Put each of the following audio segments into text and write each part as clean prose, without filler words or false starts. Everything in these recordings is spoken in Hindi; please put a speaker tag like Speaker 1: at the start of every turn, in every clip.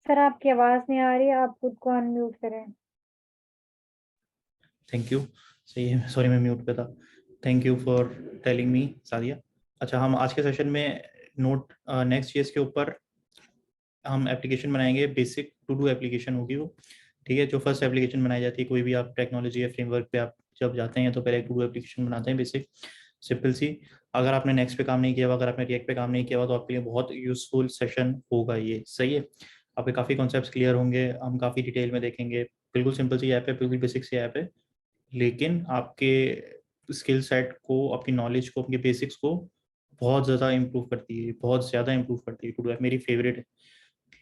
Speaker 1: सर आपकी आवाज नहीं आ रही, आप खुद को अनम्यूट करें।
Speaker 2: Thank you. सही है, सॉरी मैं म्यूट पे था। Thank you for telling me Sadia. अच्छा, हम आज के सेशन में नोट नेक्स्ट चीज के ऊपर हम एप्लीकेशन बनाएंगे। बेसिक टू डू एप्लीकेशन होगी वो, ठीक है। जो फर्स्ट एप्लीकेशन बनाई जाती है कोई भी आप टेक्नोलॉजी या फ्रेमवर्क पे आप जब जाते हैं तो पहले एक टू डू एप्लीकेशन बनाते हैं, बेसिक सिंपल सी। अगर आपने नेक्स्ट पे काम नहीं किया हुआ, अगर आपने रिएक्ट पे काम नहीं किया हुआ, तो आपके लिए बहुत यूजफुल सेशन होगा ये, सही है। आपके काफ़ी कॉन्सेप्ट्स क्लियर होंगे, हम काफ़ी डिटेल में देखेंगे। बिल्कुल सिंपल सी ऐप है, बिल्कुल बेसिक सी ऐप है, लेकिन आपके स्किल सेट को, आपकी नॉलेज को, अपने बेसिक्स को बहुत ज़्यादा इम्प्रूव करती है, बहुत ज़्यादा इम्प्रूव करती है। टू डू ऐप मेरी फेवरेट है।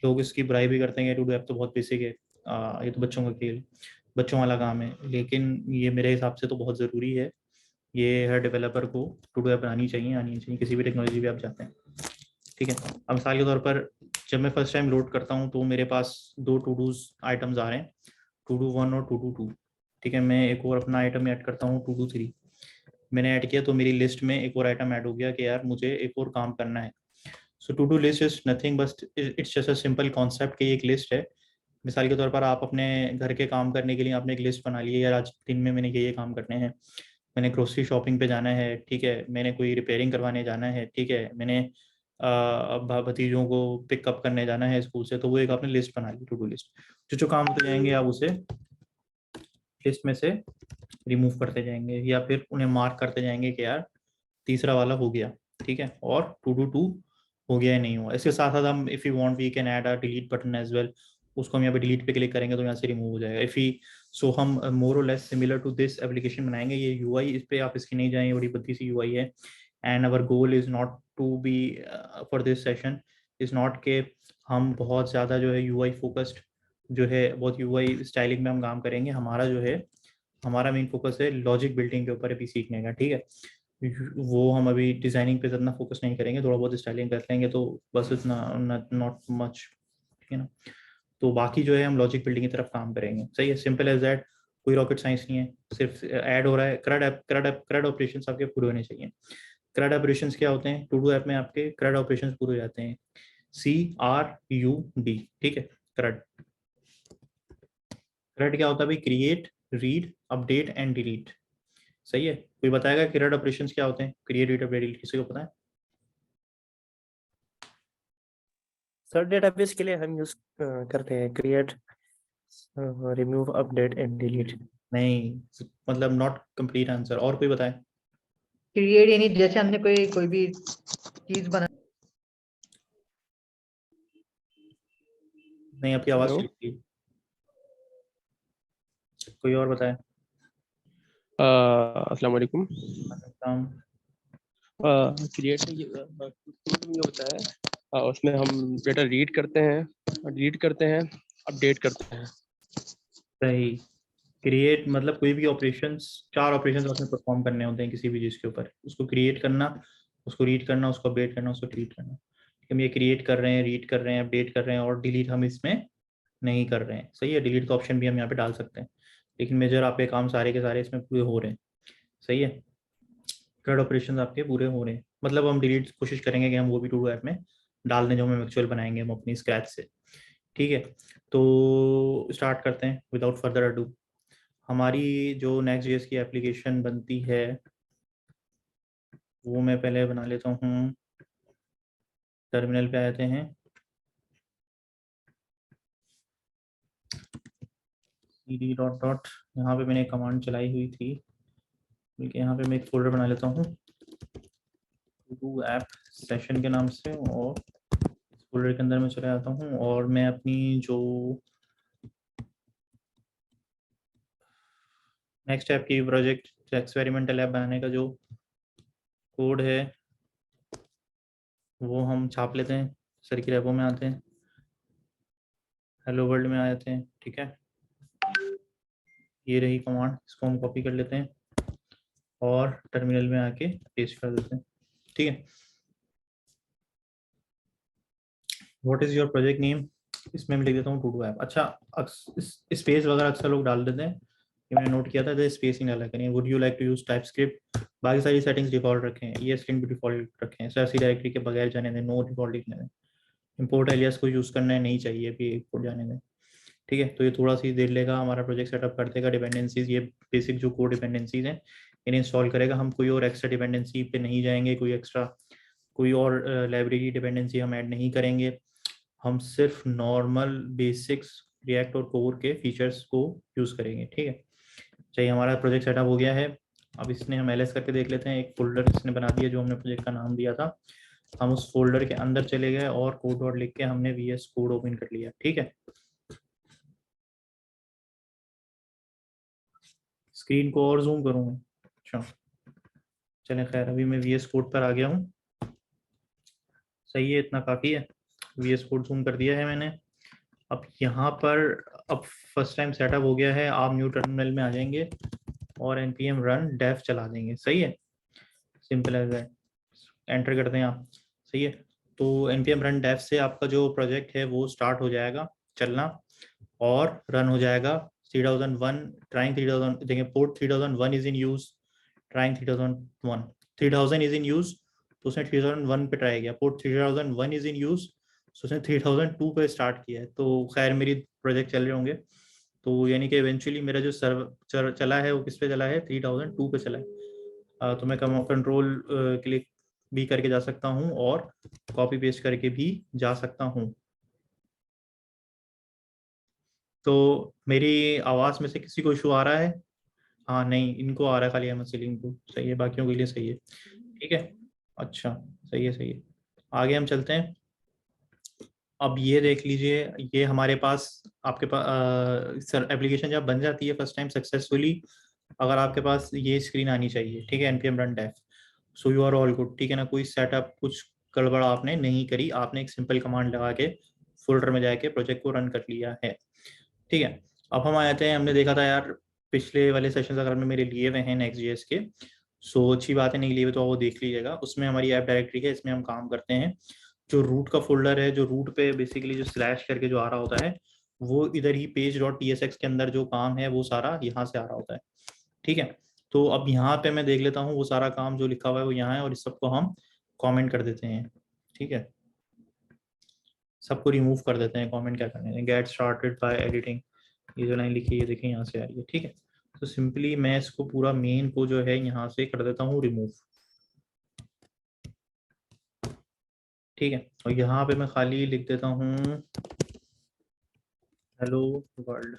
Speaker 2: लोग इसकी बुराई भी करते हैं, टू डू ऐप तो बहुत बेसिक है, ये तो बच्चों का खेल, बच्चों वाला काम है, लेकिन ये मेरे हिसाब से तो बहुत ज़रूरी है। ये हर डेवलपर को टू डू ऐप बनानी चाहिए, आनी चाहिए, किसी भी टेक्नोलॉजी भी आप जाते हैं, ठीक है। अब मिसाल के तौर पर जब मैं फर्स्ट टाइम लोड करता हूँ तो मेरे पास दो टू डूज आइटम्स आ रहे हैं, टू डू 1 और टू डू 2, ठीक है। मैं एक और अपना आइटम ऐड करता हूँ, टू डू 3। मैंने ऐड किया तो मेरी लिस्ट में एक और आइटम ऐड हो गया कि यार मुझे एक और काम करना है। So to do list is nothing, बस it's just a simple concept कि एक लिस्ट है। मिसाल के तौर पर आप अपने घर के काम करने के लिए आपने एक लिस्ट बना ली है, यार आज दिन में मैंने ये काम करने हैं। मैंने ग्रोसरी शॉपिंग पे जाना है, ठीक है। मैंने कोई रिपेयरिंग करवाने जाना है, ठीक है। मैंने भतीजों को पिकअप करने जाना है स्कूल से, तो वो एक आपने लिस्ट बना ली, टू डू लिस्ट। जो जो काम होते जाएंगे आप उसे लिस्ट में से रिमूव करते जाएंगे, या फिर उन्हें मार्क करते जाएंगे कि यार तीसरा वाला हो गया, ठीक है, और टू डू 2 हो गया या नहीं हुआ। इसके साथ साथ हम if you want we can add a delete button as well. उसको हम यहाँ पे डिलीट पे क्लिक करेंगे तो यहाँ से रिमूव हो जाएगा। इफ़ ही सो हम more or less similar to this application बनाएंगे। ये यूआई, इस पे आप इसकी नहीं जाएंगे, बड़ी बद्दी सी यूआई है। And our goal is not to be for this session is not के हम बहुत ज़्यादा जो है यूआई फोकस्ड जो है, बहुत यूआई स्टाइलिंग में हम काम करेंगे। हमारा जो है, हमारा मेन फोकस है लॉजिक बिल्डिंग के ऊपर अभी सीखने का, ठीक है। वो हम अभी डिजाइनिंग पे इतना फोकस नहीं करेंगे, थोड़ा बहुत स्टाइलिंग कर लेंगे तो बस इतना, नॉट मच, ठीक है ना। तो बाकी जो है हम लॉजिक बिल्डिंग की तरफ काम करेंगे, सही है, सिंपल एज दैट। कोई रॉकेट साइंस नहीं है, सिर्फ ऐड हो रहा है। क्रड ऑपरेशन आपके पूरे होने चाहिए। क्रड ऑपरेशन क्या होते हैं? टू डू ऐप में आपके क्रड ऑपरेशन पूरे हो जाते हैं, CRUD, ठीक है। क्रड, क्रड क्या होता है भाई? Create, read, update and delete, सही है। कोई बताएगा क्रिएट ऑपरेशंस क्या होते हैं? क्रिएट, रीड, अपडेट, डिलीट, किसी को पता है?
Speaker 3: सर डेटाबेस के लिए हम यूज करते हैं create, remove, update and delete.
Speaker 2: नहीं, मतलब नॉट कंप्लीट आंसर। और कोई बताए?
Speaker 4: क्रिएट यानी जैसे हमने कोई भी चीज बना।
Speaker 2: नहीं, आपकी आवाज
Speaker 3: हेलो,
Speaker 2: चली गई। कोई और बताए?
Speaker 3: अस्सलाम वालेकुम।
Speaker 2: काम
Speaker 3: क्रिएट ये होता है, उसमें हम डेटा रीड करते हैं, डिलीट करते हैं, अपडेट करते हैं।
Speaker 2: सही। क्रिएट मतलब कोई भी ऑपरेशंस, चार ऑपरेशंस आपने परफॉर्म करने होते हैं किसी भी चीज़ के ऊपर। उसको क्रिएट करना, उसको रीड करना, उसको अपडेट करना, उसको डिलीट करना। हम ये क्रिएट कर रहे हैं, रीड कर रहे हैं, अपडेट कर रहे हैं, और डिलीट हम इसमें नहीं कर रहे हैं, सही है। डिलीट का ऑप्शन भी हम यहाँ पे डाल सकते हैं, लेकिन मेजर आपके काम सारे के सारे इसमें पूरे हो रहे हैं, सही है। क्रड ऑपरेशंस आपके पूरे हो रहे हैं, मतलब हम डिलीट कोशिश करेंगे कि हम वो भी टू डू ऐप में डाल दें जो हम एक्चुअल बनाएंगे हम अपनी स्क्रैच से, ठीक है। तो स्टार्ट करते हैं विदाउट फर्दर अडू। हमारी जो नेक्स्ट जेएस की एप्लीकेशन बनती है वो मैं पहले बना लेता हूँ। टर्मिनल पे आते हैं, cd डॉट डॉट, यहाँ पे मैंने कमांड चलाई हुई थी, बल्कि यहाँ पे मैं एक फोल्डर बना लेता हूँ टू डू ऐप सेशन के नाम से, और इस फोल्डर के अंदर मैं चला जाता हूँ और मैं अपनी जो नेक्स्ट ऐप की प्रोजेक्ट एक्सपेरिमेंटल ऐप बनाने का जो कोड है वो हम छाप लेते हैं। सर की रेपो में आते हैं, हेलो वर्ल्ड में आ जाते हैं, ठीक है। ये रही कमांड, इसको हम कॉपी कर लेते हैं और टर्मिनल में आके पेस्ट कर देते हैं, ठीक है। What is your project name? इसमें मैं लिख देता हूँ टू डू ऐप। अच्छा, स्पेस वगैरह अक्सर लोग डाल देते हैं, ये मैंने नोट किया था, तो स्पेस ही डाला करें। Would you like to use TypeScript? बाकी सारी सेटिंग्स डिफॉल्ट रखें, ये स्ट्रिंग भी डिफॉल्ट रखें, ऐसी डायरेक्टरी के बगैर जाने दें, नो डिफॉल्ट लिखने दें, इंपोर्ट एलियास को यूज़ करना है, नहीं चाहिए अभी इंपोर्ट जाने में। ठीक है, तो ये थोड़ा सी देर लेगा, हमारा प्रोजेक्ट सेटअप कर देगा। डिपेंडेंसीज, ये बेसिक जो कोड डिपेंडेंसीज हैं इन्हें इंस्टॉल करेगा। हम कोई और एक्स्ट्रा डिपेंडेंसी पे नहीं जाएंगे, कोई और लाइब्रेरी डिपेंडेंसी हम ऐड नहीं करेंगे। हम सिर्फ नॉर्मल बेसिक्स रिएक्ट और कोर के फीचर्स को यूज़ करेंगे। ठीक है, चाहिए हमारा प्रोजेक्ट सेटअप हो गया है। अब इसने हम एलएस करके देख लेते हैं। एक फोल्डर इसने बना दिया जो हमने प्रोजेक्ट का नाम दिया था। हम उस फोल्डर के अंदर चले गए और कोड डॉट लिख के हमने VS कोड ओपन कर लिया। ठीक है, स्क्रीन को और जूम करूँ? अच्छा चलें, खैर अभी मैं VS कोड पर आ गया हूँ। सही है, इतना काफ़ी है। VS कोड जूम कर दिया है मैंने। अब यहाँ पर अब फर्स्ट टाइम सेटअप हो गया है। आप न्यू टर्मिनल में आ जाएंगे और npm run dev चला देंगे। सही है, सिंपल एज है, एंटर कर दें आप। सही है, तो npm run dev से आपका जो प्रोजेक्ट है वो स्टार्ट हो जाएगा चलना और रन हो जाएगा। 3001 ट्राइंग 3000, देखिए port 3001 is in use, trying 3000 is in use, तो उसने 3001 पे ट्राई किया। पोर्ट 3001 इज इन यूज, तो उसने 3002 पे स्टार्ट किया है। तो खैर मेरी प्रोजेक्ट चल रहे होंगे, तो यानी कि इवेंचुअली मेरा जो सर्वर चला है वो किस पे चला है, 3002 पे चला है। तो मैं कंट्रोल क्लिक भी करके जा सकता हूँ और कॉपी पेस्ट करके भी जा सकता हूँ। तो मेरी आवाज़ में से किसी को इशू आ रहा है? हाँ नहीं, इनको आ रहा है खाली, अहमद सलीम को। सही है, बाकियों के लिए सही है। ठीक है, अच्छा सही है, सही है। आगे हम चलते हैं। अब ये देख लीजिए, ये हमारे पास आपके पास सर एप्लीकेशन जब बन जाती है फर्स्ट टाइम सक्सेसफुली, अगर आपके पास ये स्क्रीन आनी चाहिए। ठीक है, npm run dev, so you are all good. ठीक है ना, कोई सेटअप कुछ गड़बड़ आपने नहीं करी, आपने एक सिंपल कमांड लगा के फोल्डर में जाके प्रोजेक्ट को रन कर लिया है। ठीक है, अब हम आ जाते हैं। हमने देखा था यार पिछले वाले सेशंस अगर में मेरे लिए हुए हैं Next.js के, सो अच्छी बात है, नहीं लिए हुए तो वो देख लीजिएगा। उसमें हमारी ऐप डायरेक्टरी है, इसमें हम काम करते हैं। जो रूट का फोल्डर है, जो रूट पे बेसिकली जो स्लैश करके जो आ रहा होता है, वो इधर ही page.tsx के अंदर जो काम है वो सारा यहाँ से आ रहा होता है। ठीक है, तो अब यहाँ पे मैं देख लेता हूँ वो सारा काम जो लिखा हुआ है वो यहाँ है, और इस सबको हम कमेंट कर देते हैं। ठीक है, सबको रिमूव कर देते हैं। कमेंट क्या करने हैं, गेट स्टार्टेड बाय एडिटिंग, ये जो लाइन लिखी है ये देखिए यहाँ से आ रही है। ठीक है, तो सिंपली मैं इसको पूरा मेन को जो है यहाँ से कर देता हूँ रिमूव। ठीक है, और यहाँ पे मैं खाली लिख देता हूँ हेलो वर्ल्ड।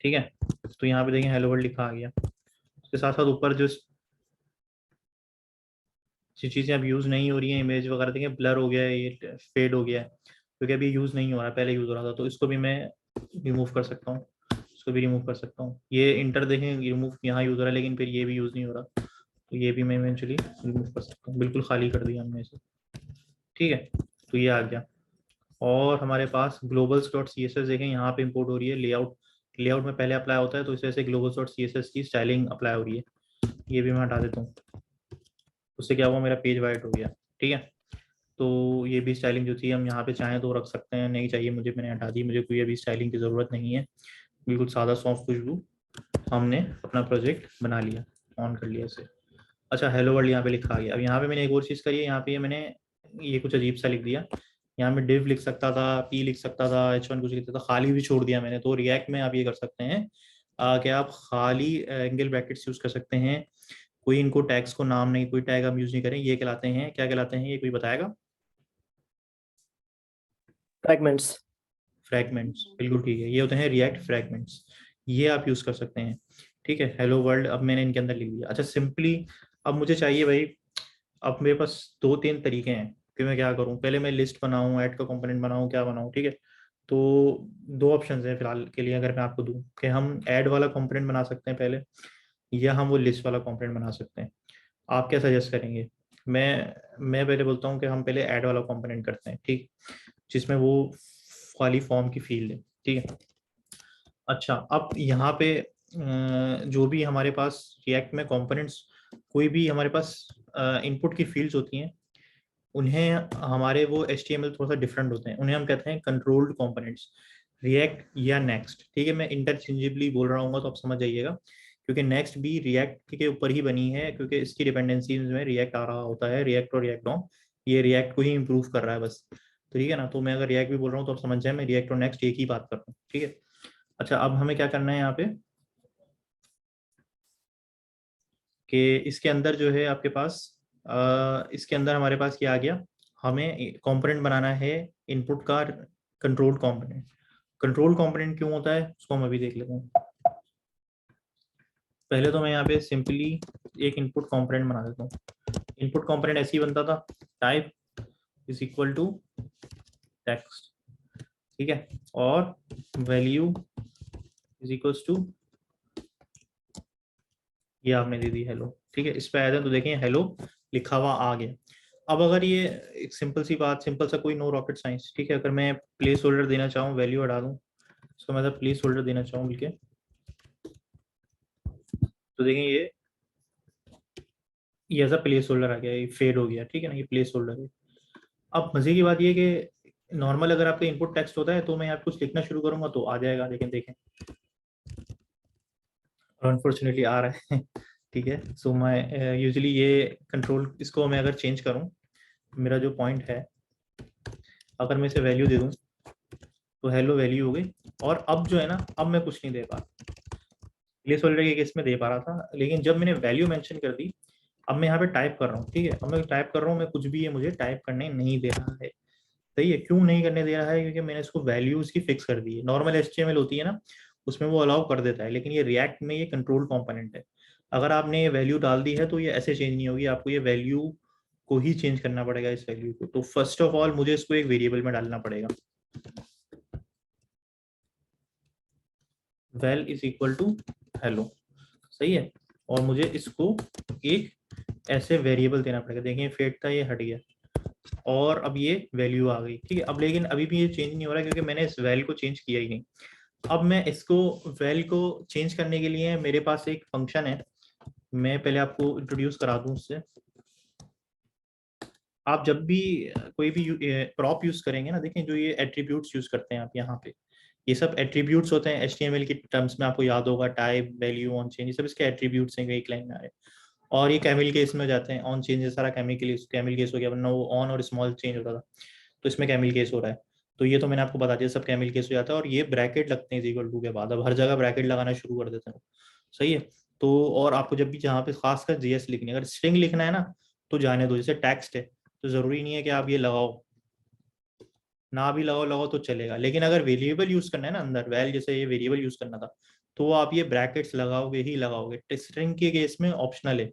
Speaker 2: ठीक है, तो यहाँ पे देखिए हेलो वर्ल्ड लिखा आ गया। उसके साथ साथ ऊपर जो चीज़ें अब यूज़ नहीं हो रही हैं, इमेज वगैरह देखिए ब्लर हो गया है, ये फेड हो गया है क्योंकि अभी यूज़ नहीं हो रहा है, पहले यूज़ हो रहा था। तो इसको भी मैं रिमूव कर सकता हूँ, इसको भी रिमूव कर सकता हूँ। ये इंटर देखें रिमूव यहाँ यूज़ हो रहा है, लेकिन फिर ये भी यूज़ नहीं हो रहा, तो ये भी मैं इवेंचुअली रिमूव कर सकता हूँ। बिल्कुल खाली कर दिया हमने इसे। ठीक है, तो ये आ गया। और हमारे पास globals.css देखें यहाँ पे इंपोर्ट हो रही है। लेआउट में पहले अप्लाई होता है, तो इस वजह से globals.css की स्टाइलिंग अप्लाई हो रही है। ये भी मैं हटा देता हूँ, उससे क्या हुआ, मेरा पेज वाइट हो गया। ठीक है, तो ये भी स्टाइलिंग जो थी हम यहाँ पे चाहें तो रख सकते हैं, नहीं चाहिए मुझे, मैंने हटा दी। मुझे कोई अभी स्टाइलिंग की ज़रूरत नहीं है, बिल्कुल सादा सॉफ्ट खुशबू। हमने अपना प्रोजेक्ट बना लिया, ऑन कर लिया इसे। अच्छा, हेलो वर्ल्ड यहाँ पे लिखा गया। अब यहाँ पे मैंने एक और चीज़ करी है, यहाँ पे मैंने ये कुछ अजीब सा लिख दिया। यहाँ में div लिख सकता था, p लिख सकता था, h1 कुछ लिख सकता था, खाली भी छोड़ दिया मैंने। तो रिएक्ट में आप ये कर सकते हैं कि आप खाली एंगल ब्रैकेट्स यूज कर सकते हैं। कोई इनको टैग्स को नाम नहीं, कोई टैग हम यूज नहीं करें। ये कहलाते हैं, क्या कहलाते हैं ये, कोई बताएगा?
Speaker 5: फ्रैगमेंट्स।
Speaker 2: फ्रैगमेंट्स, बिल्कुल ठीक है, ये होते हैं रिएक्ट फ्रैगमेंट्स। ये आप यूज कर सकते हैं। ठीक है, हेलो वर्ल्ड अब मैंने इनके अंदर लिख दिया। अच्छा सिंपली अब मुझे चाहिए भाई, अब मेरे पास 2-3 तरीके हैं कि मैं क्या करूं। पहले मैं लिस्ट बनाऊं, ऐड का कंपोनेंट बनाऊं, क्या बनाऊं? ठीक है, तो 2 ऑप्शंस हैं फिलहाल के लिए। अगर मैं आपको दूं कि हम ऐड वाला कंपोनेंट बना सकते हैं पहले, या हम वो लिस्ट वाला कंपोनेंट बना सकते हैं, आप क्या सजेस्ट करेंगे? मैं पहले बोलता हूँ कि हम पहले ऐड वाला कंपोनेंट करते हैं। ठीक, जिसमें वो खाली फॉर्म की फील्ड है। ठीक है, अच्छा अब यहाँ पे जो भी हमारे पास रिएक्ट में कंपोनेंट्स, कोई भी हमारे पास इनपुट की फील्ड्स होती हैं, उन्हें हमारे वो HTML थोड़ा सा डिफरेंट होते हैं, उन्हें हम कहते हैं कंट्रोल्ड कंपोनेंट्स, रिएक्ट या नेक्स्ट। ठीक है, मैं इंटरचेंजेबली बोल रहा हूँ तो आप समझ जाइएगा, क्योंकि नेक्स्ट भी रिएक्ट के ऊपर ही बनी है, क्योंकि इसकी डिपेंडेंसीज में रिएक्ट आ रहा होता है, रिएक्ट और रिएक्ट डॉम, ये रिएक्ट को ही इम्प्रूव कर रहा है बस। तो ठीक है ना, तो मैं अगर रिएक्ट भी बोल रहा हूँ तो आप समझ जाए मैं रिएक्ट और नेक्स्ट एक ही बात कर रहा हूँ, ठीक है। अच्छा, अब हमें क्या करना है यहाँ पे कि इसके अंदर जो है आपके पास इसके अंदर हमारे पास क्या आ गया, हमें कंपोनेंट बनाना है इनपुट का, कंट्रोल कंपोनेंट। कंट्रोल कंपोनेंट क्यों होता है उसको हम अभी देख लेते हैं। पहले तो मैं यहाँ पे सिंपली एक इनपुट कंपोनेंट बना देता हूँ। इनपुट कंपोनेंट ऐसे ही बनता था, type is equal to text, ठीक है, और वैल्यू इज इक्वल्स टू, ये आपने दे दी हेलो, ठीक है। इस पे आया था तो देखें हेलो लिखा हुआ आ गया। अब अगर ये एक सिंपल सी बात, सिंपल सा कोई नो रॉकेट साइंस, ठीक है, अगर मैं प्लेस होल्डर देना चाहूँ, वैल्यू हटा दूँ, इसको मैं प्लेस होल्डर देना चाहूँ मिलके, तो देखें ये ऐसा प्लेस होल्डर आ गया, ये फेड हो गया, ठीक है ना, ये प्लेस होल्डर है। अब मजे की बात ये कि नॉर्मल अगर आपका इनपुट टेक्स्ट होता है तो मैं यहाँ कुछ लिखना शुरू करूंगा तो आ जाएगा, लेकिन देखें अनफॉर्चुनेटली आ रहा है ठीक है। सो मैं यूजुअली ये कंट्रोल, इसको मैं अगर चेंज करूं, मेरा जो पॉइंट है, अगर मैं इसे वैल्यू दे दूं तो हेलो वैल्यू हो गई। और अब जो है ना, अब मैं कुछ नहीं दे पा रहा, प्लेस होल्डर के केस में दे पा रहा था, लेकिन जब मैंने वैल्यू मेंशन कर दी, अब मैं यहाँ पे टाइप कर रहा हूँ, ठीक है, अब मैं टाइप कर रहा हूँ, मैं कुछ भी ये मुझे टाइप करने नहीं दे रहा है। सही है, क्यों नहीं करने दे रहा है, क्योंकि मैंने इसको वैल्यूज की फिक्स कर दी है। नॉर्मल HTML होती है ना, उसमें वो अलाउ कर देता है, लेकिन ये रिएक्ट में ये कंट्रोल कंपोनेंट है। अगर आपने ये वैल्यू डाल दी है तो ये ऐसे चेंज नहीं होगी, आपको ये वैल्यू को ही चेंज करना पड़ेगा, इस वैल्यू को। तो फर्स्ट ऑफ ऑल मुझे इसको एक वेरिएबल में डालना पड़ेगा, val is equal to hello, सही है, और मुझे इसको एक ऐसे वेरिएबल देना पड़ेगा। देखिए फेड था, ये हट गया, और अब ये वैल्यू आ गई, ठीक है। अब लेकिन अभी भी ये चेंज नहीं हो रहा है, क्योंकि मैंने इस वैल को चेंज किया ही नहीं। अब मैं इसको, वैल को चेंज करने के लिए मेरे पास एक फंक्शन है, मैं पहले आपको इंट्रोड्यूस करा दूं उससे। आप जब भी कोई भी प्रॉप यूज करेंगे ना, देखें जो ये एट्रीब्यूट्स यूज करते हैं आप यहाँ पे, ये सब एट्रीब्यूट्स होते हैं HTML की टर्म्स में, आपको याद होगा, टाइप, वैल्यू, ऑन चेंज, ये सब इसके एट्रीब्यूट्स हैं, एक लाइन में आ रहे हैं। और ये कैमिल केस में जाते हैं, ऑन चेंज ये सारा कैमिल केस हो गया, वरना वो ऑन और स्मॉल चेंज होता था, तो इसमें कैमिल केस हो रहा है। तो ये तो मैंने आपको बता दिया, सब कैमिल केस हो जाता है। और ये ब्रैकेट लगते हैं इक्वल टू के बाद, अब हर जगह ब्रैकेट लगाना शुरू कर देते हैं, सही है। तो और आपको जब भी जहाँ पे खासकर JS लिखनी है, अगर स्ट्रिंग लिखना है ना तो जाने दो, जैसे टेक्स्ट है तो जरूरी नहीं है कि आप ये लगाओ, ना भी लगाओ तो चलेगा। लेकिन अगर वेरिएबल यूज करना है ना अंदर, वैल जैसे ये वेरिएबल यूज करना था, तो आप ये ब्रैकेट्स लगाओगे ही लगाओगे। स्ट्रिंग के केस में ऑप्शनल है,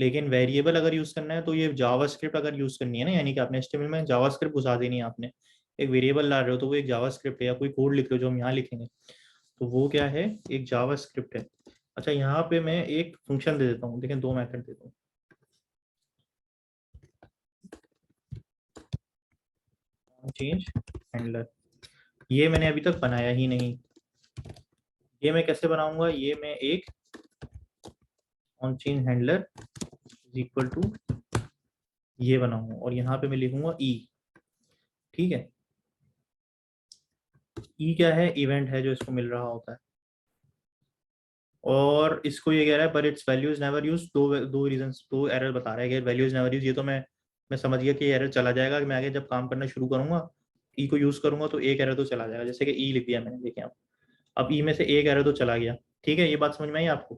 Speaker 2: लेकिन वेरिएबल अगर यूज करना है तो ये जावास्क्रिप्ट अगर यूज करनी है ना, यानी कि आपने HTML में जावास्क्रिप्ट घुसा देनी है, आपने एक वेरिएबल ला रहे हो तो वो एक जावास्क्रिप्ट है, या कोई कोड लिख रहे हो जो हम यहाँ लिखेंगे तो वो क्या है, एक जावास्क्रिप्ट है। अच्छा, यहाँ पे मैं एक फंक्शन दे देता हूँ, देखें 2 मेथड देता हूँ, चेंज हैंडलर, ये मैंने अभी तक बनाया ही नहीं। ये मैं कैसे बनाऊंगा, ये मैं एक on change handler is equal to ये बनाऊंगा, और यहाँ पे मैं लिखूंगा ई, ठीक है। ई क्या है, इवेंट है जो इसको मिल रहा होता है, और इसको ये कह रहा है पर इट्स वैल्यूज नेवर यूज, दो रीजंस, 2 एरर बता रहा है कि वैल्यूज नेवर यूज। ये तो मैं समझ गया कि एरर चला जाएगा, कि मैं आगे जब काम करना शुरू करूंगा ई को यूज करूंगा तो एक एरर तो चला जाएगा, जैसे कि ई लिख दिया मैंने, देखें आप, अब ई में से एक एरर तो चला गया, ठीक है। ये बात समझ में आई आपको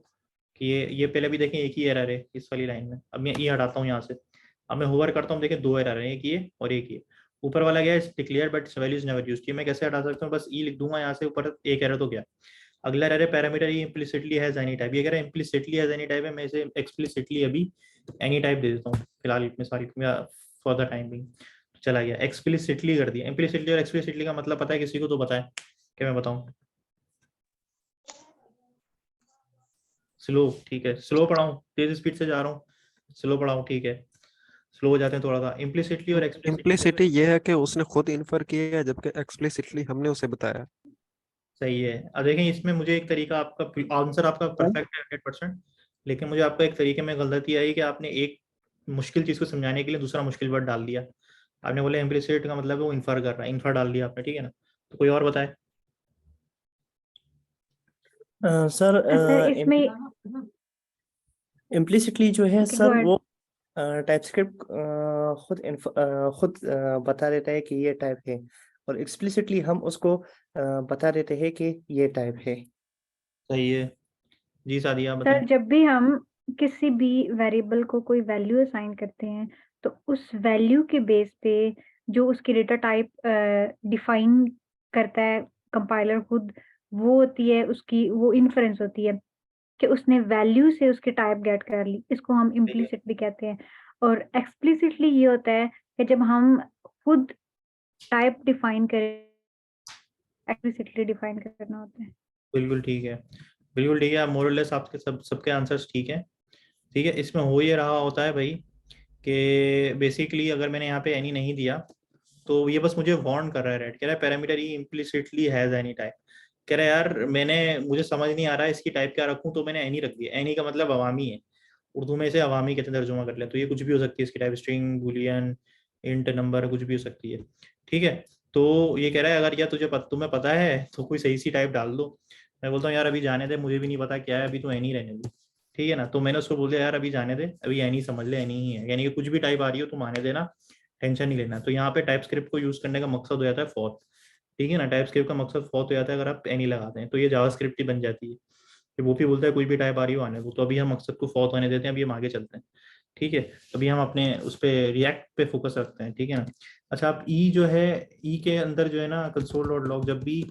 Speaker 2: कि ये पहले भी देखें एक ही एरर है इस वाली लाइन में। अब मैं ई हटाता हूँ यहाँ से, अब मैं होवर करता हूँ, देखें 2 एरर है, एक ये और एक ये। ऊपर वाला गया declare but values never use, मैं कैसे हटा सकता हूँ, बस ई लिख दूंगा यहाँ से, ऊपर एक एरर तो गया। अगला एरर है पैरामीटर ये इम्प्लिसिटली हैज एनी टाइप, ये कह रहा है इम्प्लिसिटली हैज एनी टाइप है, मैं इसे एक्सप्लिसिटली अभी एनी टाइप दे देता हूँ फिलहाल मिसाल फॉर द टाइम बिंग। चला गया, एक्सप्लिसिटली कर दिया। इम्प्लिसिटली और एक्सप्लिसिटली का मतलब पता है किसी को, तो बताएं क्या मैं बताऊं। स्लो, ठीक है, स्लो पढ़ाऊं, तेज स्पीड से जा रहा हूँ, स्लो पढ़ाऊं, ठीक है, स्लो हो जाते हैं थोड़ा सा। इम्प्लिसिटली और एक्सप्लिसिटली,
Speaker 5: इम्प्लिसिटी ये है कि उसने खुद इन्फर किया है, जबकि एक्सप्लिसिटली हमने उसे बताया।
Speaker 2: सही है। अब देखें इसमें मुझे एक तरीका, आपका आंसर आपका परफेक्ट है 100%, लेकिन मुझे आपका एक तरीके में गलती आई कि आपने एक मुश्किल चीज को समझाने के लिए दूसरा मुश्किल वर्ड डाल दिया। आपने बोला इम्प्लिसिट का मतलब है वो इन्फर कर रहा है, इन्फर डाल दिया आपने, ठीक है ना। तो कोई और बताए।
Speaker 6: सर
Speaker 1: सर इसमें
Speaker 6: इम्प्लिसिटली जो है
Speaker 1: Okay, go
Speaker 6: सर
Speaker 1: ahead.
Speaker 6: वो टाइपस्क्रिप्ट बता देता है कि ये टाइप है, और एक्सप्लिसिटली हम उसको बता देते हैं कि ये टाइप है।
Speaker 2: सही है जी। सादिया
Speaker 1: सर
Speaker 2: बताएं।
Speaker 1: जब भी हम किसी भी वेरिएबल को कोई वैल्यू असाइन करते हैं तो उस वैल्यू के बेस पे जो उसकी डेटा टाइप डिफाइन करता है कंपाइलर खुद, वो होती है उसकी वो इन्फरेंस होती है कि उसने वैल्यू से उसकी टाइप गेट कर ली। इसको हम
Speaker 2: सही है।
Speaker 1: इम्प्लिसिट भी कहते हैं। और एक्सप्लिसिटली ये होता है कि जब हम खुद टाइप डिफाइन करें, एक्सप्लिसिटली डिफाइन करना होता है।
Speaker 2: बिल्कुल ठीक है, बिल्कुल ठीक है। मोरलेस आपके सबके आंसर्स ठीक है। ठीक है, इसमें हो ये रहा होता है भाई कि बेसिकली अगर मैंने यहाँ पे एनी नहीं दिया तो ये बस मुझे वार्न कर रहा है, रेड कह रहा है parameter E implicitly has any type. कह रहा है यार मुझे समझ नहीं आ रहा है इसकी टाइप क्या रखूं, तो मैंने एनी रख दिया। एनी का मतलब अवामी है, उर्दू में इसे अवामी कहते हैं, तर्जुमा कर ले तो ये कुछ भी हो सकती है इसकी type, string, Boolean, int, number, कुछ भी हो सकती है। ठीक है, तो ये कह रहा है अगर या तुम्हें पता है तो कोई सही सी टाइप डाल दो। मैं बोलता हूँ यार अभी जाने दे, मुझे भी नहीं पता क्या है, अभी तो एनी रहने दे। ठीक है ना, तो मैंने उसको बोल दिया यार अभी जाने दे, अभी एनी समझ ले, एनी ही है, यानी कि कुछ भी टाइप आ रही हो तुम आने देना, टेंशन नहीं लेना। तो यहाँ पे टाइप स्क्रिप्ट को यूज करने का मकसद हो जाता है फॉर। ठीक है ना, टाइप स्क्रिप्ट का मकसद फॉर हो जाता है अगर आप एनी लगाते हैं, तो ये जावा स्क्रिप्ट ही बन जाती है कि वो भी बोलता है कोई भी टाइप आ रही हो आने दो। तो अभी हम मकसद को फॉर होने देते हैं, अभी हम आगे चलते हैं। ठीक है, अभी हम अपने उस पे रिएक्ट पे फोकस रखते हैं। ठीक है ना। अच्छा, आप ई जो है, ई के अंदर जो है ना कंसोल डॉट लॉग, जब भी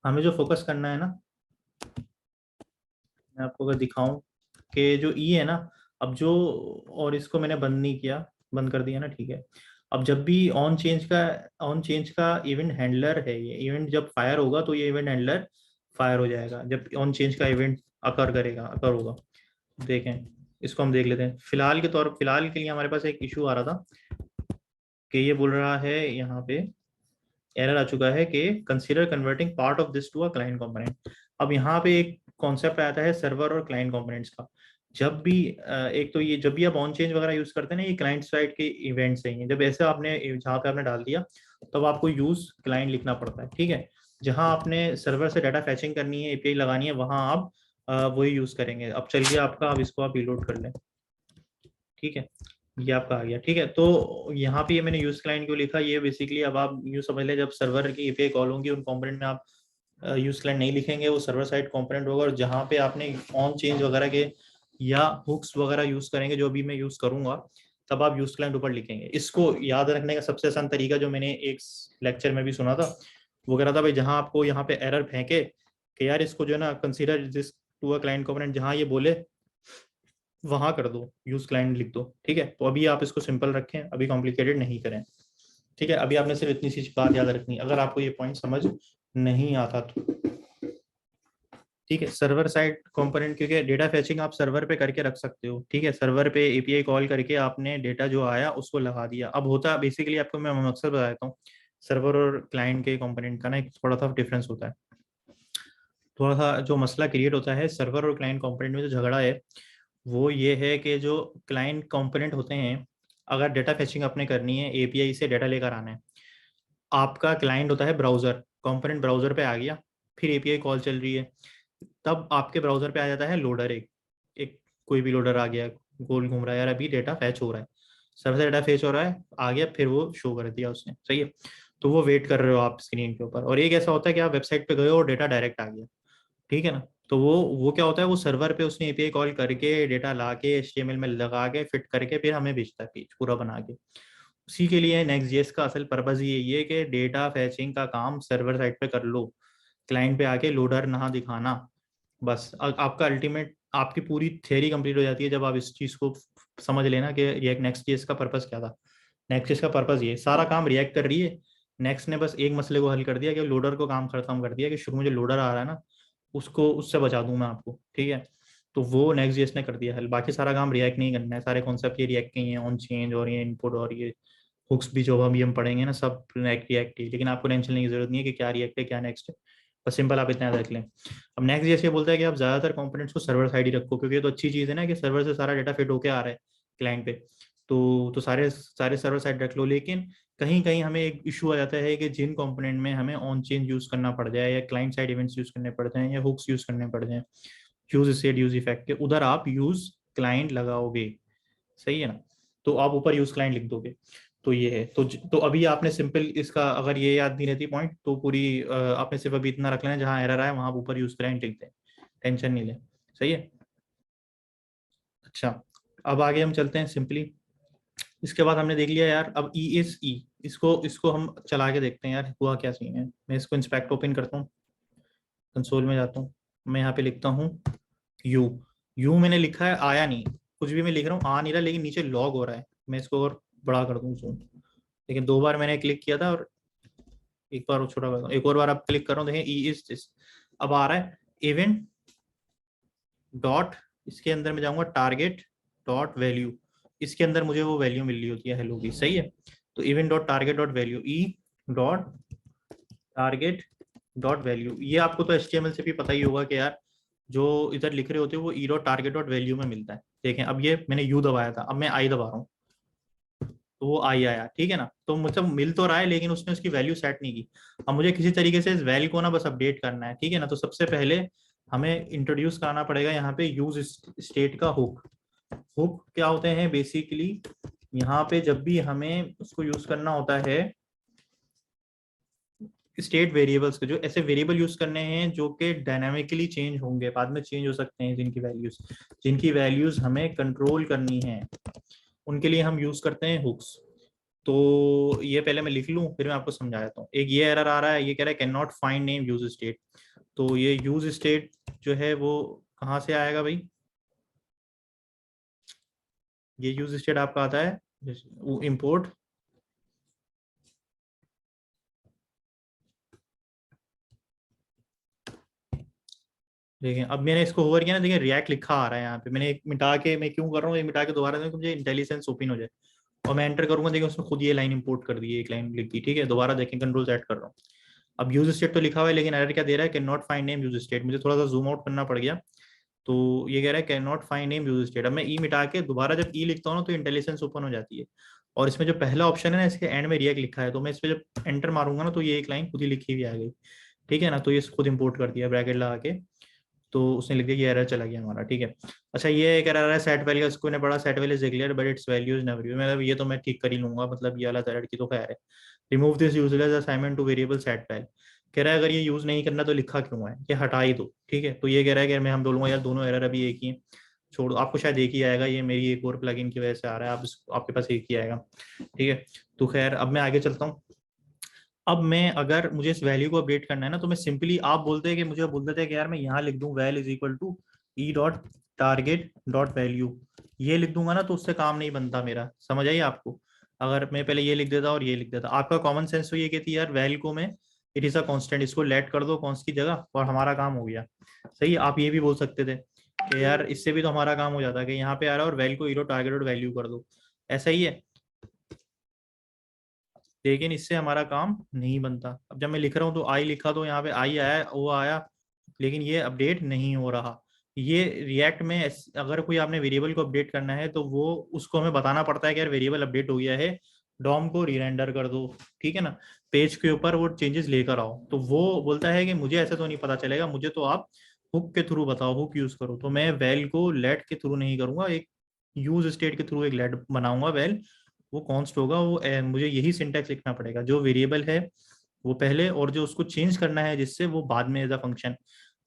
Speaker 2: हमें जो फोकस करना है ना, मैं आपको अगर दिखाऊं कि जो ई है ना, अब जो, और इसको मैंने बंद नहीं किया, बंद कर दिया ना, ठीक है। अब जब भी ऑन चेंज का इवेंट हैंडलर है, ये इवेंट जब फायर होगा तो ये इवेंट हैंडलर फायर हो जाएगा जब ऑन चेंज का इवेंट अकर होगा। देखें, इसको हम देख लेते हैं। फिलहाल के लिए हमारे पास एक इशू आ रहा था कि ये बोल रहा है यहाँ पे एरर आ चुका है कि consider converting part of this to a client component. अब यहाँ पे एक कॉन्सेप्ट आता है सर्वर और क्लाइंट कंपोनेंट्स का। जब भी एक तो ये जब भी आप ऑन चेंज वगैरह यूज करते हैं ना, ये क्लाइंट साइड के इवेंट्स हैं। जब ऐसे आपने जहाँ पे आपने डाल दिया तब आपको यूज क्लाइंट लिखना पड़ता है। ठीक है, जहाँ आपने सर्वर से डाटा फैचिंग करनी है, एपीआई लगानी है, वहां आप वही यूज करेंगे। अब चलिए आपका, अब इसको आप रिलोड कर लें। ठीक है, ये आपका आ गया। ठीक है, तो यहाँ पे ये मैंने यूज क्लाइंट क्यों लिखा, ये बेसिकली अब आप यूज समझ लें, जब सर्वर की एपीआई कॉल होंगी उन कंपोनेंट में आप यूज क्लाइंट नहीं लिखेंगे, वो सर्वर साइड कंपोनेंट होगा। और जहाँ पे आपने ऑन चेंज वगैरह के या हुक्स वगैरह यूज करेंगे, जो भी मैं यूज करूंगा, तब आप यूज क्लाइंट ऊपर लिखेंगे। इसको याद रखने का सबसे आसान तरीका जो मैंने एक लेक्चर में भी सुना था, वो कह रहा था भाई जहाँ आपको यहाँ पे एरर फेंके कि यार इसको जो है ना consider this to a client component, जहाँ ये बोले वहां कर दो, यूज क्लाइंट लिख दो। ठीक है, तो अभी आप इसको सिंपल रखें, अभी कॉम्प्लिकेटेड नहीं करें। ठीक है, अभी आपने सिर्फ इतनी सी बात याद रखनी, अगर आपको ये पॉइंट समझ नहीं आता तो। ठीक है, सर्वर साइड कंपोनेंट, क्योंकि डेटा फैचिंग आप सर्वर पे करके रख सकते हो। ठीक है, सर्वर पे एपीआई कॉल करके आपने डेटा जो आया उसको लगा दिया। अब होता बेसिकली, आपको मैं मकसद बता देता हूँ, सर्वर और क्लाइंट के कंपोनेंट का ना एक थोड़ा सा डिफरेंस होता है। थोड़ा सा जो मसला क्रिएट होता है सर्वर और क्लाइंट कंपोनेंट में, जो झगड़ा है वो ये है कि जो क्लाइंट कंपोनेंट होते हैं, अगर डेटा फैचिंग आपने करनी है, एपीआई से डेटा लेकर आना है, आपका क्लाइंट होता है ब्राउजर, कंपोनेंट ब्राउजर पे आ गया, फिर एपीआई कॉल चल रही है, तब आपके ब्राउजर पे आ जाता है लोडर। एक कोई भी लोडर आ गया, गोल घूम रहा है, यार अभी डेटा फैच हो रहा है, सर्वर से डेटा फैच हो रहा है, आ गया, फिर वो शो कर दिया उसने, सही है। तो वो वेट कर रहे हो आप स्क्रीन के ऊपर। और एक ऐसा होता है कि आप वेबसाइट पे गए और डेटा डायरेक्ट आ गया। ठीक है ना, तो वो क्या होता है, वो सर्वर पे उसने एपीआई कॉल करके डेटा ला के एचटीएमएल में लगा के फिट करके फिर हमें भेजता है पेज पूरा बना के। उसी के लिए नेक्स्ट जेएस का असल पर्पज यही है कि डेटा फैचिंग का काम सर्वर साइड पे कर लो, क्लाइंट पे आके लोडर ना दिखाना। बस आपका अल्टीमेट, आपकी पूरी थ्योरी कंप्लीट हो जाती है जब आप इस चीज को समझ लेना कि रिएक्ट नेक्स्ट जेएस का पर्पज क्या था। नेक्स्ट जेएस का पर्पज ये, सारा काम रिएक्ट कर रही है, नेक्स्ट ने बस एक मसले को हल कर दिया कि लोडर को काम खत्म कर दिया कि शुरू में जो लोडर आ रहा है ना उसको, उससे बचा दूं मैं आपको। ठीक है, तो वो नेक्स्ट जेएस ने कर दिया हल, बाकी सारा काम रिएक्ट नहीं करना है। सारे कॉन्सेप्ट ये रिएक्ट के ही हैं, ऑन चेंज और ये इनपुट और ये हुक्स भी जो अभी हम पढ़ेंगे ना, सब रिएक्ट ही। लेकिन आपको टेंशन लेने की जरूरत नहीं है कि क्या रिएक्ट है क्या नेक्स्ट है, बस सिंपल आप इतना याद रख लें। अब नेक्स्ट जैसे बोलता है कि आप ज्यादातर कंपोनेंट्स को सर्वर साइड ही रखो, क्योंकि ये तो अच्छी चीज है ना कि सर्वर से सारा डेटा फिट होके आ रहा है क्लाइंट पे, तो सारे सारे सर्वर साइड रख लो। लेकिन कहीं कहीं हमें एक इशू आ जाता है कि जिन कंपोनेंट में हमें ऑन चेंज यूज करना पड़ जाए, या क्लाइंट साइड इवेंट्स यूज करने पड़ जाए, या हुक्स यूज करने पड़ जाए, यूज सेड यूज इफेक्ट के, उधर आप यूज क्लाइंट लगाओगे। सही है ना, तो आप ऊपर यूज क्लाइंट लिख दोगे। तो ये है। तो अभी आपने सिंपल इसका अगर ये याद नहीं रहती पॉइंट तो पूरी आपने सिर्फ अभी इतना रख लेना, जहाँ एरर आया वहां ऊपर यूज क्लाइंट लिख दें, टेंशन नहीं ले। सही है। अच्छा, अब आगे हम चलते हैं सिंपली। इसके बाद हमने देख लिया यार, अब ई इज ई, इसको हम चला के देखते हैं यार हुआ क्या सीन है। मैं इसको इंस्पेक्ट ओपन करता हूँ, कंसोल में जाता हूँ, मैं यहाँ पे लिखता हूँ यू मैंने लिखा है, आया नहीं, कुछ भी मैं लिख रहा हूँ आ नहीं रहा, लेकिन नीचे लॉग हो रहा है। मैं इसको और बड़ा कर दूँ जूम, लेकिन 2 बार मैंने क्लिक किया था और एक बार छोटा कर दूँ, एक और बार अब क्लिक कर रहा हूँ, देखें ई इज दिस अब आ रहा है। इवेंट डॉट, इसके अंदर मैं जाऊंगा टारगेट डॉट वैल्यू, इसके अंदर मुझे वो वैल्यू मिल रही होती है हेलो की। सही है। तो event dot target dot value, ई डॉट टारगेट डॉट वैल्यू, ये आपको तो HTML से भी पता ही होगा कि यार जो इधर लिख रहे होते हैं वो ई डॉट टारगेट डॉट वैल्यू में मिलता है। देखें अब ये मैंने यू दबाया था, अब मैं आई दबा रहा हूँ तो वो आई आया। ठीक है ना, तो मतलब मिल तो रहा है लेकिन उसने उसकी वैल्यू सेट नहीं की। अब मुझे किसी तरीके से इस वैल्यू को ना बस अपडेट करना है। ठीक है ना, तो सबसे पहले हमें इंट्रोड्यूस कराना पड़ेगा यहाँ पे यूज स्टेट का हुक। हुक क्या होते हैं बेसिकली, यहाँ पे जब भी हमें उसको यूज करना होता है स्टेट वेरिएबल्स के, जो ऐसे वेरिएबल यूज करने हैं जो कि डायनामिकली चेंज होंगे, बाद में चेंज हो सकते हैं, जिनकी वैल्यूज हमें कंट्रोल करनी है, उनके लिए हम यूज करते हैं हुक्स। तो ये पहले मैं लिख लूं फिर मैं आपको समझा देता हूँ। एक ये एरर आ रहा है, ये कह रहा है can not find name use state. तो ये यूज स्टेट जो है वो कहाँ से आएगा भाई, ये यूज स्टेट आपका आता है इंपोर्ट, देखिए अब मैंने इसको ओवर किया ना, देखिए रिएक्ट लिखा आ रहा है यहाँ पे, मैंने एक मिटा के, मैं क्यों कर रहा हूँ ये मिटा के दोबारा देखो, मुझे इंटेलिजेंस ओपन हो जाए और मैं एंटर करूंगा, देखिए उसने खुद ये लाइन इंपोर्ट कर दी है, एक लाइन लिख दी। ठीक है, दोबारा देखें कंट्रोल सेट कर रहा हूँ, अब यूज स्टेट तो लिखा हुआ है लेकिन एरर क्या दे रहा है, can not find name use state. मुझे थोड़ा सा जूम आउट करना पड़ गया, तो ये कह रहा है can not find name use state. अब मैं ई मिटा के दोबारा जब ई लिखता हूँ ना तो इंटेलिजेंस ओपन हो जाती है, और इसमें जो पहला ऑप्शन है ना इसके एंड में रिएक्ट लिखा है, तो मैं इस पर जब एंटर मारूंगा ना तो ये एक लाइन खुद ही लिखी हुई आ गई। ठीक है ना, तो ये खुद इंपोर्ट कर दिया ब्रैकेट लगा के, तो उसने लिख दिया ये एरर चला गया हमारा। ठीक है। अच्छा, ये एक एरर है सेट वैल्यू, इसको ने बड़ा set value declare but it's value is never used, मतलब ये तो मैं ठीक कर ही लूंगा, मतलब ये वाला एरर की तो खैर है। Remove this useless assignment to variable set val, कह रहा है अगर ये यूज नहीं करना तो लिखा क्यों है, ये हटा ही दो। ठीक है, तो ये कह रहा है कि मैं हम बोलूंगा यार दोनों एरर अभी एक ही है, छोड़ो, आपको शायद एक ही आएगा, ये मेरी एक और प्लगइन की वजह से आ रहा है, आपके पास एक ही आएगा। ठीक है, तो खैर अब मैं आगे चलता हूँ। अब मैं अगर मुझे इस वैल्यू को अपडेट करना है ना तो मैं सिंपली, आप बोलते हैं कि मुझे बोल देते हैं कि यार मैं यहाँ लिख दूं val is equal to e dot target dot value, ये लिख दूंगा ना तो उससे काम नहीं बनता मेरा, समझ आइए आपको। अगर मैं पहले ये लिख देता और ये लिख देता, आपका कॉमन सेंस तो ये कहती है यार वैल को मैं इट इज अ कांस्टेंट, इसको लेट कर दो कॉन्स्ट की जगह और हमारा काम हो गया। सही, आप ये भी बोल सकते थे कि यार इससे भी तो हमारा काम हो जाता है कि यहाँ पे आ रहा है और वैल को ई डॉट टारगेट डॉट वैल्यू कर दो, ऐसा ही है, लेकिन इससे हमारा काम नहीं बनता। अब जब मैं लिख रहा हूँ तो आई लिखा तो यहाँ पे आई आया वो आया, लेकिन ये अपडेट नहीं हो रहा। ये रिएक्ट में अगर कोई आपने वेरिएबल को अपडेट करना है तो वो उसको हमें बताना पड़ता है कि यार वेरिएबल अपडेट हो गया है, डॉम को रीरेंडर कर दो। ठीक है ना, पेज के ऊपर वो चेंजेस लेकर आओ, तो वो बोलता है कि मुझे ऐसे तो नहीं पता चलेगा, मुझे तो आप हुक के थ्रू बताओ, हुक यूज करो। तो मैं वैल को लेट के थ्रू नहीं करूंगा, एक यूज स्टेट के थ्रू एक लेट बनाऊंगा वैल, वो कॉन्स्ट होगा, वो मुझे यही सिंटैक्स लिखना पड़ेगा, जो वेरिएबल है वो पहले और जो उसको चेंज करना है जिससे वो बाद में एज अ फंक्शन,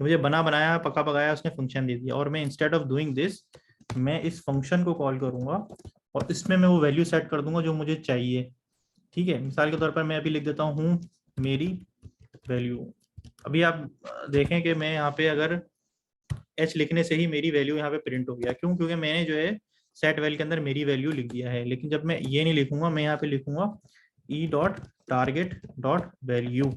Speaker 2: मुझे बना बनाया पका पकाया उसने फंक्शन दे दिया, और मैं इंस्टेड ऑफ डूइंग दिस मैं इस फंक्शन को कॉल करूंगा और इसमें मैं वो वैल्यू सेट कर दूंगा जो मुझे चाहिए। ठीक है, मिसाल के तौर पर मैं अभी लिख देता हूँ मेरी वैल्यू, अभी आप देखें कि मैं यहाँ पे अगर एच लिखने से ही मेरी वैल्यू यहाँ पे प्रिंट हो गया, क्यों, क्योंकि मैंने जो है सेट वैल के अंदर मेरी वैल्यू लिख दिया है। लेकिन जब मैं ये नहीं लिखूंगा, मैं यहाँ पे लिखूंगा ई डॉट टारगेट डॉट वैल्यू,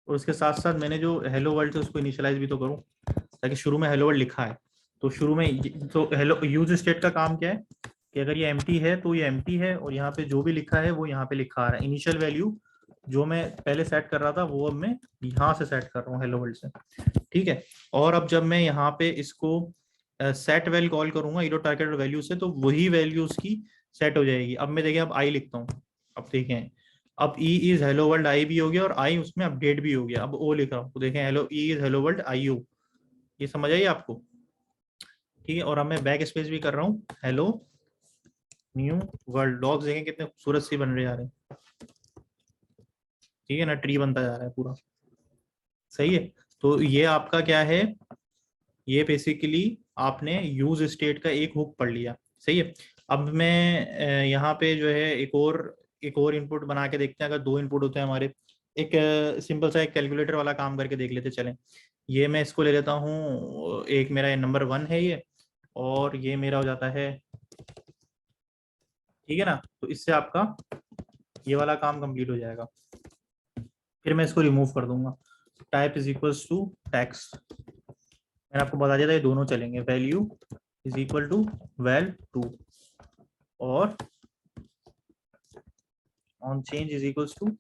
Speaker 2: और उसके साथ साथ मैंने जो हेलो वर्ल्ड है उसको इनिशियलाइज भी तो करूँ, ताकि शुरू में हेलो वर्ल्ड लिखा है तो शुरू में तो हेलो यूज स्टेट का काम क्या है कि अगर ये एम्प्टी है तो ये एम्प्टी है, और यहाँ पे जो भी लिखा है वो यहाँ पे लिखा आ रहा है। इनिशियल वैल्यू जो मैं पहले सेट कर रहा था वो अब मैं यहाँ से सेट कर रहा हूँ हेलो वर्ल्ड से। ठीक है, और अब जब मैं यहाँ पे इसको सेट वैल कॉल करूंगा ईडो टारगेट वैल्यू से, तो वही वैल्यू उसकी सेट हो जाएगी। अब मैं देखें, अब आई लिखता हूँ, अब देखें अब ई इज हेलो वर्ल्ड आई भी हो गया और आई उसमें अपडेट भी हो गया। अब ओ लिख रहा हूँ तो देखें hello e is hello world I O, ये समझ आइए आपको। ठीक है, और अब मैं बैक स्पेस भी कर रहा हूँ हेलो न्यू वर्ल्ड। डॉग्स देखें कितने खूबसूरत सी बन रहे जा रहे हैं, ठीक है ना, ट्री बनता जा रहा है पूरा, सही है। तो ये आपका क्या है, ये बेसिकली आपने यूज स्टेट का एक हुक पढ़ लिया, सही है। अब मैं यहाँ पे जो है एक और इनपुट बना के देखते हैं। अगर दो इनपुट होते हैं हमारे, एक सिंपल सा एक कैलकुलेटर वाला काम करके देख लेते चलें। ये मैं इसको ले लेता हूँ, एक मेरा नंबर 1 है ये, और ये मेरा हो जाता है, ठीक है ना। तो इससे आपका ये वाला काम कंप्लीट हो जाएगा। फिर मैं इसको रिमूव कर दूंगा, type is equals to text. मैंने आपको बता दिया था ये दोनों चलेंगे, value is equal to val2 और on change is equals to.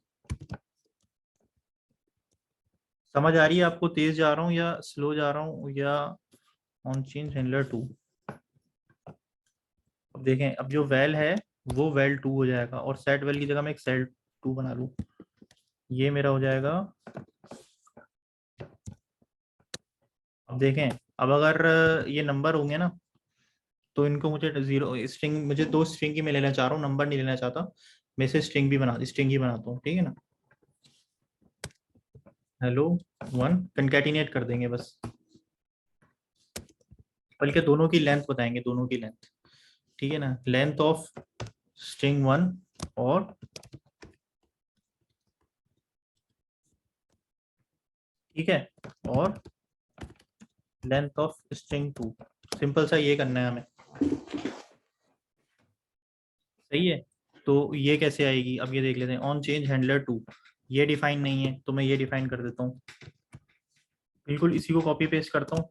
Speaker 2: समझ आ रही है आपको, तेज जा रहा हूँ या स्लो जा रहा हूँ, या ऑन चेंज हैंडलर 2। अब देखें, अब जो वैल है वो val2 हो जाएगा, और सेट वैल की जगह मैं एक set2 बना लूँ, ये मेरा हो जाएगा। अब देखें, अब अगर ये नंबर होंगे ना, तो इनको मुझे जीरो स्ट्रिंग, मुझे दो स्ट्रिंग की मैं लेना चाह रहा हूँ, नंबर नहीं लेना चाहता मैं, इसे स्ट्रिंग ही बनाता हूँ, ठीक है ना। हेलो 1 कंकैटिनेट कर देंगे बस, बल्कि दोनों की लेंथ बताएंगे, दोनों की लेंथ, ठीक है ना। लेंथ ऑफ स्ट्रिंग 1 और ठीक है, और लेंथ ऑफ स्ट्रिंग 2। सिंपल सा ये करना है हमें, सही है। तो ये कैसे आएगी, अब ये देख लेते हैं। ऑन चेंज हैंडलर 2, ये डिफाइन नहीं है तो मैं ये डिफाइन कर देता हूँ, बिल्कुल इसी को कॉपी पेस्ट करता हूँ,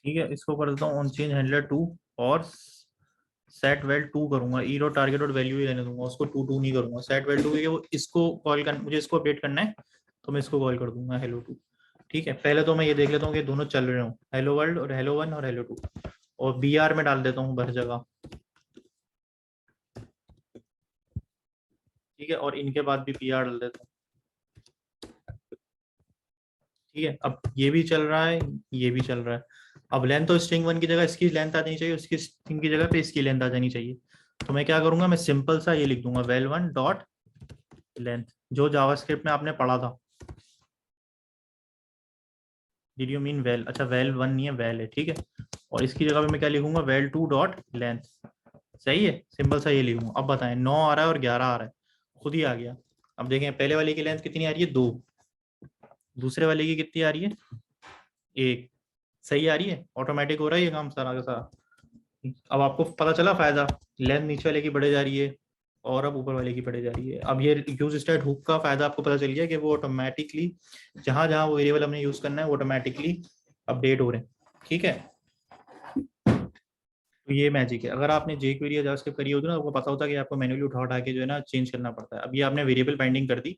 Speaker 2: ठीक है। इसको कर देता हूँ ऑन चेंज हैंडलर 2 और सेट वेल 2 करूंगा, e dot target dot value ही रहने दूंगा उसको, 2 नहीं करूंगा। सेट वेल 2 वो इसको कॉल कर, मुझे इसको अपडेट करना है तो मैं इसको कॉल कर दूंगा हेलो 2, ठीक है। पहले तो मैं ये देख लेता हूँ कि दोनों चल रहे हो, हेलो वर्ल्ड और हेलो 1 और हेलो 2, और BR में डाल देता हूँ हर जगह, ठीक है, और इनके बाद भी PR डाल देता हूँ, ठीक है। अब ये भी चल रहा है, ये भी चल रहा है। अब लेंथ तो स्ट्रिंग 1 की जगह इसकी लेंथ आ जानी चाहिए, उसकी स्ट्रिंग की जगह पे इसकी लेंथ आ जानी चाहिए। तो मैं क्या करूंगा, मैं सिंपल सा ये लिख दूंगा val1 डॉट लेंथ, जो जावास्क्रिप्ट में आपने पढ़ा था। डिड यू मीन वेल, अच्छा val1 नहीं है, वेल है, ठीक है। और इसकी जगह पे मैं क्या लिखूंगा, val2 डॉट लेंथ, सही है। सिंपल सा ये लिखूंगा। अब बताएं, 9 आ रहा है और 11 आ रहा है, खुद ही आ गया। अब देखें पहले वाले की लेंथ कितनी आ रही है, 2, दूसरे वाले की कितनी आ रही है, 1, सही आ रही है, ऑटोमेटिक हो रहा है ये काम सारा का सारा। अब आपको पता चला फायदा, लेंथ नीचे वाले की बढ़े जा रही है और अब ऊपर वाले की बढ़े जा रही है। अब ये यूज स्टेट हुक का फायदा आपको पता चल गया कि वो ऑटोमेटिकली जहां जहां वो वेरिएबल हमने यूज करना है वो ऑटोमेटिकली अपडेट हो रहे हैं, ठीक है। तो ये मैजिक है। अगर आपने jQuery या जावास्क्रिप्ट करी होती ना, आपको पता होता कि आपको मैन्युअली उठा उठा के जो है ना चेंज करना पड़ता है। अब ये आपने वेरिएबल बाइंडिंग कर दी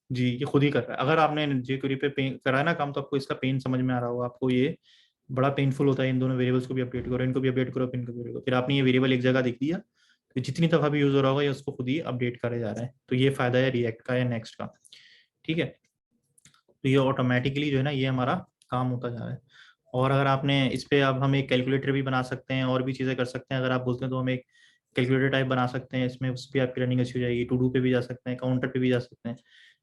Speaker 2: जी, ये खुद ही कर रहा है। अगर आपने jQuery पे करा है ना काम, तो आपको इसका पेन समझ में आ रहा होगा। आपको ये बड़ा पेनफुल होता है, इन दोनों वेरिएबल्स को भी अपडेट करो, इनको भी अपडेट करो, इनको भी अपडेट करो। फिर आपने ये वेरिएबल एक जगह लिख दिया, तो जितनी दफा भी यूज हो रहा होगा ये उसको खुद ही अपडेट करे जा रहा है। तो ये फायदा है रिएक्ट का या नेक्स्ट का, ठीक है। तो ये ऑटोमेटिकली जो है ना ये हमारा काम होता जा रहा है। और अगर आपने इस पे, अब हम एक कैलकुलेटर भी बना सकते हैं और भी चीज़ें कर सकते हैं। अगर आप बोलते हैं तो हम एक कैलकुलेटर टाइप बना सकते हैं, इसमें उस पर आपकी रनिंग अच्छी हो जाएगी। टू डू पे भी जा सकते हैं, काउंटर पे भी जा सकते हैं।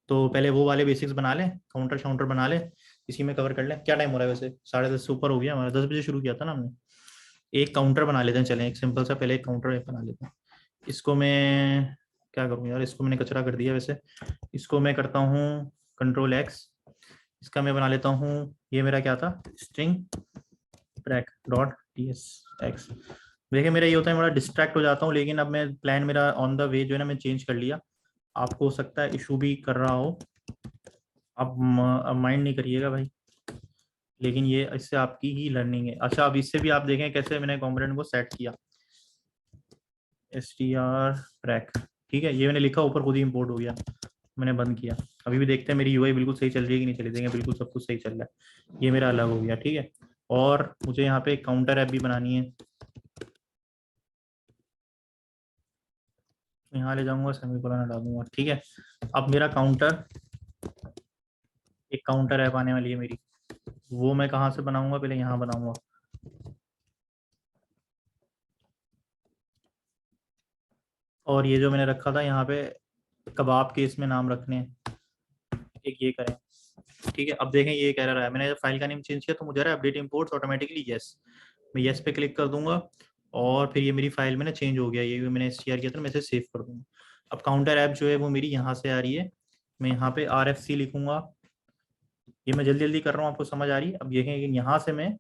Speaker 2: तो पहले वो वाले बेसिक्स बना लें, काउंटर शाउंटर बना लें, इसी में कवर कर लें। क्या टाइम हो रहा है वैसे, 10:30 से ऊपर हो गया हमारा, 10 बजे शुरू किया था ना हमने। एक काउंटर बना लेते हैं, चलें एक सिंपल सा पहले एक काउंटर बना लेते हैं। इसको मैं क्या करूँ यार, इसको मैंने कचरा कर दिया वैसे। इसको मैं करता हूँ Ctrl+X, इसका मैं बना लेता हूँ, ये मेरा क्या था, स्ट्रिंग ब्रेक डॉट tsx। देखिए मेरा ये होता है, बड़ा डिस्ट्रैक्ट हो जाता हूँ, लेकिन अब मैं प्लान मेरा ऑन द वे जो है ना मैं चेंज कर लिया। आपको हो सकता है इशू भी कर रहा हो, अब माइंड नहीं करिएगा भाई, लेकिन ये इससे आपकी ही लर्निंग है। अच्छा, अब इससे भी आप देखें कैसे मैंने कॉम्पोनेंट को सेट किया, str ब्रेक, ठीक है। ये मैंने लिखा, ऊपर खुद ही इंपोर्ट हो गया, मैंने बंद किया। अभी भी देखते हैं मेरी यूआई बिल्कुल सही चल रही है कि नहीं चल रही है, बिल्कुल सब कुछ सही चल रहा है। ये मेरा अलग हो गया, ठीक है। और मुझे यहाँ पे काउंटर ऐप भी बनानी है, यहाँ ले जाऊंगा, सेमीकोलन हटा दूंगा, ठीक है। अब मेरा काउंटर, एक काउंटर ऐप आने वाली है मेरी, वो मैं कहाँ से बनाऊंगा, पहले यहाँ बनाऊंगा। और ये जो मैंने रखा था यहाँ पे कबाब के इसमें नाम रखने हैं, एक ये करें। ठीक है, अब देखें ये कह रहा है मैंने फाइल का नेम चेंज किया तो मुझे आ रहा है अपडेट इंपोर्ट्स ऑटोमेटिकली यस। मैं यस पे क्लिक कर दूंगा और फिर ये मेरी फाइल में ना चेंज हो गया, ये भी मैंने STR किया था, मैं इसे सेव कर दूंगा। अब काउंटर ऐप जो है वो मेरी यहाँ से आ रही है, मैं यहाँ पे RFC लिखूंगा। ये मैं जल्दी जल्दी कर रहा हूँ, आपको समझ आ रही है। अब देखें कि यहाँ से मैं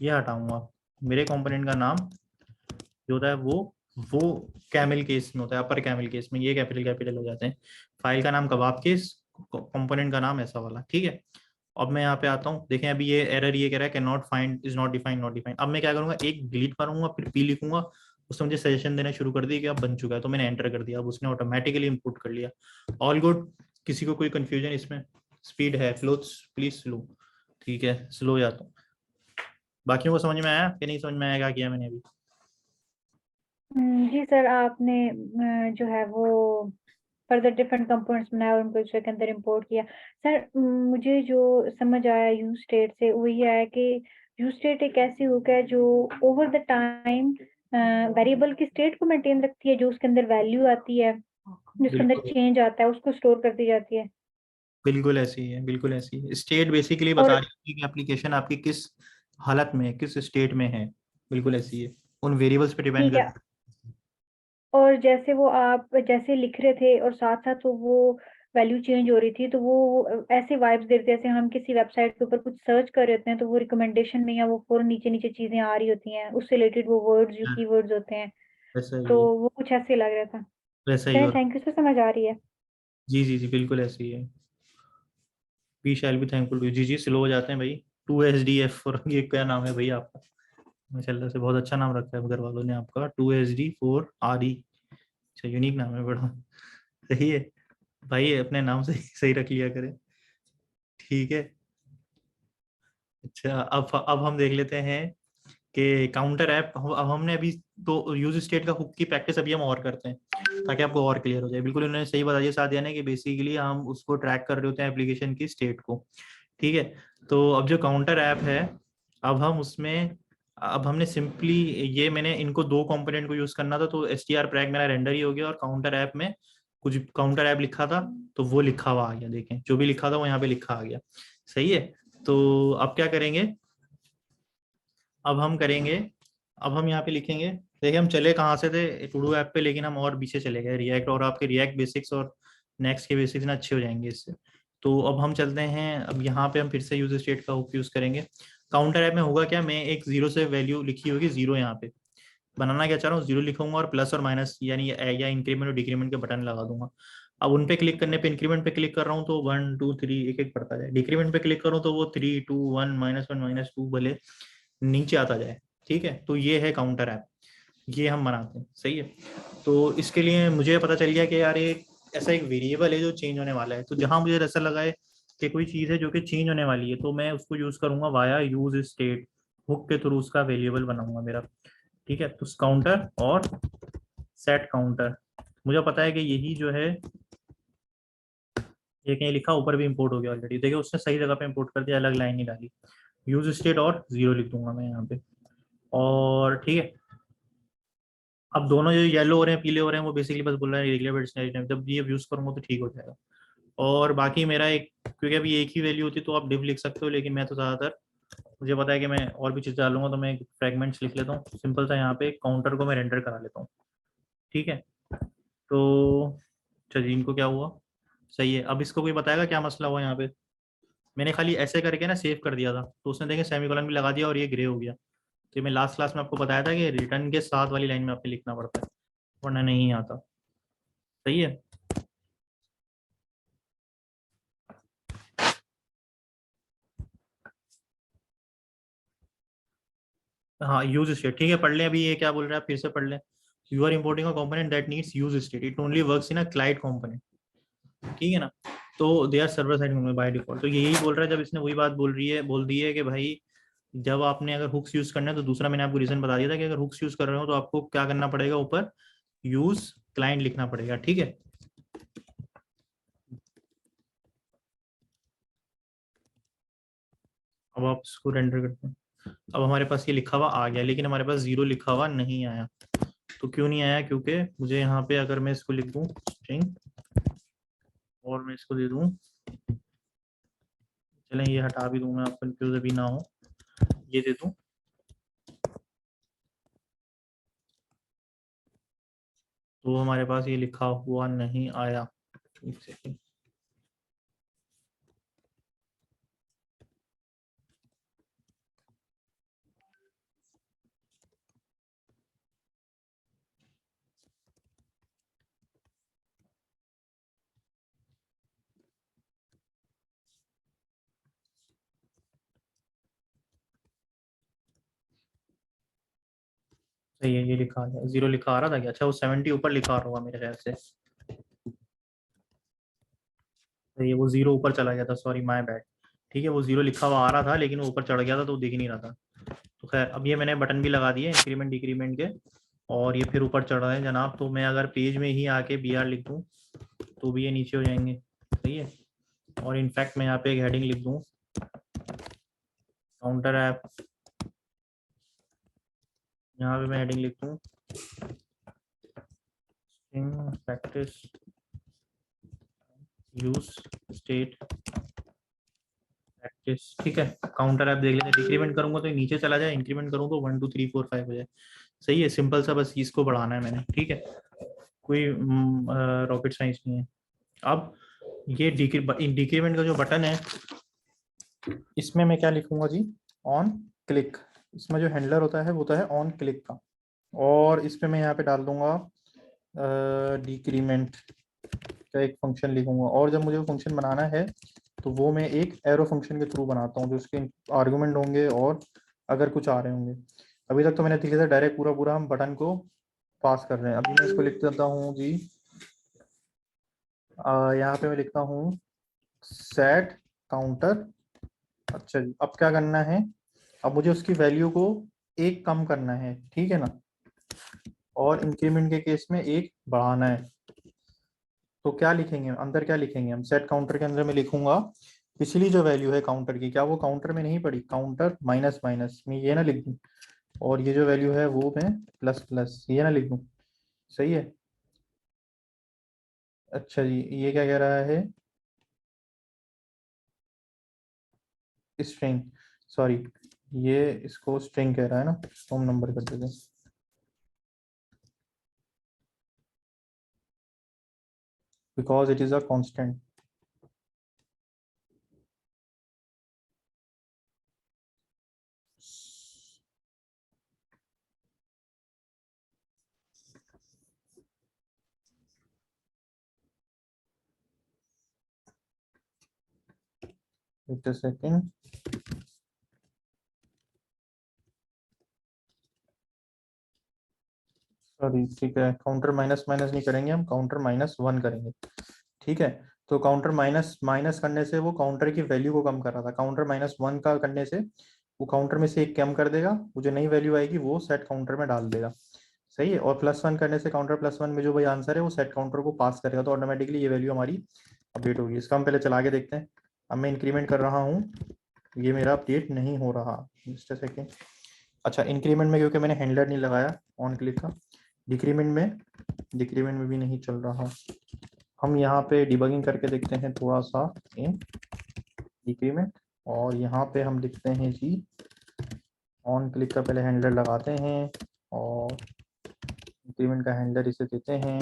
Speaker 2: ये हटाऊंगा, मेरे कंपोनेंट का नाम जो होता है वो कैमल केस में होता है, अपर कैमल केस में, ये कैपिटल हो जाते हैं। फाइल का नाम कबाब केस, कंपोनेंट का नाम ऐसा वाला। ठीक है, अब मैं यहाँ पे आता हूँ, देखें अभी ये एरर ये कह रहा है can not find, is not defined, not defined. अब मैं क्या करूंगा, एक डिलीट करूंगा फिर P लिखूंगा, उसने मुझे सजेशन देना शुरू कर दिया कि अब बन चुका है, तो मैंने एंटर कर दिया, अब उसने ऑटोमेटिकली इंपोर्ट कर लिया। ऑल गुड, किसी को कोई कंफ्यूजन इसमें? स्पीड है, फ्लोट्स प्लीज स्लो। ठीक है, स्लो जाता हूँ। बाकियों को समझ में आया कि नहीं समझ में आया क्या किया मैंने अभी?
Speaker 1: जी सर, आपने जो है वो फर्दर डिफरेंट कंपोनेंट्स बनाए और उनको एक दूसरे के अंदर इंपोर्ट किया। सर मुझे जो समझ आया यूज स्टेट से वो ये है कि यूज स्टेट एक ऐसी हुक है जो ओवर द टाइम वेरिएबल की स्टेट को मेंटेन रखती है, जो उसके अंदर वैल्यू आती है, जिसके अंदर
Speaker 2: बिल्कुल
Speaker 1: चेंज आता है उसको स्टोर कर दी जाती है।
Speaker 2: बिल्कुल ऐसी है, बिल्कुल ऐसी है। स्टेट बेसिकली बता
Speaker 1: और
Speaker 2: रही है कि एप्लीकेशन आपकी किस हालत में है, किस स्टेट में है। बिल्कुल ऐसी है, उन वेरिएबल्स पे डिपेंड
Speaker 1: ठीक है,
Speaker 2: करता है।
Speaker 1: और जैसे वो आप जैसे लिख रहे थे और साथ साथ तो वो वैल्यू चेंज हो रही थी, तो वो ऐसे वाइब्स देते जैसे हम किसी वेबसाइट के ऊपर कुछ सर्च कर रहे होते हैं तो वो रिकमेंडेशन में या वो फौरन नीचे नीचे चीजें आ रही होती हैं, उससे रिलेटेड वो वर्ड्स जो कीवर्ड्स होते हैं,
Speaker 2: वैसा ही
Speaker 1: तो
Speaker 2: है,
Speaker 1: वो कुछ ऐसे लग रहा था।
Speaker 2: वैसा ही
Speaker 1: चलिए,
Speaker 2: और
Speaker 1: थैंक यू सर, समझ आ रही है।
Speaker 2: जी जी जी बिल्कुल ऐसी है। We shall be thankful to. जी जी, स्लो हो जाते हैं भाई। 2SDF और ये क्या नाम है भाई आपका? माशाल्लाह से बहुत अच्छा नाम रखा है घर वालों ने आपका, 2SD4RE। अच्छा, यूनिक नाम है बड़ा। सही है भाई, अपने नाम से सही रख लिया करें। ठीक है। अच्छा, अब हम देख लेते हैं कि काउंटर ऐप, अब हमने अभी तो यूज स्टेट का हुक की प्रैक्टिस अभी हम और करते हैं ताकि आपको और क्लियर हो जाए। बिल्कुल उन्होंने सही बता दिया सादिया ने कि बेसिकली हम उसको ट्रैक कर रहे होते हैं एप्लीकेशन की स्टेट को। ठीक है, तो अब जो काउंटर ऐप है, अब हम उसमें, अब हमने सिंपली ये मैंने इनको दो कंपोनेंट को यूज करना था, तो STR प्रैक मेरा रेंडर ही हो गया और काउंटर ऐप में कुछ काउंटर ऐप लिखा था तो वो लिखा हुआ आ गया। देखें जो भी लिखा था वो यहाँ पे लिखा आ गया। सही है, तो अब क्या करेंगे, अब हम करेंगे, अब हम यहाँ पे लिखेंगे। देखिए हम चले कहाँ से थे, टूडू ऐप पे, लेकिन हम और पीछे चले गए रिएक्ट, और आपके रिएक्ट बेसिक्स और नेक्स्ट के बेसिक्स ना अच्छे हो जाएंगे इससे। तो अब हम चलते हैं, अब यहाँ पे हम फिर से यूज स्टेट का हुक यूज करेंगे। काउंटर ऐप में होगा क्या, मैं एक जीरो से वैल्यू लिखी होगी जीरो, यहाँ पे बनाना क्या चाह रहा हूँ, जीरो लिखूंगा और प्लस और माइनस यानी या इंक्रीमेंट और डिक्रीमेंट के बटन लगा दूंगा। अब उन पे क्लिक करने पे, इंक्रीमेंट पे क्लिक कर रहा हूँ तो 1 2 3 एक एक बढ़ता जाए, डिक्रीमेंट पे क्लिक करूँ तो वो 3 2 1 -1 -2 भले नीचे आता जाए। ठीक है, तो ये है काउंटर ऐप, ये हम बनाते हैं। सही है, तो इसके लिए मुझे पता चल गया कि यार ये ऐसा एक वेरिएबल है जो चेंज होने वाला है, तो जहां मुझे ऐसा लगा है कि कोई चीज़ है जो कि चेंज होने वाली है, तो मैं उसको यूज करूंगा वाया यूज स्टेट हुक के थ्रू, उसका वेरिएबल बनाऊंगा मेरा। ठीक है, तो काउंटर और सेट काउंटर, मुझे पता है कि यही जो है ये कहीं लिखा ऊपर भी इंपोर्ट हो गया ऑलरेडी। देखिए उसने सही जगह पे इंपोर्ट कर दिया, अलग लाइन नहीं डाली। यूज स्टेट और जीरो लिख दूंगा मैं यहाँ पे। और ठीक है, अब दोनों जो येलो हो रहे हैं पीले हो रहे हैं वो बेसिकली बस बोल रहे हैं रेगुलर स्टेट टाइम, जब ये यूज करूंगा तो ठीक हो जाएगा। और बाकी मेरा एक, क्योंकि अभी एक ही वैल्यू होती है तो आप डिव लिख सकते हो, लेकिन मैं तो ज़्यादातर मुझे पता है कि मैं और भी चीज़ डालूंगा, तो मैं फ्रेगमेंट्स लिख लेता हूँ सिंपल सा, यहाँ पे काउंटर को मैं रेंडर करा लेता हूँ। ठीक है, तो चलिए इनको क्या हुआ, सही है। अब इसको कोई बताएगा क्या मसला हुआ यहाँ पे? मैंने खाली ऐसे करके ना सेव कर दिया था, तो उसने देखे सेमीकोलन भी लगा दिया और ये ग्रे हो गया। तो मैं लास्ट क्लास में आपको बताया था कि रिटर्न के साथ वाली लाइन में आपको लिखना पड़ता है, वरना नहीं आता। सही है, हाँ यूज स्टेट। ठीक है, पढ़ लें अभी ये क्या बोल रहा है, फिर से पढ़ लें। You are importing a component that needs use state, it only works in a client component. ठीक है ना, तो they are server side by default. तो यही बोल रहा है, जब इसने वही बात बोल दी है कि भाई जब आपने अगर हुक्स यूज करना है, तो दूसरा मैंने आपको रीजन बता दिया था कि अगर हुक्स यूज कर रहे हो तो आपको क्या करना पड़ेगा, ऊपर यूज क्लाइंट लिखना पड़ेगा। ठीक है, अब आप इसको रेंडर करते हैं। अब हमारे पास ये लिखा हुआ आ गया, लेकिन हमारे पास 0 लिखा हुआ नहीं आया। तो क्यों नहीं आया? क्योंकि मुझे यहाँ पे अगर मैं इसको लिख दूँ स्ट्रिंग और मैं इसको दे दूँ, चलें ये हटा भी दूँ मैं, आप कंफ्यूज अभी ना हो, ये दे दूँ, तो हमारे पास ये लिखा हुआ नहीं आया। एक सेकंड, सही है, ये लिखा आ गया। 0 लिखा आ रहा था क्या? अच्छा, वो 70 ऊपर लिखा आ रहा होगा मेरे ख्याल से। ये वो 0 ऊपर चला गया था, सॉरी माय बैड। ठीक है, वो 0 लिखा हुआ आ रहा था लेकिन वो ऊपर चढ़ गया था तो वो दिख नहीं रहा था। तो खैर, अब ये मैंने बटन भी लगा दिए इंक्रीमेंट डिक्रीमेंट के, और ये फिर ऊपर चढ़ रहे हैं जनाब। तो मैं अगर पेज में ही आके BR लिख दूँ तो भी ये नीचे हो जाएंगे। सही है। और इनफैक्ट मैं यहाँ पे एक हेडिंग लिख दूँ, काउंटर ऐप, यहाँ पे मैं हेडिंग लिख दूँ प्रैक्टिस यूज स्टेट प्रैक्टिस। ठीक है, काउंटर ऐप देख लेते हैं। डिक्रीमेंट करूंगा तो ये नीचे चला जाए, इंक्रीमेंट करूँ तो 1 2 3 4 5 हो जाए। सही है, सिंपल सा, बस इसको बढ़ाना है मैंने। ठीक है, कोई रॉकेट साइंस नहीं है। अब ये डिक्रीमेंट का जो बटन है, इसमें मैं क्या लिखूंगा जी? On click. इसमें जो हैंडलर होता है वो होता है ऑन क्लिक का, और इस पे मैं यहाँ पे डाल दूंगा डिक्रीमेंट का एक फंक्शन लिखूंगा। और जब मुझे वो फंक्शन बनाना है तो वो मैं एक एरो फंक्शन के थ्रू बनाता हूँ, जो उसके आर्गुमेंट होंगे और अगर कुछ आ रहे होंगे। अभी तक तो मैंने लिखा था डायरेक्ट पूरा हम बटन को पास कर रहे हैं। अभी मैं इसको लिख देता हूँ जी, यहाँ पे मैं लिखता हूँ सेट काउंटर। अच्छा जी, अब क्या करना है? अब मुझे उसकी वैल्यू को 1 कम करना है, ठीक है ना, और इंक्रीमेंट के केस में 1 बढ़ाना है। तो क्या लिखेंगे अंदर, क्या लिखेंगे हम? सेट काउंटर के अंदर मैं लिखूंगा पिछली जो वैल्यू है काउंटर की, क्या वो काउंटर में नहीं पड़ी? काउंटर माइनस माइनस में ये ना लिख दूं, और ये जो वैल्यू है वो मैं प्लस प्लस ये ना लिख दूं। सही है। अच्छा जी, ये क्या कह रहा है? स्ट्रिंग, सॉरी, ये इसको स्ट्रिंग कह रहा है ना, तो हम नंबर कर देते हैं। Because it is a constant. Wait a second. Sorry, ठीक है, काउंटर माइनस माइनस नहीं करेंगे हम, काउंटर -1 करेंगे। ठीक है, तो काउंटर माइनस माइनस करने से वो काउंटर की वैल्यू को कम कर रहा था। काउंटर -1 का करने से वो काउंटर में से 1 कम कर देगा, वो जो नई वैल्यू आएगी वो सेट काउंटर में डाल देगा। सही है। और +1 करने से काउंटर +1 में जो भाई आंसर है वो सेट काउंटर को पास करेगा, तो ऑटोमेटिकली ये वैल्यू हमारी अपडेट होगी। इसका हम पहले चला के देखते हैं। अब मैं इंक्रीमेंट कर रहा हूँ, ये मेरा अपडेट नहीं हो रहा। Just a second. अच्छा, इंक्रीमेंट में क्योंकि मैंने हैंडलर नहीं लगाया ऑन क्लिक का, डिक्रीमेंट में भी नहीं चल रहा। हम यहाँ पे डिबगिंग करके देखते हैं थोड़ा सा इन डिक्रीमेंट, और यहाँ पे हम लिखते हैं जी ऑन क्लिक का पहले हैंडलर लगाते हैं, और इंक्रीमेंट का हैंडलर इसे देते हैं।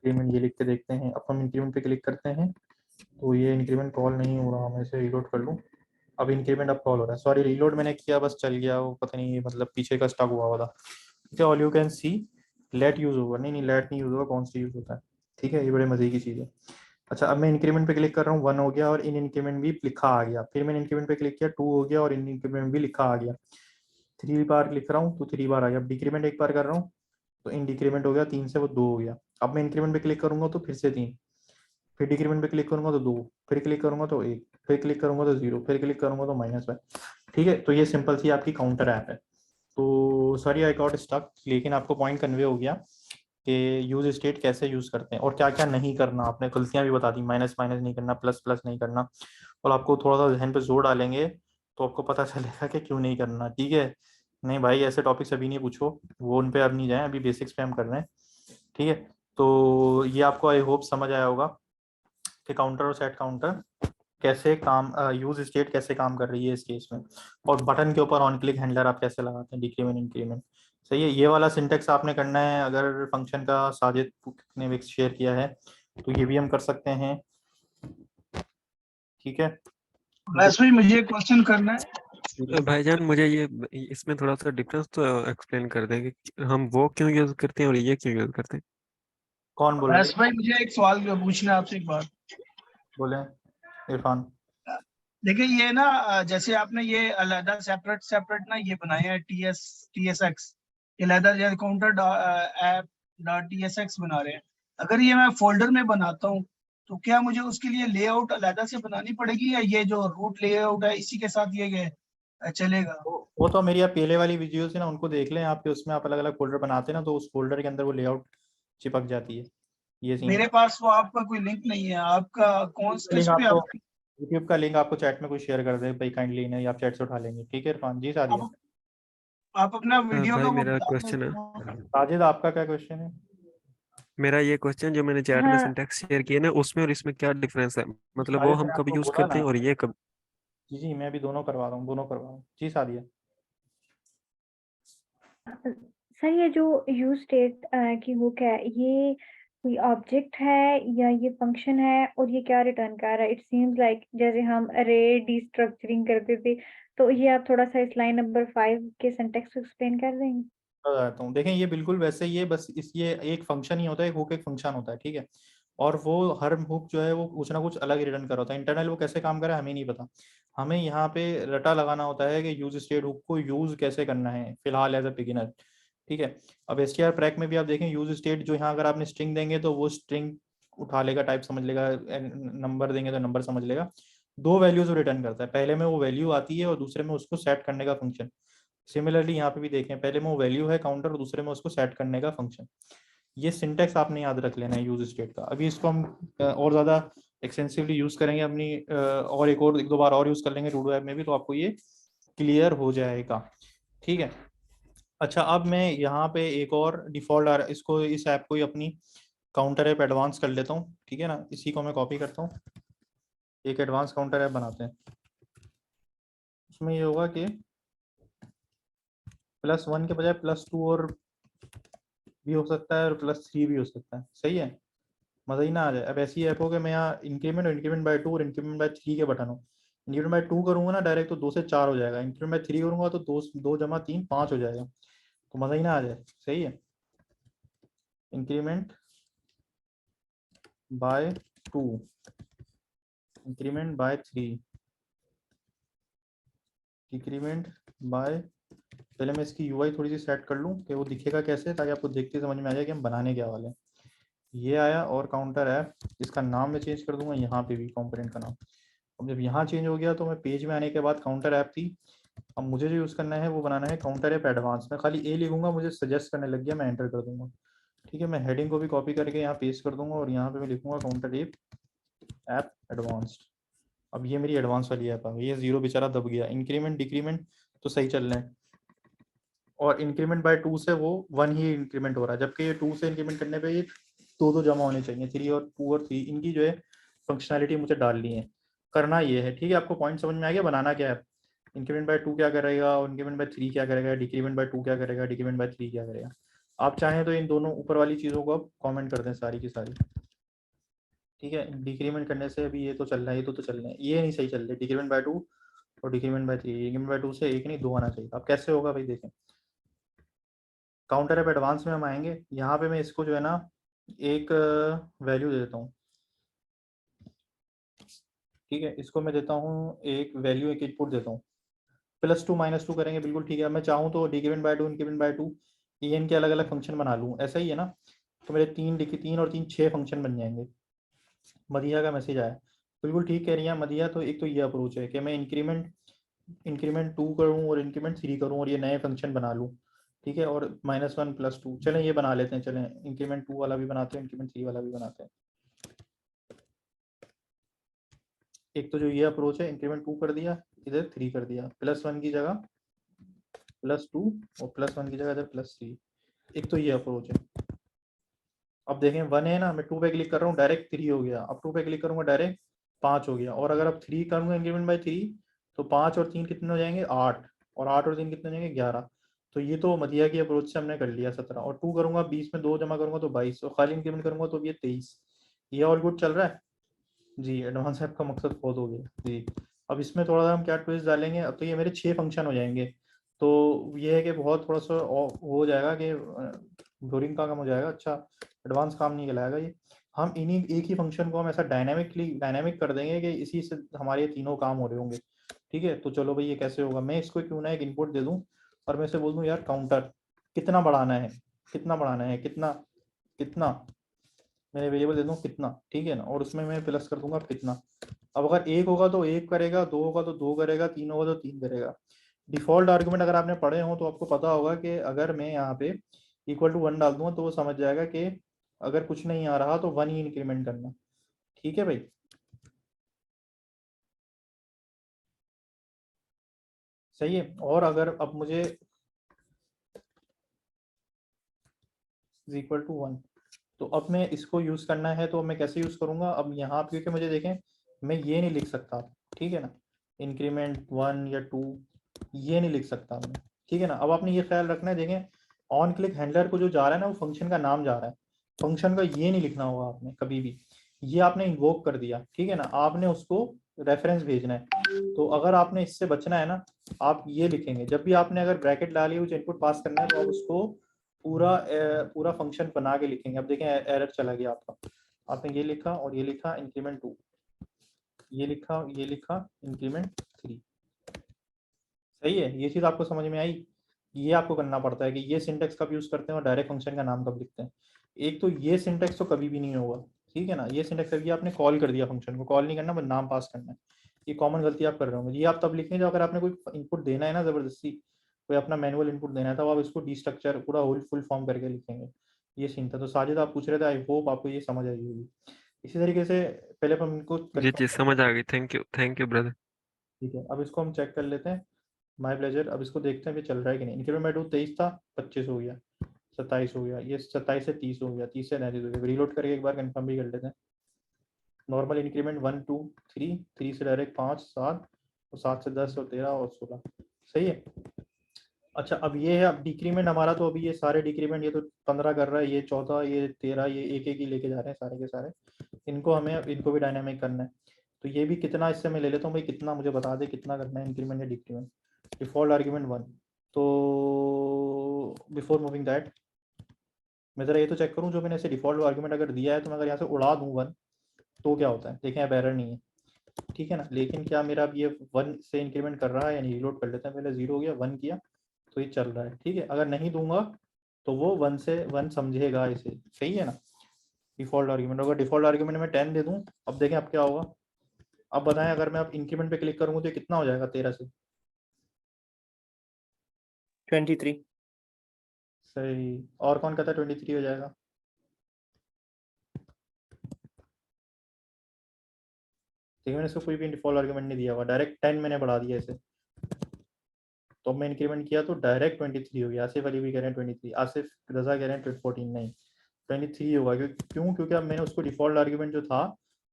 Speaker 2: इंक्रीमेंट ये लिख के देखते हैं। अब हम इंक्रीमेंट पे क्लिक करते हैं तो ये इंक्रीमेंट कॉल नहीं हो रहा। मैं इसे रीलोड कर लूँ। अब इंक्रीमेंट अब कॉल हो रहा है। सॉरी, रीलोड मैंने किया बस चल गया वो, पता नहीं मतलब पीछे का स्टक हुआ था। ठीक है, all you can see let use होगा। नहीं, लेट नहीं यूज होगा, कौन सी यूज होता है। ठीक है, ये बड़े मजे की चीज़ है। अच्छा, अब मैं इंक्रीमेंट पे क्लिक कर रहा हूँ, 1 हो गया और इन इंक्रीमेंट भी लिखा आ गया। फिर मैंने इंक्रीमेंट पे क्लिक किया, 2 हो गया और इन इंक्रीमेंट भी लिखा आ गया। 3 बार क्लिक कर रहा हूँ तो 3 बार आ गया। अब डिक्रीमेंट 1 बार कर रहा हूँ तो इन डिक्रीमेंट हो गया, 3 से वो 2 हो गया। अब मैं इंक्रीमेंट पे क्लिक करूंगा तो फिर से 3, फिर डिक्रीमेंट पे क्लिक करूंगा तो 2, फिर क्लिक करूंगा तो 1, फिर क्लिक करूंगा तो 0, फिर क्लिक करूंगा तो -1। ठीक है, तो ये सिंपल सी आपकी काउंटर ऐप है। तो सॉरी आई गॉट स्टक, लेकिन आपको पॉइंट कन्वे हो गया कि यूज स्टेट कैसे यूज करते हैं और क्या क्या नहीं करना। आपने गलतियां भी बता दी, माइनस माइनस नहीं करना, प्लस प्लस नहीं करना, और आपको थोड़ा सा जहन पे जोर डालेंगे तो आपको पता चलेगा कि क्यों नहीं करना। ठीक है, नहीं भाई ऐसे टॉपिक्स अभी नहीं पूछो, वो उन पे अब नहीं जाए, अभी बेसिक्स पे हम कर रहे हैं। ठीक है, तो ये आपको आई होप समझ आया होगा कि काउंटर और सेट काउंटर कैसे काम, यूज स्टेट कैसे काम कर रही है इस केस में, और बटन के ऊपर ऑन क्लिक हैंडलर आप कैसे लगाते हैं, डिक्रीमेंट इंक्रीमेंट। सही है, ये वाला सिंटेक्स आपने करना है। अगर फंक्शन का साजिद ने भी शेयर किया है तो ये भी हम कर सकते हैं। ठीक है,
Speaker 7: वैसे भी मुझे एक क्वेश्चन करना है।
Speaker 5: भाईजान मुझे ये इसमें थोड़ा सा डिफरेंस तो एक्सप्लेन कर देंगे कि हम वो क्यों यूज करते हैं और ये क्यों यूज करते हैं।
Speaker 2: कौन बोल रहे
Speaker 7: वैसे भाई मुझे एक सवाल पूछना है आपसे एक बात।
Speaker 2: बोले इरफान।
Speaker 7: देखिए ये ना जैसे आपने ये अलग सेपरेट सेपरेट ना ये बनाए हैं TSX, ये अलग काउंटर ऐप .tsx बना रहे हैं। अगर ये मैं फोल्डर में बनाता हूँ तो क्या मुझे उसके लिए लेआउट अलग से बनानी पड़ेगी, या ये जो रूट लेआउट है इसी के साथ ये चलेगा?
Speaker 2: वो तो मेरी आप पहले वाली वीडियोस है ना, उनको देख लें आपके, उसमें आप अलग अलग फोल्डर बनाते हैं ना, तो उस फोल्डर के अंदर वो लेआउट चिपक जाती है। ये सीन
Speaker 7: मेरे पास वो आपका कोई लिंक नहीं है, आपका कौन सा
Speaker 2: लिंक
Speaker 7: इस पे
Speaker 2: आपको,
Speaker 7: आप
Speaker 2: यूट्यूब का लिंक आपको चैट में कोई शेयर कर दे भाई काइंडली, इन्हें आप चैट से उठा लेंगे। ठीक है इरफान जी। सादिया,
Speaker 7: आप अपना वीडियो का
Speaker 5: भाई
Speaker 7: वो
Speaker 5: मेरा
Speaker 7: बता
Speaker 5: क्वेश्चन है,
Speaker 7: दो।
Speaker 2: साजिद आपका क्या क्वेश्चन है?
Speaker 5: मेरा ये क्वेश्चन जो मैंने चैट में
Speaker 1: हाँ
Speaker 5: सिंटेक्स शेयर किया ना उसमें और इसमें क्या डिफरेंस है, मतलब वो
Speaker 2: साजिद
Speaker 5: हम
Speaker 2: मैंने
Speaker 5: कब
Speaker 2: आपको
Speaker 5: यूज
Speaker 2: बोला
Speaker 5: करते
Speaker 2: ना।
Speaker 5: हैं और ये कब।
Speaker 2: जी जी, मैं भी दोनों करवा रहा हूँ, दोनों करवा रहा हूँ जी। सादिया,
Speaker 1: सर ये जो यूज स्टेट की वो क्या है, ये कोई ऑब्जेक्ट है या ये फंक्शन है, और ये क्या रिटर्न कर रहा है? इट सीम्स लाइक जैसे हम अरे डिस्ट्रक्चरिंग करते थे, तो ये आप थोड़ा सा इस लाइन नंबर 5 के सिंटेक्स को एक्सप्लेन कर देंगे?
Speaker 2: बताता हूँ। देखें ये बिल्कुल वैसे ही है, बस इस ये एक फंक्शन ही होता है, एक हुक एक फंक्शन होता है। ठीक है, और वो हर हुक जो है वो कुछ ना कुछ अलग रिटर्न कर रहा होता है। इंटरनल वो कैसे काम करे हमें नहीं पता, हमें यहाँ पे रटा लगाना होता है कि यूज स्टेट हुक को यूज कैसे करना है फिलहाल एज अ बिगिनर। ठीक है, अब एसटीआर प्रैक में भी आप देखें यूज स्टेट जो यहाँ अगर आपने स्ट्रिंग देंगे तो वो स्ट्रिंग उठा लेगा, टाइप समझ लेगा, नंबर देंगे तो नंबर समझ लेगा। दो वैल्यूज रिटर्न करता है, पहले में वो वैल्यू आती है और दूसरे में उसको सेट करने का फंक्शन। सिमिलरली यहाँ पे भी देखें, पहले में वो वैल्यू है काउंटर और दूसरे में उसको सेट करने का फंक्शन। ये सिंटेक्स आपने याद रख लेना है यूज स्टेट का। अभी इसको हम और ज्यादा एक्सटेंसिवली यूज करेंगे अपनी और एक दो बार और यूज कर लेंगे लूडो ऐप में भी, तो आपको ये क्लियर हो जाएगा। ठीक है, अच्छा अब मैं यहाँ पे एक और डिफॉल्ट इसको, इस ऐप को ही अपनी काउंटर ऐप एडवांस कर लेता हूँ। ठीक है ना, इसी को मैं कॉपी करता हूँ, एक एडवांस काउंटर ऐप बनाते हैं। उसमें ये होगा कि +1 के बजाय +2 और भी हो सकता है और +3 भी हो सकता है। सही है, मजा ही ना आ जाए। अब ऐसी ऐप हो कि मैं यहाँ इंक्रीमेंट और इंक्रीमेंट बाय 2 और इंक्रीमेंट बाय 3 के बटन हो। इंक्रीमेंट बाय 2 करूंगा ना डायरेक्ट तो 2 से 4 हो जाएगा, इंक्रीमेंट बाय 3 करूंगा तो 2 जमा 3 5 हो जाएगा, तो मजा ही ना आ जाए। सही है, increment by 2, increment by 3, decrement by, पहले मैं इसकी यूआई थोड़ी सी सेट कर लूँ कि वो दिखेगा कैसे, ताकि आपको देखते समझ में आ जाए कि हम बनाने क्या वाले हैं। ये आया, और काउंटर ऐप इसका नाम मैं चेंज कर दूंगा यहाँ पे भी कंपोनेंट का नाम। अब जब यहाँ चेंज हो गया तो मैं पेज में आने के बाद काउंटर ऐप थी, अब मुझे जो यूज़ करना है वो बनाना है काउंटर ऐप एडवांस। मैं खाली ए लिखूंगा, मुझे सजेस्ट करने लग गया, मैं एंटर कर दूंगा। ठीक है, मैं हेडिंग को भी कॉपी करके यहाँ पेस्ट कर दूंगा और यहाँ पे मैं लिखूंगा काउंटर ऐप एडवांस्ड। अब ये मेरी एडवांस वाली ऐप आ गई, ये 0 बेचारा दब गया। इंक्रीमेंट डिक्रीमेंट तो सही चल रहे हैं, और इंक्रीमेंट बाय 2 से वो 1 ही इंक्रीमेंट हो रहा है, जबकि ये 2 से इंक्रीमेंट करने पे ये 2 जमा होने चाहिए, 3 और 2 और 3 इनकी जो है फंक्शनैलिटी मुझे डालनी है। करना ये है, ठीक है, आपको पॉइंट समझ में आ गया, बनाना क्या है। इंक्रीमेंट बाय 2 क्या करेगा और इंक्रीमेंट बाय 3 क्या करेगा, डिक्रीमेंट बाय 2 क्या करेगा, डिक्रीमेंट बाय 3 क्या करेगा। आप चाहें तो इन दोनों ऊपर वाली चीज़ों को आप कॉमेंट कर दें सारी की सारी। ठीक है, डिक्रीमेंट करने से अभी ये तो चल रहा है, ये तो चल रहा है, ये नहीं सही चल रहा है। डिक्रीमेंट बाय 2 और डिक्रीमेंट बाय 3, डिक्रीमेंट बाय 2 से एक नहीं 2 आना चाहिए। अब कैसे होगा भाई देखें, काउंटर ऐप एडवांस में हम आएंगे, यहाँ पे मैं इसको जो है ना एक वैल्यू दे देता हूँ। ठीक है, इसको मैं देता हूँ एक वैल्यू, एक इनपुट देता हूँ, +2 -2 करेंगे बिल्कुल। ठीक है, मैं चाहूँ तो डिक्रीमेंट बाय 2 इंक्रीमेंट बाय 2 इनके अलग अलग फंक्शन बना लूँ, ऐसा ही है ना। तो मेरे 3 और 3 6 फंक्शन बन जाएंगे। मदिया का मैसेज आया, बिल्कुल ठीक कह रही है मदिया। तो एक तो ये अप्रोच है कि मैं इंक्रीमेंट 2 करूँ और इंक्रीमेंट 3 करूँ और ये नए फंक्शन बना लूँ। ठीक है, और -1 +2, चलें ये बना लेते हैं, चलें इंक्रीमेंट 2 वाला भी बनाते हैं, इंक्रीमेंट 3 वाला भी बनाते हैं। एक तो जो ये अप्रोच है, इंक्रीमेंट 2 कर दिया, इधर 3 कर दिया, +1 की जगह +2 और +1 की जगह इधर +3, एक तो ये अप्रोच है। अब देखें 1 है ना, मैं 2 पे क्लिक कर रहा हूँ डायरेक्ट 3 हो गया, अब 2 पे क्लिक करूंगा डायरेक्ट 5 हो गया, और अगर अब 3 करूंगा इंक्रीमेंट बाय 3 तो 5 और 3 कितने हो जाएंगे 8, और 8 और 3 कितने हो जाएंगे 11। तो ये तो मदिया की अप्रोच से हमने कर लिया 17, और 2 करूंगा 20 में 2 जमा करूंगा तो 22, और खाली इंक्रीमेंट करूंगा तो ये 23। ये ऑल गुड चल रहा है जी, एडवांस ऐप का मकसद बहुत हो गया जी। अब इसमें थोड़ा सा हम क्या ट्विस्ट डालेंगे, अब तो ये मेरे 6 फंक्शन हो जाएंगे, तो ये है कि बहुत थोड़ा सा हो जाएगा कि बोरिंग का काम हो जाएगा, अच्छा एडवांस काम नहीं कहलाएगा ये। हम इन्हीं एक ही फंक्शन को हम ऐसा डायनामिक कर देंगे कि इसी से हमारे तीनों काम हो रहे होंगे, ठीक है। तो चलो भाई ये कैसे होगा, मैं इसको क्यों ना एक इनपुट दे दूं और मैं इसे बोल दूं यार काउंटर कितना बढ़ाना है, कितना बढ़ाना है, कितना कितना मैं वेरिएबल दे दूं कितना, ठीक है ना, और उसमें मैं प्लस कर दूंगा कितना। अब अगर 1 होगा तो 1 करेगा, 2 होगा तो 2 करेगा, 3 होगा तो 3 करेगा। डिफॉल्ट आर्गुमेंट अगर आपने पढ़े हो तो आपको पता होगा कि अगर मैं यहाँ पे =1 डाल दूंगा तो वो समझ जाएगा कि अगर कुछ नहीं आ रहा तो 1 ही इंक्रीमेंट करना, ठीक है भाई। सही है, और अगर अब मुझे =1 तो अब मैं इसको यूज करना है, तो मैं कैसे यूज करूंगा, अब यहाँ पे क्योंकि मुझे देखें मैं ये नहीं लिख सकता, ठीक है ना, इंक्रीमेंट 1 या 2 ये नहीं लिख सकता मैं, ठीक है ना। अब आपने ये ख्याल रखना है, देखें ऑन क्लिक हैंडलर को जो जा रहा है ना वो फंक्शन का नाम जा रहा है, फंक्शन का ये नहीं लिखना होगा आपने कभी भी, ये आपने इन्वोक कर दिया, ठीक है ना, आपने उसको रेफरेंस भेजना है। तो अगर आपने इससे बचना है ना, आप ये लिखेंगे, जब भी आपने अगर ब्रैकेट डाली हुई इनपुट पास करना है तो आप उसको पूरा फंक्शन बना के लिखेंगे। अब देखें एरर चला गया आपका, आपने ये लिखा और ये लिखा इंक्रीमेंट 2, ये लिखा इंक्रीमेंट 3, सही है। ये चीज़ आपको समझ में आई, ये आपको करना पड़ता है कि ये सिंटेक्स कब यूज करते हैं और डायरेक्ट फंक्शन का नाम कब लिखते हैं। एक तो ये सिंटेक्स तो कभी भी नहीं होगा, ठीक है ना, ये सिंटेक्स करके आपने कॉल कर दिया, फंक्शन को कॉल नहीं करना बस नाम पास करना है, ये कॉमन गलती आप कर रहे होंगे। ये आप तब लिखेंगे जब अगर आपने कोई इनपुट देना है ना, जबरदस्ती कोई अपना मैनुअल इनपुट देना है, तब आप इसको डिस्ट्रक्चर पूरा होल फुल फॉर्म करके लिखेंगे। ये सीन था। तो साजिद आप पूछ रहे थे, आई होप आपको ये समझ आई होगी। इसी तरीके से पहले हम इनको
Speaker 5: जी समझ आ गई, थैंक यू ब्रदर।
Speaker 2: ठीक है, अब इसको हम चेक कर लेते हैं, माय प्लेजर। अब इसको देखते हैं कि चल रहा है कि नहीं। इंक्रीमेंट 23 था, 25 हो गया, 27 हो गया, ये 27 से 30 हो गया, 30 से 39 हो गया। रीलोड करके एक बार कंफर्म भी कर लेते हैं। नॉर्मल इंक्रीमेंट 1 2 3, 3 से डायरेक्ट 5 7 और 7 से 10 और 13 और 16, सही है। अच्छा अब ये है, अब डिक्रीमेंट हमारा तो अभी ये सारे डिक्रीमेंट, ये तो 15 कर रहा है, ये 14, ये 13, ये एक एक ही लेके जा रहे हैं सारे के सारे। इनको भी डायनामिक करना है। तो ये भी कितना, इससे मैं ले लेता हूँ भाई, कितना मुझे बता दे कितना करना है इंक्रीमेंट या डिक्रीमेंट। डिफॉल्ट आर्ग्यूमेंट 1, तो बिफोर मूविंग दैट मैं ज़रा ये तो चेक करूँ, जो मैंने ऐसे डिफॉल्ट आर्ग्यूमेंट अगर दिया है तो मैं अगर यहाँ से उड़ा दूँ 1 तो क्या होता है। देखें अब एरर नहीं है, ठीक है ना, लेकिन क्या मेरा अब ये 1 से इंक्रीमेंट कर रहा है, यानी रीलोड कर लेते हैं, पहले 0 हो गया 1 किया तो ये चल रहा है, ठीक है। अगर नहीं दूंगा तो वो 1 से 1 समझेगा इसे, सही है ना। डिफॉल्ट आर्ग्यूमेंट, अगर डिफॉल्ट आर्ग्यूमेंट में 10 दे दूं, अब देखें अब क्या होगा। अब बताएं अगर मैं अब इंक्रीमेंट पे क्लिक करूंगा तो ये कितना हो जाएगा 13 से
Speaker 6: 23।
Speaker 2: सही, और कौन कहता है 23 हो जाएगा। देखिए मैंने इसको कोई भी डिफॉल्ट आर्ग्यूमेंट नहीं दिया हुआ, डायरेक्ट 10 मैंने बढ़ा दिया इसे, तो मैं इंक्रीमेंट किया तो डायरेक्ट 23 हो गया। आसिफ अली भी कह रहे हैं 23, आसिफ रजा कह रहे हैं 14, नहीं 23 होगा। क्यों, क्योंकि अब मैंने उसको डिफॉल्ट आर्ग्यूमेंट जो था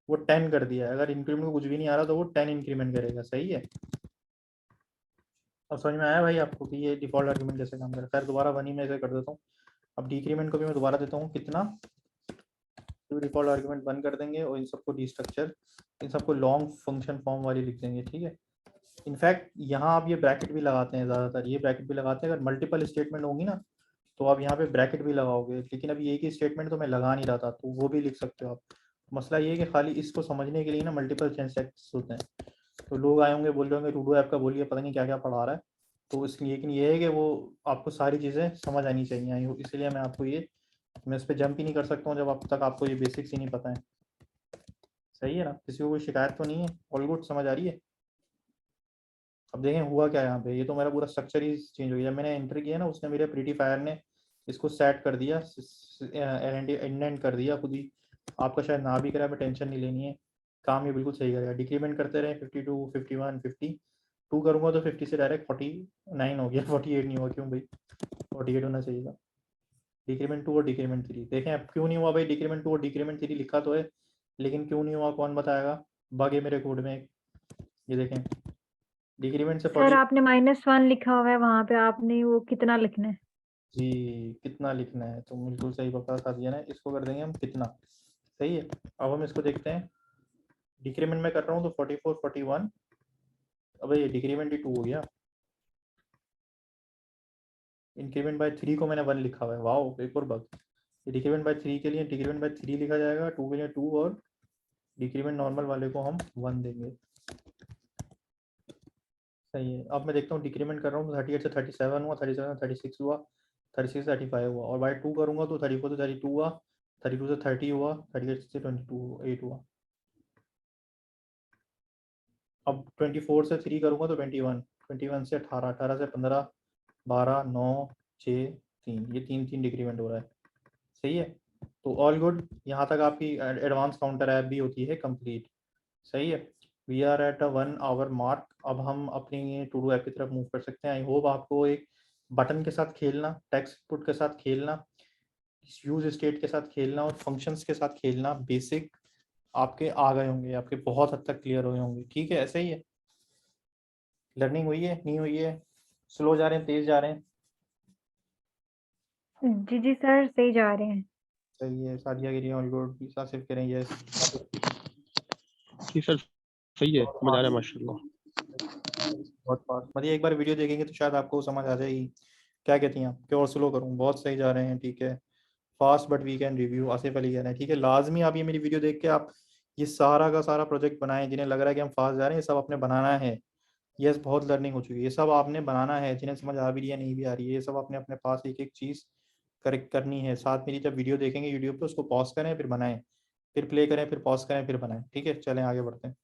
Speaker 2: वो 10 कर दिया है। अगर इंक्रीमेंट को कुछ भी नहीं आ रहा तो वो 10 इंक्रीमेंट करेगा, सही है। अब समझ में आया भाई आपको कि ये डिफॉल्ट आर्ग्यूमेंट कैसे काम करता है। खैर दोबारा 1 ही में ऐसे कर देता हूँ। अब डिक्रीमेंट को भी मैं दोबारा देता हूँ, कितना, तो डिफॉल्ट आर्ग्यूमेंट 1 कर देंगे और इन सबको डिस्ट्रक्चर, इन सबको लॉन्ग फंक्शन फॉर्म वाली लिख देंगे, ठीक है। इनफैक्ट यहाँ आप ये ब्रैकेट भी लगाते हैं, ज़्यादातर ये ब्रैकेट भी लगाते हैं। अगर मल्टीपल स्टेटमेंट होंगी ना तो आप यहाँ पे ब्रैकेट भी लगाओगे, लेकिन अभी एक ही स्टेटमेंट तो मैं लगा नहीं रहा था, तो वो भी लिख सकते हो आप। मसला ये है कि खाली इसको समझने के लिए ना मल्टीपल सिंटैक्स होते हैं, तो लोग आए होंगे बोल रहे होंगे रूडो ऐप का बोलिए, पता नहीं क्या क्या पढ़ा रहा है। तो इसलिए, लेकिन ये है कि वो आपको सारी चीज़ें समझ आनी चाहिए, इसलिए मैं आपको ये, मैं इस पर जंप ही नहीं कर सकता हूँ जब अब तक आपको ये बेसिक्स ही नहीं पता है, सही है ना। किसी को कोई शिकायत तो नहीं है, ऑल गुड, समझ आ रही है। अब देखें हुआ क्या यहाँ पे, ये तो मेरा पूरा स्ट्रक्चर ही चेंज हो गया। जब मैंने एंटर किया ना, उसने मेरे प्रीटीफायर ने इसको सेट कर दिया, इंडेंट कर दिया खुद ही। आपका शायद ना भी करा, मैं टेंशन नहीं लेनी है, काम ये बिल्कुल सही करेगा। डिक्रीमेंट करते रहे 52, 51, 52 करूँगा तो 50 से डायरेक्ट 49 हो गया, 48 नहीं हुआ। क्यों भाई, 48 होना चाहिए था। डिक्रीमेंट 2 और डिक्रीमेंट 3, देखें अब क्यों नहीं हुआ भाई। डिक्रीमेंट 2 और डिक्रीमेंट 3 लिखा तो है, लेकिन क्यों नहीं हुआ कौन बताएगा। बग है मेरे कोड में एक, ये देखें डिक्रीमेंट से
Speaker 1: सर
Speaker 2: 40।
Speaker 1: आपने -1 लिखा हुआ है वहां पे, आपने वो कितना लिखना है?
Speaker 2: जी कितना लिखना है, तो बिल्कुल सही बता दिया ना, इसको कर देंगे हम कितना। सही है, अब हम इसको देखते हैं। डिक्रीमेंट में कर रहा हूँ तो 44, 41। अब ये डिक्रीमेंट ही 2 हो गया। इंक्रीमेंट बाय 3 को मैंने 1 लिखा हुआ है, वाओ एक और बग। डिक्रीमेंट बाय 3 के लिए डिक्रीमेंट बाय 3 लिखा जाएगा, 2 के लिए 2, और डिक्रीमेंट नॉर्मल वाले को हम 1 देंगे। सही है, अब मैं देखता हूँ डिक्रीमेंट कर रहा हूँ तो 38 से 37 हुआ, 37 से 36 हुआ, 36 से 35 हुआ, और बाय 2 करूँगा तो 34 से 32 हुआ, 32 से 30 हुआ, 38 से 8 हुआ। अब 24 से 3 करूँगा तो 21, 21 से 18, 18 से 15, 12, 9, 6, 3, ये 3 डिक्रीमेंट हो रहा है। सही है, तो ऑल गुड। यहाँ तक आपकी एडवांस काउंटर ऐप भी होती है कंप्लीट। सही है, we are at a 1 hour mark. अब हम अपनी टू डू ऐप की तरफ मूव कर सकते हैं। आई होप आपको एक बटन के साथ खेलना, टेक्स्ट पुट के साथ खेलना, यूज स्टेट के साथ खेलना और फंक्शंस के साथ खेलना बेसिक आपके आ गए होंगे, आपके बहुत हद तक क्लियर हुए होंगे। ठीक है, ऐसे ही है। लर्निंग हुई है नहीं हुई है, स्लो जा रहे हैं तेज जा रहे हैं?
Speaker 1: जी जी सर, सही जा रहे हैं।
Speaker 2: सही है, सादिया गिरी ऑल गुड, सिर्फ करें यस।
Speaker 3: जी सर सही है, समझ आ रहा है माशाल्लाह।
Speaker 2: बहुत फास्ट, मतलब एक बार वीडियो देखेंगे तो शायद आपको समझ आ जाएगी। क्या कहती हैं आप, क्या और स्लो करूँ? बहुत सही जा रहे हैं, ठीक है। Fast but we can review, Asif Ali कह रहे हैं। ठीक है, लाजमी आप ये मेरी वीडियो देख के आप ये सारा का सारा प्रोजेक्ट बनाएं। जिन्हें लग रहा है कि हम फास्ट जा रहे हैं, ये सब आपने बनाना है। यस, बहुत लर्निंग हो चुकी है, ये सब आपने बनाना है। जिन्हें समझ आ भी रही है नहीं भी आ रही है, ये सब आपने अपने पास एक एक चीज़ करेक्ट करनी है। साथ मेरी जब वीडियो देखेंगे यूट्यूब पे, उसको पॉज करें फिर बनाएं, फिर प्ले करें, फिर पॉज करें, फिर बनाएं। ठीक है, चलें आगे बढ़ते हैं।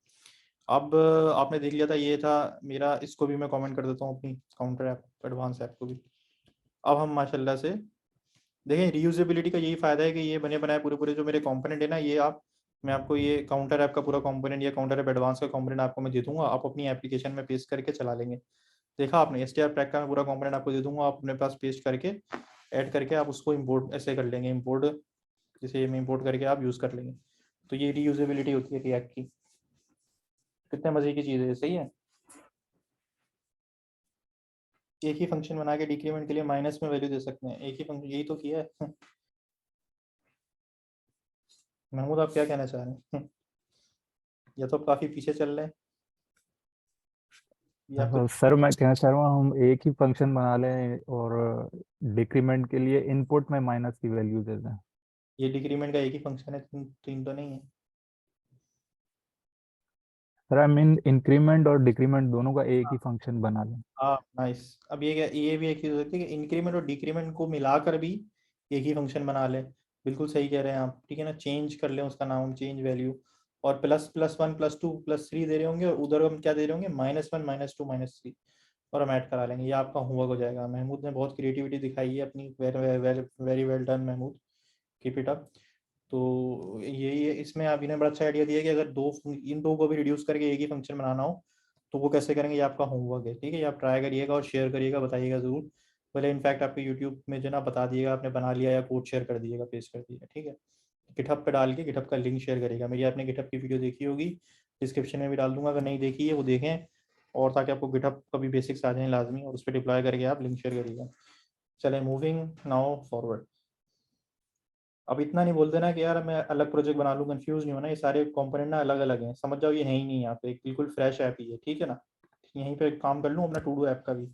Speaker 2: अब आपने देख लिया था, ये था मेरा। इसको भी मैं कमेंट कर देता हूँ अपनी काउंटर ऐप, एडवांस ऐप को भी। अब हम माशाल्लाह से देखें, रीयूजेबिलिटी का यही फ़ायदा है कि ये बने बनाए पूरे पूरे जो मेरे कंपोनेंट है ना, ये आप, मैं आपको ये काउंटर ऐप का पूरा कंपोनेंट या काउंटर ऐप एडवांस का कंपोनेंट आपको मैं दे दूंगा, आप अपनी एप्लीकेशन में पेस्ट करके चला लेंगे। देखा आपने, STR पैक का मैं पूरा कंपोनेंट आपको दे दूंगा, आप अपने पास पेस्ट करके ऐड करके आप उसको इम्पोर्ट ऐसे कर लेंगे, इम्पोर्ट जैसे में इम्पोर्ट करके आप यूज़ कर लेंगे। तो ये रीयूजेबिलिटी होती है रिएक्ट की। कितने मज़े की चीज़ है, सही है। एक ही फंक्शन बना के डिक्रीमेंट के लिए माइनस में वैल्यू दे सकते हैं, एक ही फंक्शन, यही तो किया है। महमूद आप क्या कहना चाह रहे हैं? या तो आप काफ़ी पीछे चल रहे हैं, या आपको
Speaker 8: सर मैं कहना चाह रहा हूँ हम एक ही फंक्शन बना लें और डिक्रीमेंट के लिए इनपुट में माइनस की वैल्यू दे दें।
Speaker 2: ये डिक्रीमेंट का एक ही फंक्शन है, तीन तो नहीं है।
Speaker 8: सर आई मीन इंक्रीमेंट और डिक्रीमेंट दोनों का एक ही फंक्शन बना लें।
Speaker 2: हाँ नाइस। अब ये भी एक चीज़ होती है कि इंक्रीमेंट और डिक्रीमेंट को मिलाकर भी एक ही फंक्शन बना ले। बिल्कुल सही कह रहे हैं आप, ठीक है ना। चेंज कर लें उसका नाम, चेंज वैल्यू, और ++1 +2 +3 दे रहे होंगे, और उधर हम क्या दे रहे होंगे, -1 -2 -3, और हम ऐड करा लेंगे। ये आपका होमवर्क हो जाएगा। महमूद ने बहुत क्रिएटिविटी दिखाई है अपनी, very well done Mahmood, keep it up. तो ये इसमें आप, इन्हें बड़ा अच्छा आइडिया दिया कि अगर इन दो को भी रिड्यूस करके एक ही फंक्शन बनाना हो तो वो कैसे करेंगे, ये आपका होमवर्क है। ठीक है, ये आप ट्राई करिएगा और शेयर करिएगा, बताइएगा ज़रूर। पहले इनफैक्ट आपके यूट्यूब में जो ना बता दिएगा आपने बना लिया, या कोड शेयर कर दिएगा, पेस्ट कर दिएगा। ठीक है, गिटहब पे डाल के गिटहब का लिंक शेयर करेगा। मेरी आपने गिटहब की वीडियो देखी होगी, डिस्क्रिप्शन में भी डाल दूंगा, अगर नहीं देखी है वो देखें, और ताकि आपको गिटहब का भी बेसिक्स आ जाए लाजमी, और उस पर डिप्लॉय करके आप लिंक शेयर करिएगा। चलें, मूविंग नाउ फॉरवर्ड। अब इतना नहीं बोल देना कि यार मैं अलग प्रोजेक्ट बना लूँ, कंफ्यूज नहीं होना। ये सारे कंपोनेंट ना अलग अलग हैं, समझ जाओ ये है ही नहीं यहाँ पे, एक बिल्कुल फ्रेश ऐप ही है। ठीक है ना, यहीं पे काम कर लूँ अपना टू डू ऐप का भी।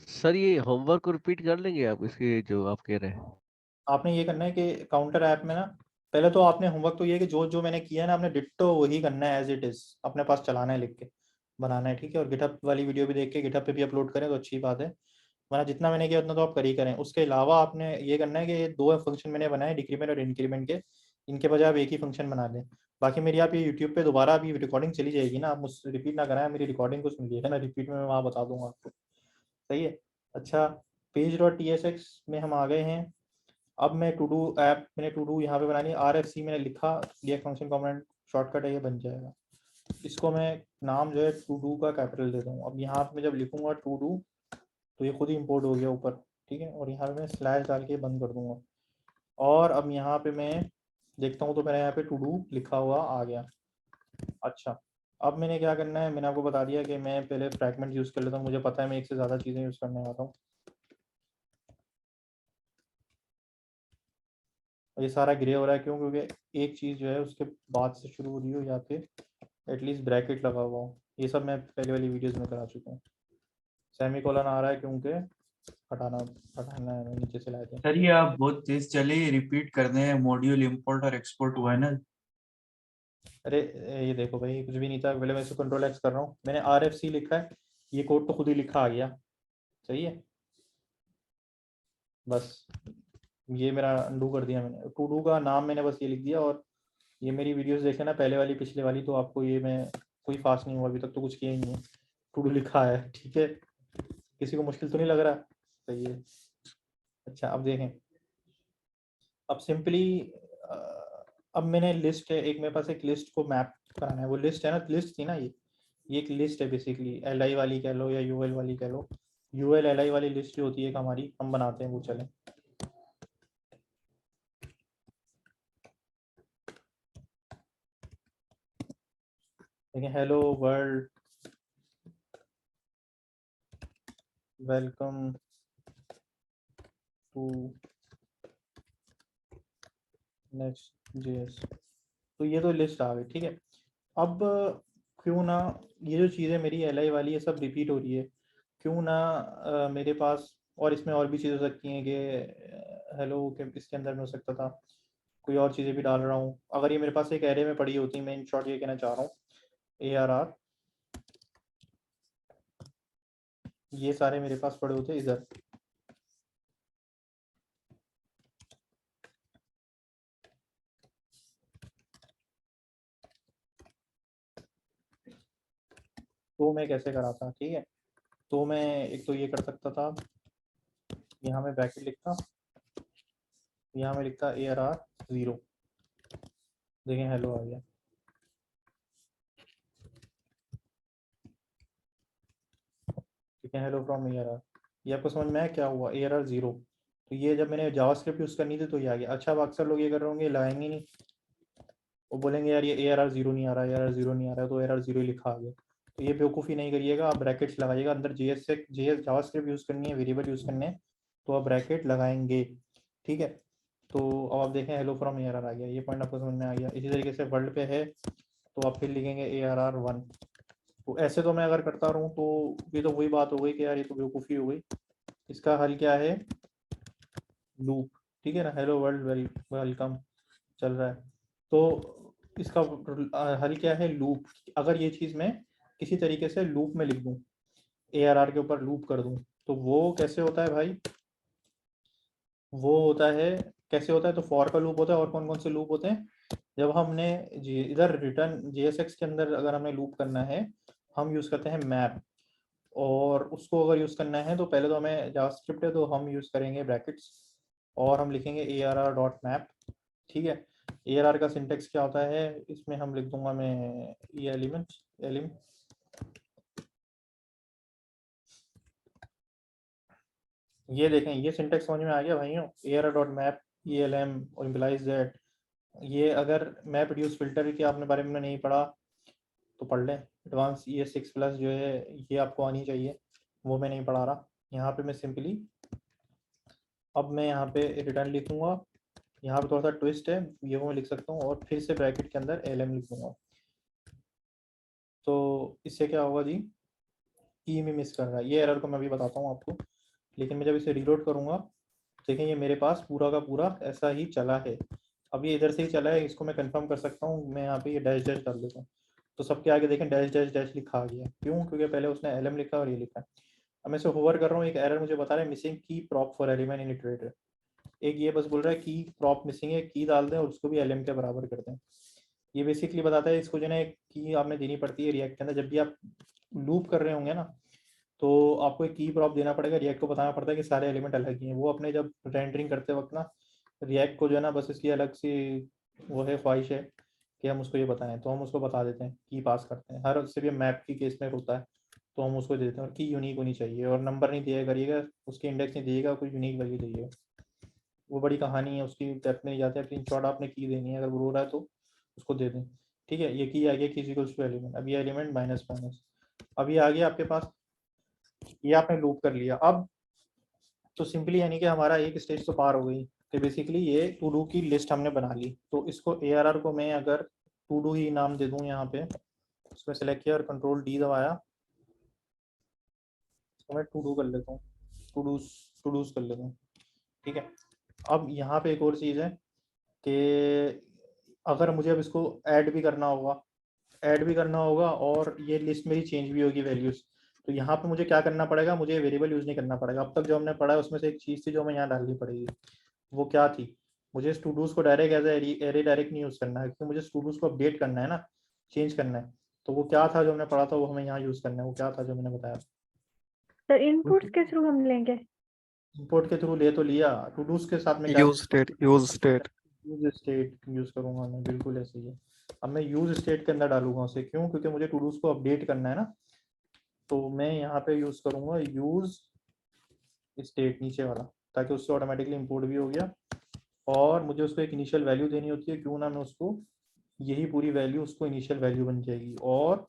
Speaker 9: सर ये होमवर्क को रिपीट कर लेंगे आप, इसके जो आप कह रहे हैं?
Speaker 2: आपने ये करना है कि काउंटर ऐप में ना, पहले तो आपने होमवर्क तो ये है कि जो जो मैंने किया है ना, आपने डिट्टो वही करना है, एज इट इज अपने पास चलाना है, लिख के बनाना है। ठीक है, और गिटहब वाली वीडियो भी देख के गिटहब पे भी अपलोड करें तो अच्छी बात है, वरना जितना मैंने किया उतना तो आप कर ही करें। उसके अलावा आपने ये करना है कि ये दो फंक्शन मैंने बनाए डिक्रीमेंट और इंक्रीमेंट के, इनके बजाय आप एक ही फंक्शन बना लें। बाकी मेरी आप ये यूट्यूब पे दोबारा अभी रिकॉर्डिंग चली जाएगी ना, आप मुझसे रिपीट ना कराएं, मेरी रिकॉर्डिंग को सुन लीजिएगा ना, रिपीट में मैं वहाँ बता दूंगा आपको। सही है। अच्छा, page.tsx में हम आ गए हैं। अब मैं टू डू ऐप, मैंने टू डू यहाँ पे बनानी है, RFC मैंने लिखा, रिएक्ट फंक्शन कॉम्पोनेंट शॉर्टकट है, ये बन जाएगा। इसको मैं नाम जो है टू डू का कैपिटल दे दूँ। अब यहाँ पे मैं जब लिखूंगा टू डू तो ये खुद ही इंपोर्ट हो गया ऊपर, ठीक है। और यहाँ पे मैं स्लैश डाल के बंद कर दूंगा। और अब यहाँ पे मैं देखता हूँ तो मेरा यहाँ पे टू डू लिखा हुआ आ गया। अच्छा, अब मैंने क्या करना है, मैंने आपको बता दिया कि मैं पहले फ्रैगमेंट यूज़ कर लेता हूँ, मुझे पता है मैं एक से ज़्यादा चीज़ें यूज़ करने वाला हूँ। ये सारा ग्रे हो रहा है क्यों? क्योंकि एक चीज़ जो है उसके बाद से शुरू हो रही हो, या फिर एटलीस्ट ब्रैकेट लगा हुआ हो। ये सब मैं पहले वाली वीडियोस में करा चुका हूँ। सेमीकोलन आ रहा है क्योंकि हटाना है, मैं नीचे से लाए थे।
Speaker 10: सर ये आप बहुत तेज चले, रिपीट कर दें, मॉड्यूल इंपोर्ट और एक्सपोर्ट हुआ है ना।
Speaker 2: अरे ये देखो भाई, कुछ भी नहीं था, पहले मैं इसको कंट्रोल एक्स कर रहा हूँ, मैंने RFC लिखा है, ये कोड तो खुद ही लिखा आ गया। सही है, बस ये मेरा अंडू कर दिया मैंने। टू डू का नाम मैंने बस ये लिख दिया। और ये मेरी वीडियोस देखे ना, पहले वाली पिछले वाली, तो आपको ये मैं कोई फास्ट नहीं हुआ अभी तक, तो कुछ किया ही नहीं है, टू डू लिखा है, ठीक है। किसी को मुश्किल तो नहीं लग रहा? सही है। अच्छा, अब देखें, अब सिंपली अब मैंने लिस्ट है एक, मेरे पास एक लिस्ट को मैप कराना है। वो लिस्ट है ना, लिस्ट थी ना ये एक लिस्ट है बेसिकली, LI वाली कह लो या UL वाली कह लो। UL LI वाली लिस्ट जो होती है हमारी, हम बनाते हैं वो। चलें, देखें, hello world, welcome to Next.js। तो ये तो लिस्ट आ गई, ठीक है। अब क्यों ना ये जो चीज़ें मेरी LI वाली ये सब रिपीट हो रही है, क्यों ना मेरे पास, और इसमें और भी चीज़ें हो सकती हैं कि हेलो के इसके अंदर में हो सकता था, कोई और चीज़ें भी डाल रहा हूँ। अगर ये मेरे पास एक एरे में पड़ी होती, मैं इन शॉर्ट ये कहना चाह रहा हूँ, ARR, ये सारे मेरे पास पड़े होते इधर। तो मैं कैसे कराता, ठीक है। तो मैं एक तो ये कर सकता था, यहाँ में ब्रैकेट लिखता, यहाँ में लिखता ARR 0, देखें हेलो आ गया। ठीक है, हेलो फ्रॉम ARR, ये आपको समझ में आया क्या हुआ? ARR 0। तो ये जब मैंने जावास्क्रिप्ट यूज़ करनी थी तो ये आ गया। अच्छा, अब अक्सर लोग ये कर रहे होंगे, लगाएंगे नहीं, वो बोलेंगे यार ये ARR 0 नहीं आ रहा, ARR 0 नहीं आ रहा, तो ARR 0 ही लिखा आ गया। तो ये बेवकूफ़ी नहीं करिएगा, आप ब्रैकेट्स लगाइएगा। अंदर JS जावास्क्रिप्ट यूज़ करनी है, वेरिएबल यूज़ करने हैं, तो आप ब्रैकेट लगाएंगे, ठीक है। तो अब आप देखें हेलो फ्रॉम ARR आ गया, ये पॉइंट आपको समझ में आ गया। इसी तरीके से वर्ल्ड पे है तो आप फिर लिखेंगे ARR 1। तो ऐसे तो मैं अगर करता रहूँ तो ये तो वही बात हो गई कि यार ये तो बेवकूफ़ी हो गई। इसका हल क्या है? लूप, ठीक है ना, हेलो वर्ल्ड वेलकम चल रहा है। तो इसका हल क्या है? लूप। अगर ये चीज़ मैं किसी तरीके से लूप में लिख दूँ, ARR के ऊपर लूप कर दूँ, तो वो कैसे होता है भाई? वो होता है, कैसे होता है? तो फॉर का लूप होता है। और कौन कौन से लूप होते हैं? जब हमने इधर रिटर्न JSX के अंदर अगर हमें लूप करना है, हम यूज़ करते हैं मैप। और उसको अगर यूज़ करना है तो पहले तो हमें जावास्क्रिप्ट है तो हम यूज़ करेंगे ब्रैकेट्स, और हम लिखेंगे ARR.map, ठीक है। ARR का सिंटेक्स क्या होता है? इसमें हम लिख दूंगा मैं ये एलिम, ये देखें, ये सिंटेक्स समझ में आ गया भाइयों? ARR.map ELM और implies that। ये अगर मैप रिड्यूस फिल्टर के आपने बारे में नहीं पढ़ा तो पढ़ लें, एडवांस ES6+ जो है ये आपको आनी चाहिए, वो मैं नहीं पढ़ा रहा। यहाँ पे मैं सिंपली, अब मैं यहाँ पे रिटर्न लिखूंगा, यहाँ पे थोड़ा सा ट्विस्ट है, ये वो मैं लिख सकता हूँ, और फिर से ब्रैकेट के अंदर LM लिख दूंगा। तो इससे क्या होगा जी? ई में मिस कर रहा है, ये एरर को मैं अभी बताता हूँ आपको। लेकिन मैं जब इसे रीलोड करूँगा, देखें ये मेरे पास पूरा का पूरा ऐसा ही चला है। अब ये इधर से ही चला है, इसको मैं कंफर्म कर सकता हूँ। मैं यहाँ पे ये डैश डैश डाल देता हूँ, तो सबके आगे देखें डैश डैश डैश लिखा आ गया। क्यों? क्योंकि पहले उसने LM लिखा और ये लिखा है। अब मैं इसे होवर कर रहा हूँ, एक एरर मुझे बता रहा है मिसिंग की prop for element in iterator. एक ये बस बोल रहा है की प्रॉप मिसिंग है, की डाल दें और उसको भी LM के बराबर कर दें। ये बेसिकली बताता है इसको जो है की आपने देनी पड़ती है रिएक्ट के अंदर। जब भी आप लूप कर रहे होंगे ना तो आपको एक की प्रॉप देना पड़ेगा, रिएक्ट को बताना पड़ता है कि सारे एलिमेंट अलग ही हैं। वो अपने जब रेंडरिंग करते वक्त ना रिएक्ट को जो है ना बस इसकी अलग सी वो है ख्वाहिश है कि हम उसको ये बताएं, तो हम उसको बता देते हैं, की पास करते हैं। हर उससे भी मैप की केस में होता है तो हम उसको दे देते हैं, और की यूनिक होनी चाहिए और नंबर नहीं दिया करिएगा, उसके इंडेक्स नहीं दिएगा, कोई यूनिक वैल्यू दिएगा। वो बड़ी कहानी है, उसकी डेप्थ में नहीं जाते हैं। शॉर्ट आपने की देनी है, अगर वो रो रहा है तो उसको दे दें। ठीक है, ये की आ गया किसी को एलिमेंट, अब ये एलिमेंट माइनस माइनस, अब ये आ गया आपके पास, ये आपने लूप कर लिया। अब तो सिंपली यानी कि हमारा एक स्टेज तो पार हो गई कि बेसिकली ये टू डू की लिस्ट हमने बना ली। तो इसको ARR को मैं अगर टू डू ही नाम दे दूं, यहाँ पे उसमें सेलेक्ट किया और कंट्रोल D दबाया, तो मैं टू डू कर लेता हूँ, टू डूज कर लेता हूँ। ठीक है, अब यहाँ पे एक और चीज़ है कि अगर मुझे अब इसको ऐड भी करना होगा और ये लिस्ट मेरी चेंज भी होगी वैल्यूज, तो यहाँ पे मुझे क्या करना पड़ेगा, मुझे वेरिएबल यूज नहीं करना पड़ेगा। अब तक जो हमने पढ़ा है उसमें से एक चीज़ थी जो हमें यहाँ डालनी पड़ेगी, वो क्या थी, मुझे स्टूडूस को डायरेक्ट एज एरे डायरेक्ट नहीं यूज करना है, क्योंकि मुझे स्टूडूस को अपडेट करना है ना, चेंज करना है। तो वो क्या था जो हमने पढ़ा था, वो हमें यहाँ यूज करना है। वो क्या था जो मैंने बताया?
Speaker 1: सर इनपुट्स के थ्रू हम लेंगे?
Speaker 2: इंपोर्ट के थ्रू ले तो लिया, टूडूस के साथ में क्या
Speaker 5: use state
Speaker 2: use state use करूंगा मैं, बिल्कुल ऐसे ही है। अब मैं यूज स्टेट के अंदर डालूंगा उसे, क्यों? क्योंकि मुझे टूडूस को अपडेट करना है ना, तो मैं यहाँ पे यूज करूंगा यूज स्टेट नीचे वाला, ताकि उससे ऑटोमेटिकली इंपोर्ट भी हो गया। और मुझे उसको एक इनिशियल वैल्यू देनी होती है, क्यों ना मैं उसको यही पूरी वैल्यू उसको इनिशियल वैल्यू बन जाएगी। और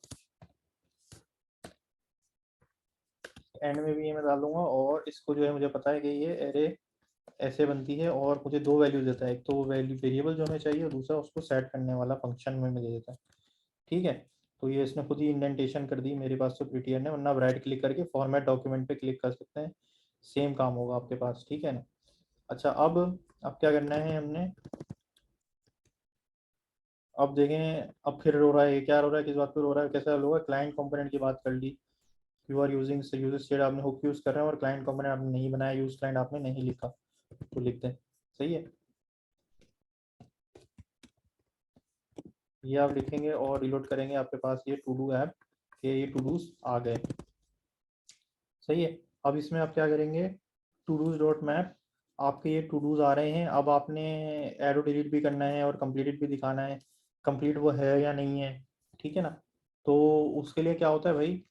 Speaker 2: एंड में भी ये मैं डाल दूंगा, और इसको जो है मुझे पता है कि ये एरे ऐसे बनती है और मुझे दो वैल्यू देता है, एक तो वो वैल्यू वेरिएबल जो हमें चाहिए और दूसरा उसको सेट करने वाला फंक्शन में दे देता है। ठीक है, तो ये इसने खुद ही इंडेंटेशन कर दी मेरे पास तो प्रीटीयर ने, वरना आप राइट क्लिक करके फॉर्मेट डॉक्यूमेंट पे क्लिक कर सकते हैं, सेम काम होगा आपके पास। ठीक है ना? अच्छा, अब क्या करना है हमने, अब देखें, अब फिर रो रहा है, क्या रो रहा है, किस बात पे रो रहा है, कैसा होगा? क्लाइंट कंपोनेंट की बात कर ली, you are using user state आपने हुक यूज कर रहे हैं और क्लाइंट कंपोनेंट आपने नहीं बनाया, यूज क्लाइंट आपने नहीं लिखा, तो लिख दें। सही है, ये आप लिखेंगे और रिलोड करेंगे, आपके पास ये टू डू ऐप के ये टू डूज आ गए। सही है, अब इसमें आप क्या करेंगे, टू डूज डॉट मैप, आपके ये टू डूज आ रहे हैं। अब आपने एरो डिलीट भी करना है और कंप्लीटेड भी दिखाना है, कंप्लीट वो है या नहीं है। ठीक है ना? तो उसके लिए क्या होता है भाई,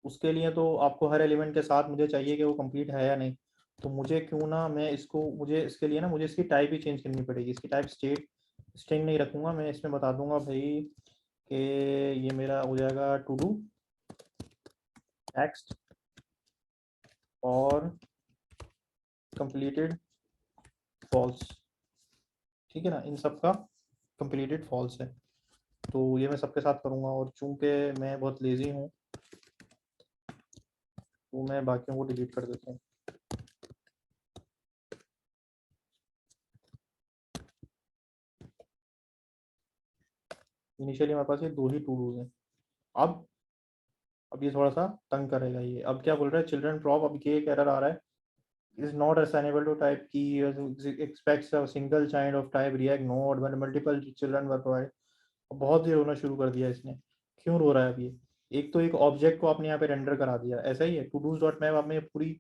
Speaker 2: उसके लिए तो आपको हर एलिमेंट के साथ मुझे चाहिए कि वो कंप्लीट है या नहीं। तो मुझे क्यों ना मैं इसको, मुझे इसके लिए ना मुझे इसकी टाइप ही चेंज करनी पड़ेगी। इसकी टाइप स्ट्रिंग नहीं रखूंगा मैं, इसमें बता दूंगा भाई कि ये मेरा हो जाएगा टू डू टेक्स्ट और कंप्लीटेड फॉल्स। ठीक है ना? इन सब का कंप्लीटेड फॉल्स है, तो ये मैं सबके साथ करूंगा। और चूंकि मैं बहुत लेजी हूँ तो मैं बाकियों को डिलीट कर देता हूँ। इनिशियली हमारे पास ये दो ही टू डूज हैं। अब ये थोड़ा सा तंग करेगा ये। अब क्या बोल रहा है, चिल्ड्रन प्रॉप, अब ये एक एरर आ रहा है, is not assignable to type key, expects a single child of type react node when multiple children were provided। बहुत देर होना शुरू कर दिया इसने, क्यों रो रहा है अब ये? एक तो एक ऑब्जेक्ट को आपने यहाँ पे रेंडर करा दिया, ऐसा ही है, टू डूज डॉट मैप आपने पूरी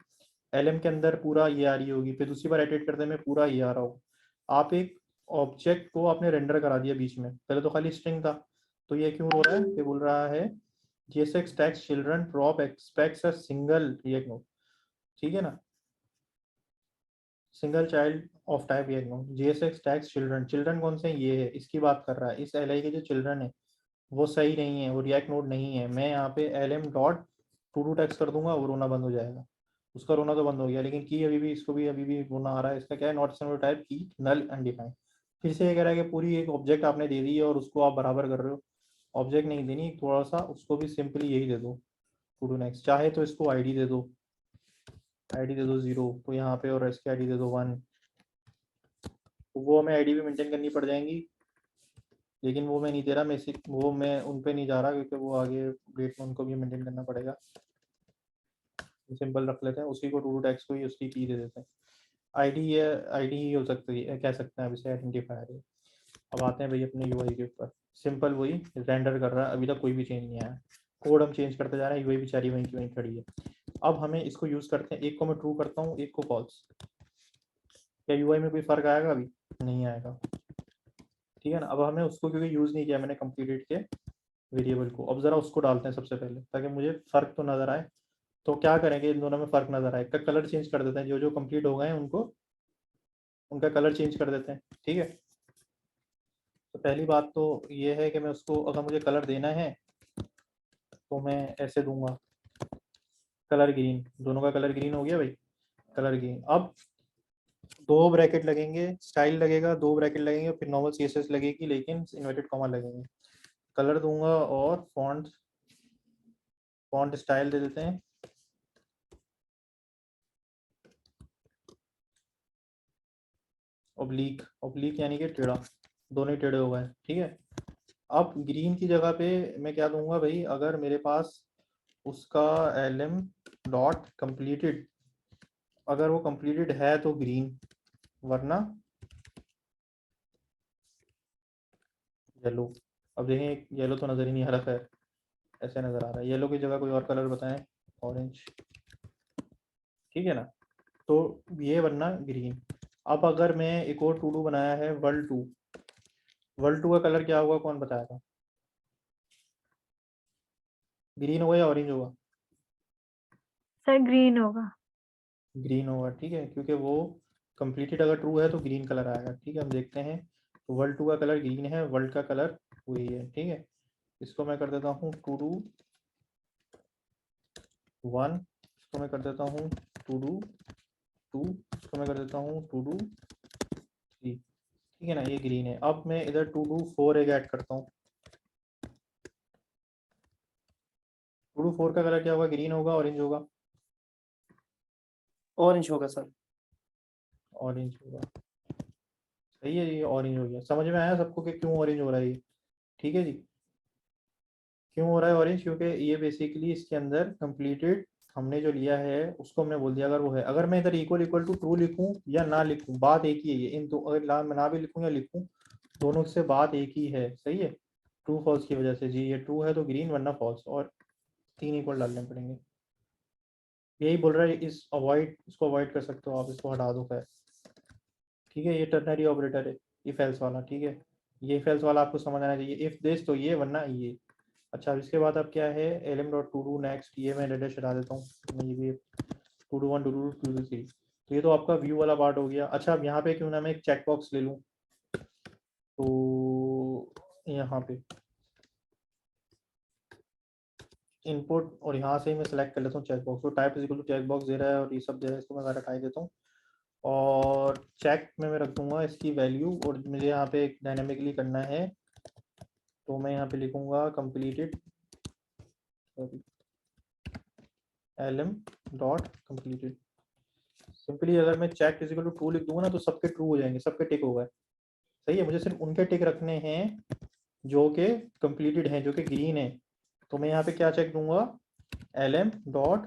Speaker 2: LM के अंदर पूरा ये आ रही होगी, फिर दूसरी बार एडिट करने में पूरा ये आ रहा हो। आप एक ऑब्जेक्ट को आपने रेंडर करा दिया बीच में, पहले तो खाली स्ट्रिंग था। तो ये क्यों हो रहा है? ये बोल रहा है JSX tax children prop aspects a single react node. ठीक है ना? Single child of type react node, JSX tax children, children कौन से हैं? ये है, इसकी बात कर रहा है। इस LI के जो चिल्ड्रन है वो सही नहीं है, वो रिएक्ट नोड नहीं है। मैं यहाँ पे LM dot to do tax कर दूंगा, वो रोना बंद हो जाएगा। उसका रोना तो बंद हो गया, लेकिन की अभी भी, इसको भी अभी भी रोना आ रहा है। इसका क्या है, नॉट सिंगल टाइप की नल अनडिफाइंड। फिर से ये कह रहा है कि पूरी एक ऑब्जेक्ट आपने दे दी है और उसको आप बराबर कर रहे हो। ऑब्जेक्ट नहीं देनी, थोड़ा सा उसको भी सिंपली यही दे दो, टू डू नेक्स्ट। चाहे तो इसको ID दे दो, ID दे दो 0 तो यहाँ पे, और इसकी ID दे दो 1, तो वो हमें ID भी मेंटेन करनी पड़ जाएंगी। लेकिन वो मैं नहीं दे रहा, वो मैं उन पे नहीं जा रहा, क्योंकि वो आगे डेट में उनको भी मेंटेन करना पड़ेगा। सिंपल रख लेते हैं, उसी को टू टू टैक्स को ही उसकी की दे देते हैं। आईडी ये आईडी ही हो सकती है, कह सकते हैं अब इसे आइडेंटिफायर है। अब आते हैं भाई अपने यूआई के ऊपर, सिंपल वही रेंडर कर रहा है, अभी तक कोई भी चेंज नहीं आया, कोड हम चेंज करते जा रहे हैं, यूआई बेचारी वहीं की वहीं खड़ी है। अब हमें इसको यूज़ करते हैं, एक को मैं ट्रू करता हूँ, एक को फॉल्स। क्या यूआई में कोई फ़र्क आएगा? अभी नहीं आएगा, ठीक है ना। अब हमें उसको क्योंकि यूज़ नहीं किया मैंने कंप्लीटेड के वेरिएबल को, अब ज़रा उसको डालते हैं सबसे पहले ताकि मुझे फ़र्क तो नज़र आए। तो क्या करेंगे, इन दोनों में फ़र्क नज़र आए, का कलर चेंज कर देते हैं, जो जो कंप्लीट हो गए हैं उनको उनका कलर चेंज कर देते हैं, ठीक है। तो पहली बात तो ये है कि मैं उसको अगर मुझे कलर देना है तो मैं ऐसे दूंगा, कलर ग्रीन, दोनों का कलर ग्रीन हो गया भाई, कलर ग्रीन। अब 2 ब्रैकेट लगेंगे, स्टाइल लगेगा, 2 ब्रैकेट लगेंगे, फिर नॉर्मल सीएसएस लगेगी लेकिन इन्वर्टेड कॉमा लगेंगे। कलर दूंगा और फॉन्ट स्टाइल दे देते हैं, ऑब्लिक, ऑब्लिक यानी कि टेढ़ा, दोनों ही टेढ़े हो गए, ठीक है। अब ग्रीन की जगह पे मैं क्या दूंगा भाई, अगर मेरे पास उसका lm डॉट कंप्लीटेड, अगर वो कंप्लीटेड है तो ग्रीन, वरना येलो। अब देखें येलो तो नज़र ही नहीं आ रहा है, ऐसे नज़र आ रहा है। येलो की जगह कोई और कलर बताएं, ऑरेंज, ठीक है ना। तो ये बनना ग्रीन। अब अगर मैं एक और टू डू बनाया है वर्ल्ड 2, वर्ल्ड 2 का कलर क्या होगा, कौन बताएगा? ग्रीन होगा या ऑरेंज होगा?
Speaker 1: सर ग्रीन होगा।
Speaker 2: ग्रीन होगा, ठीक है, क्योंकि वो कंप्लीटेड अगर ट्रू है तो ग्रीन कलर आएगा, ठीक है। हम देखते हैं, तो वर्ल्ड 2 का कलर ग्रीन है, वर्ल्ड का कलर वही है, ठीक है। इसको मैं कर देता हूँ टू डू 1, इसको मैं कर देता हूँ टू डू 2, इसको मैं कर देता हूँ टू डू 3, ठीक है ना, ये ग्रीन है। अब मैं इधर टू डू 4 एक ऐड करता हूँ, टू डू 4 का कलर क्या होगा, ग्रीन होगा, ऑरेंज होगा?
Speaker 6: ऑरेंज होगा सर।
Speaker 2: ऑरेंज होगा, सही है, ये ऑरेंज हो गया। समझ में आया सबको कि क्यों ऑरेंज हो रहा है ये, ठीक है जी। क्यों हो रहा है ऑरेंज, क्योंकि ये बेसिकली इसके अंदर कंप्लीटेड हमने जो लिया है उसको हमने बोल दिया अगर वो है। अगर मैं इधर इक्वल इक्वल टू ट्रू लिखूं या ना लिखूं, बात एक ही है ये, इन दो अगर मैं ना भी लिखूं या लिखूं, दोनों से बात एक ही है, सही है। ट्रू फॉल्स की वजह से जी, ये ट्रू है तो ग्रीन वरना फॉल्स, और 3 इक्वल डालने पड़ेंगे। यही बोल रहा है, इसको अवॉइड कर सकते हो आप, इसको हटा दो खैर, ठीक है। ये टर्नरी ऑपरेटर है, इफ एल्स वाला, ठीक है। ये इफ एल्स वाला आपको समझ आना चाहिए, इफ दिस तो ये वरना ये। अच्छा, इसके बाद अब क्या है, lm dot to do next, ये मैं डेटा हटा देता हूँ, मैं ये भी टू डू 1 टू डू 2 3। तो ये तो आपका व्यू वाला पार्ट हो गया। अच्छा, अब यहाँ पे क्यों ना मैं एक चेक बॉक्स ले लूँ, तो यहाँ पे इनपुट और यहाँ से ही मैं सेलेक्ट कर लेता हूँ चेक बॉक्स, तो type is equal to check box दे रहा है और ये सब दे रहा है, इसको मैं सारा हटा देता हूँ और चेक में मैं रख दूंगा इसकी वैल्यू, और मुझे यहाँ पे डायनामिकली करना है तो मैं यहाँ पे लिखूंगा completed lm dot completed. Simply अगर मैं check is equal to true लिख दूंगा ना तो सबके ट्रू हो जाएंगे, सबके टिक हो गए, सही है। मुझे सिर्फ उनके टिक रखने हैं जो कि कंप्लीटेड हैं, जो कि ग्रीन है। तो मैं यहाँ पे क्या चेक दूंगा, lm डॉट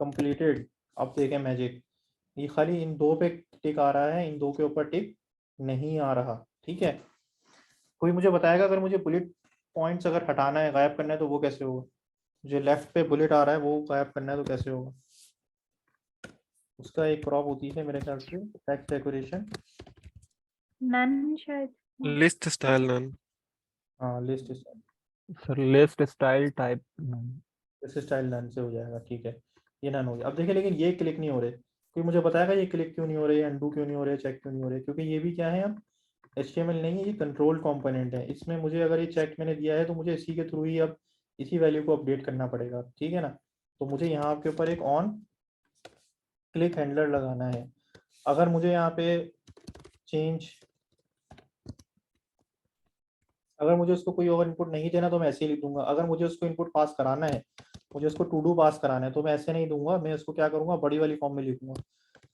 Speaker 2: कंप्लीटेड। अब देखें मैजिक, ये खाली इन दो पे टिक आ रहा है, इन दो के ऊपर टिक नहीं आ रहा, ठीक है। कोई मुझे बताएगा अगर मुझे बुलेट पॉइंट्स अगर हटाना है, गायब करना है, तो वो कैसे होगा? जो लेफ्ट पे बुलेट आ रहा है वो गायब करना है तो कैसे होगा? उसका एक प्रॉप होती है मेरे ख्याल से, टेक्स्ट डेकोरेशन
Speaker 1: नन शायद।
Speaker 5: List style none.
Speaker 2: हाँ, list
Speaker 8: sir list style type
Speaker 2: style none से हो जाएगा, ठीक है, ये नन हो गया। अब देखिए, लेकिन ये क्लिक नहीं हो रहे, कोई मुझे बताएगा ये क्लिक क्यों नहीं हो रहे, अनडू क्यों नहीं हो रहे, चेक क्यों नहीं हो रहे? क्योंकि ये भी क्या है, अब HTML नहीं है, ये कंट्रोल कंपोनेंट है। इसमें मुझे अगर ये चेक मैंने दिया है तो मुझे इसी के थ्रू ही अब इसी वैल्यू को अपडेट करना पड़ेगा, ठीक है ना। तो मुझे यहाँ के ऊपर एक ऑन क्लिक हैंडलर लगाना है। अगर मुझे यहाँ पे चेंज, अगर मुझे उसको कोई और इनपुट नहीं देना तो मैं ऐसे ही लिख दूंगा। अगर मुझे उसको इनपुट पास कराना है, मुझे उसको टू डू पास कराना है, तो मैं ऐसे नहीं दूंगा, मैं उसको क्या करूंगा, बड़ी वाली फॉर्म में लिखूंगा,